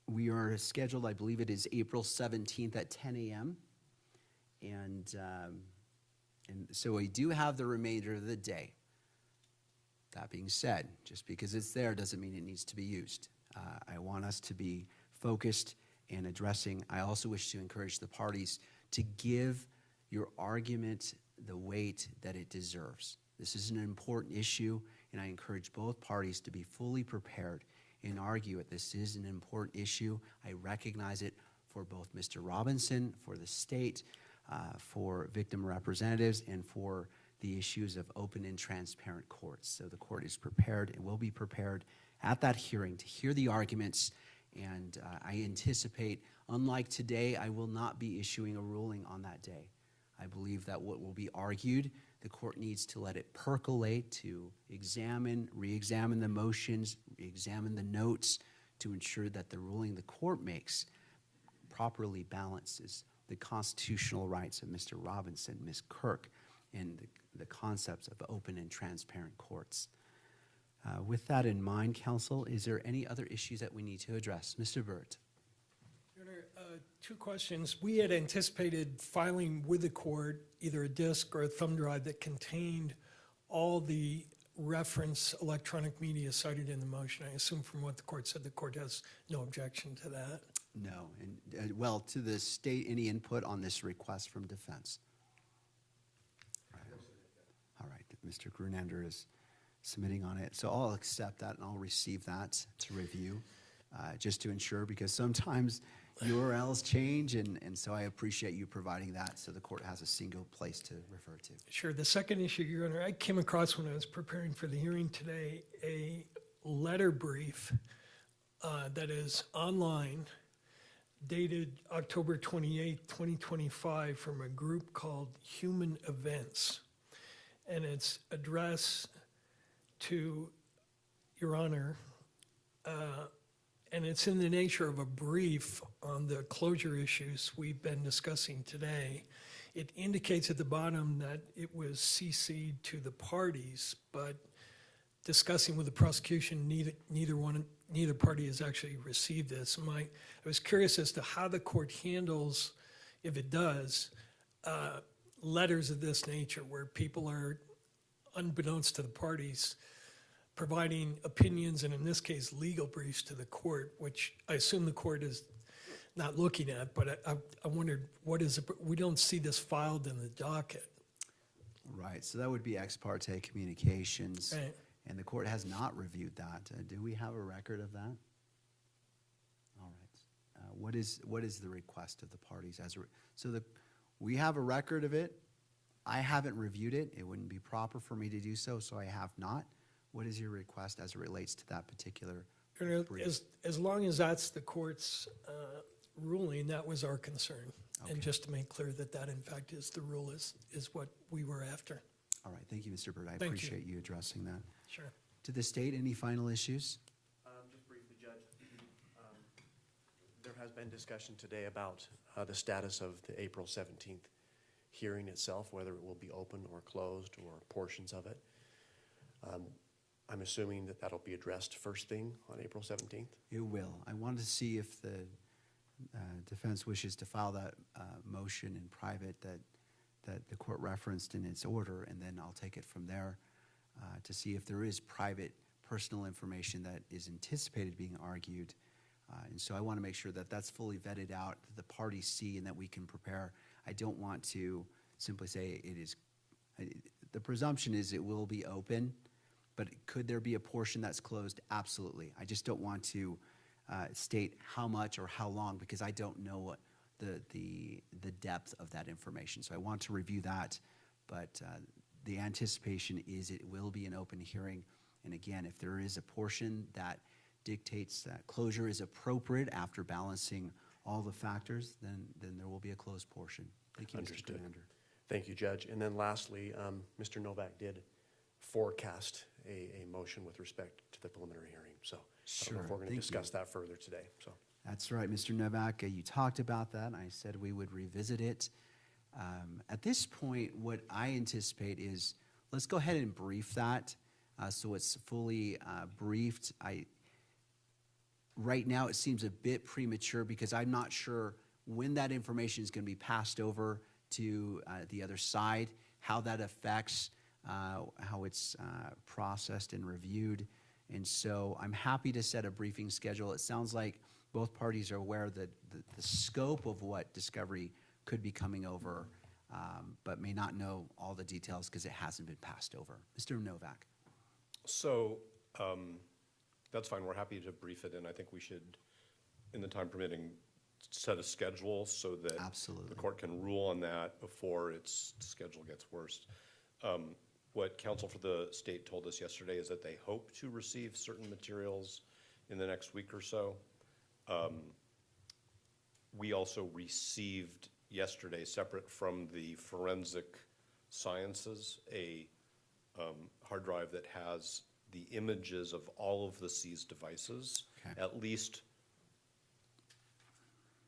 We are scheduled, I believe it is April 17th at 10 a.m. And so we do have the remainder of the day. That being said, just because it's there doesn't mean it needs to be used. I want us to be focused and addressing. I also wish to encourage the parties to give your argument the weight that it deserves. This is an important issue, and I encourage both parties to be fully prepared and argue it. This is an important issue. I recognize it for both Mr. Robinson, for the state, for victim representatives, and for the issues of open and transparent courts. So the court is prepared and will be prepared at that hearing to hear the arguments, and I anticipate, unlike today, I will not be issuing a ruling on that day. I believe that what will be argued, the court needs to let it percolate, to examine, re-examine the motions, re-examine the notes, to ensure that the ruling the court makes properly balances the constitutional rights of Mr. Robinson, Ms. Kirk, and the concepts of open and transparent courts. With that in mind, counsel, is there any other issues that we need to address? Mr. Burt. Your Honor, two questions. We had anticipated filing with the court either a disk or a thumb drive that contained all the reference electronic media cited in the motion. I assume from what the court said, the court has no objection to that. No, and well, to the state, any input on this request from defense? All right, Mr. Grunander is submitting on it. So I'll accept that and I'll receive that to review, just to ensure, because sometimes URLs change, and so I appreciate you providing that so the court has a single place to refer to. Sure. The second issue, Your Honor, I came across when I was preparing for the hearing today a letter brief that is online, dated October 28, 2025, from a group called Human Events. And it's addressed to Your Honor, and it's in the nature of a brief on the closure issues we've been discussing today. It indicates at the bottom that it was CC'd to the parties, but discussing with the prosecution, neither party has actually received this. I was curious as to how the court handles, if it does, letters of this nature where people are, unbeknownst to the parties, providing opinions, and in this case, legal briefs to the court, which I assume the court is not looking at, but I wondered, we don't see this filed in the docket. Right, so that would be ex parte communications. Right. And the court has not reviewed that. Do we have a record of that? All right. What is the request of the parties? We have a record of it. I haven't reviewed it. It wouldn't be proper for me to do so, so I have not. What is your request as it relates to that particular brief? As long as that's the court's ruling, that was our concern. Okay. And just to make clear that that in fact is the rule, is what we were after. All right, thank you, Mr. Burt. I Thank you. appreciate you addressing that. Sure. To the state, any final issues? Just briefly, Judge, there has been discussion today about the status of the April 17th hearing itself, whether it will be open or closed or portions of it. I'm assuming that that'll be addressed first thing on April 17th. It will. I wanted to see if the defense wishes to file that motion in private that the court referenced in its order, and then I'll take it from there to see if there is private personal information that is anticipated being argued. And so I want to make sure that that's fully vetted out, that the parties see, and that we can prepare. I don't want to simply say it is. The presumption is it will be open, but could there be a portion that's closed? Absolutely. I just don't want to state how much or how long, because I don't know what the depth of that information. So I want to review that, but the anticipation is it will be an open hearing, And again, if there is a portion that dictates that closure is appropriate after balancing all the factors, then there will be a closed portion. Thank you, Mr. Understood. Commander. Thank you, Judge. And then lastly, Mr. Novak did forecast a motion with respect to the preliminary hearing. So I don't know Sure, if we're going to thank discuss you. that further today, so. That's right, Mr. Novak, you talked about that, and I said we would revisit it. At this point, what I anticipate is, let's go ahead and brief that, so it's fully briefed. Right now, it seems a bit premature because I'm not sure when that information is going to be passed over to the other side, how that affects how it's processed and reviewed. And so I'm happy to set a briefing schedule. It sounds like both parties are aware that the scope of what discovery could be coming over, but may not know all the details because it hasn't been passed over. Mr. Novak. So that's fine. We're happy to brief it, and I think we should, in the time permitting, set a schedule so that Absolutely. the court can rule on that before its schedule gets worse. What counsel for the state told us yesterday is that they hope to receive certain materials in the next week or so. We also received yesterday, separate from the forensic sciences, a hard drive that has the images of all of the seized devices. Okay. At least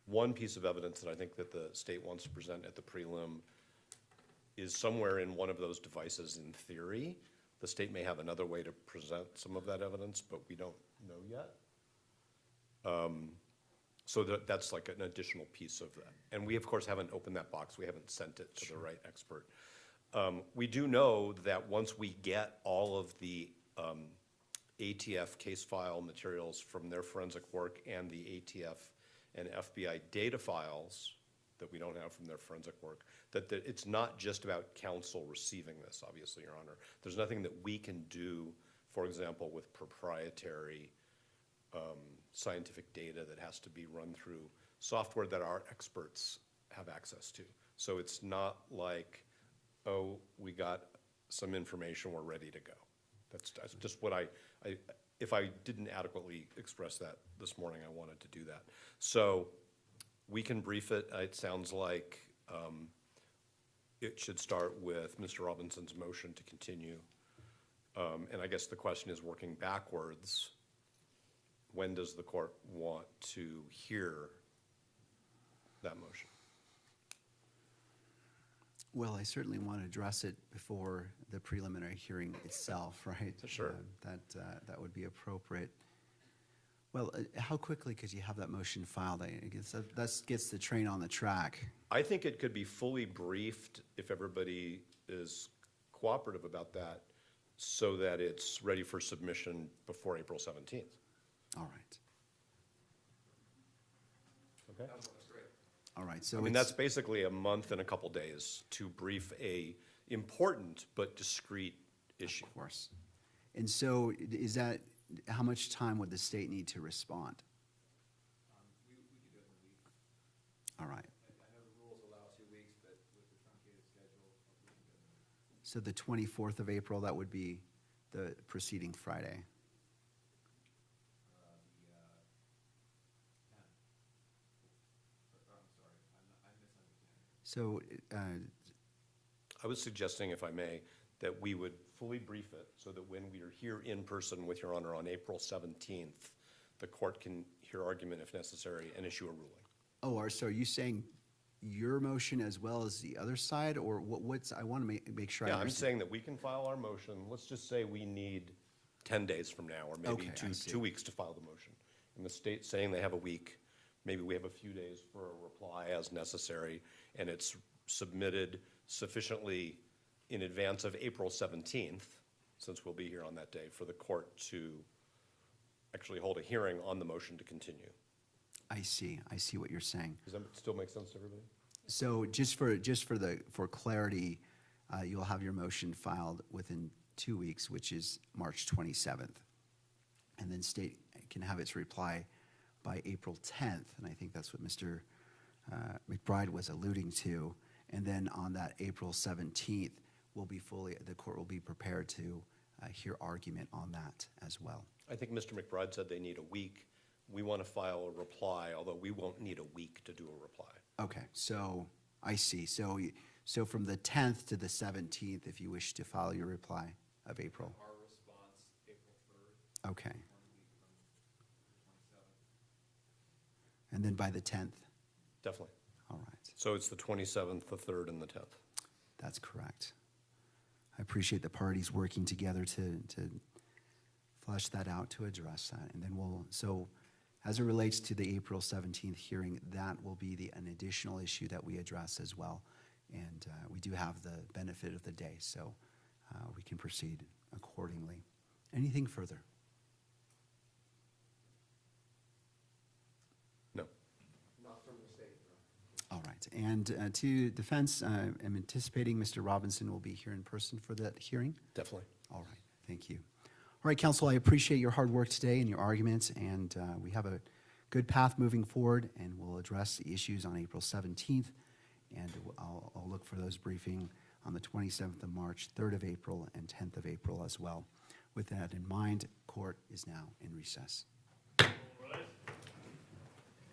one piece of evidence that I think that the state wants to present at the prelim is somewhere in one of those devices in theory. The state may have another way to present some of that evidence, but we don't know yet. So that's like an additional piece of that. And we, of course, haven't opened that box. We haven't sent it to the right expert. We do know that once we get all of the ATF case file materials from their forensic work and the ATF and FBI data files that we don't have from their forensic work, that it's not just about counsel receiving this, obviously, Your Honor. There's nothing that we can do, for example, with proprietary scientific data that has to be run through software that our experts have access to. So it's not like, oh, we got some information, we're ready to go. That's just what if I didn't adequately express that this morning, I wanted to do that. So we can brief it. It sounds like it should start with Mr. Robinson's motion to continue. And I guess the question is, working backwards, when does the court want to hear that motion? Well, I certainly want to address it before the preliminary hearing itself, right? Sure. That would be appropriate. Well, how quickly could you have that motion filed? I guess that gets the train on the track. I think it could be fully briefed if everybody is cooperative about that, so that it's ready for submission before April 17th. All right. Okay? All right, so I mean, it's- that's basically a month and a couple days to brief a important but discrete issue. Of course. And so is that, how much time would the state need to respond? We could do it in a week. All right. I know the rules allow 2 weeks, but with the truncated schedule, we can do it in a week. So the 24th of April, that would be the preceding Friday. So, I was suggesting, if I may, that we would fully brief it so that when we are here in person with Your Honor on April 17th, the court can hear argument if necessary and issue a ruling. so are you saying your motion as well as the other side, or what's, I want to make sure I Yeah, I'm understand. saying that we can file our motion. Let's just say we need 10 days from now, or maybe Okay, I see. 2 weeks to file the motion. And the state's saying they have a week. Maybe we have a few days for a reply as necessary, and it's submitted sufficiently in advance of April 17th, since we'll be here on that day, for the court to actually hold a hearing on the motion to continue. I see what you're saying. Does that still make sense to everybody? So for clarity, you'll have your motion filed within 2 weeks, which is March 27th. And then state can have its reply by April 10th, and I think that's what Mr. McBride was alluding to. And then on that April 17th, the court will be prepared to hear argument on that as well. I think Mr. McBride said they need a week. We want to file a reply, although we won't need a week to do a reply. Okay, so I see. So from the 10th to the 17th, if you wish to file your reply of April. Our response, April 3rd, Okay, 1 week from the 27th. and then by the 10th? Definitely. All right, So it's the 27th, the 3rd, and the 10th. that's correct. I appreciate the parties working together to flesh that out, to address that. And then so as it relates to the April 17th hearing, that will be an additional issue that we address as well. And we do have the benefit of the day, so we can proceed accordingly. Anything further? No. All right, and to defense, I'm anticipating Mr. Robinson will be here in person for that hearing? Definitely. All right, thank you. All right, counsel, I appreciate your hard work today and your arguments, and we have a good path moving forward, and we'll address the issues on April 17th, and I'll look for those briefing on the 27th of March, 3rd of April, and 10th of April as well. With that in mind, court is now in recess.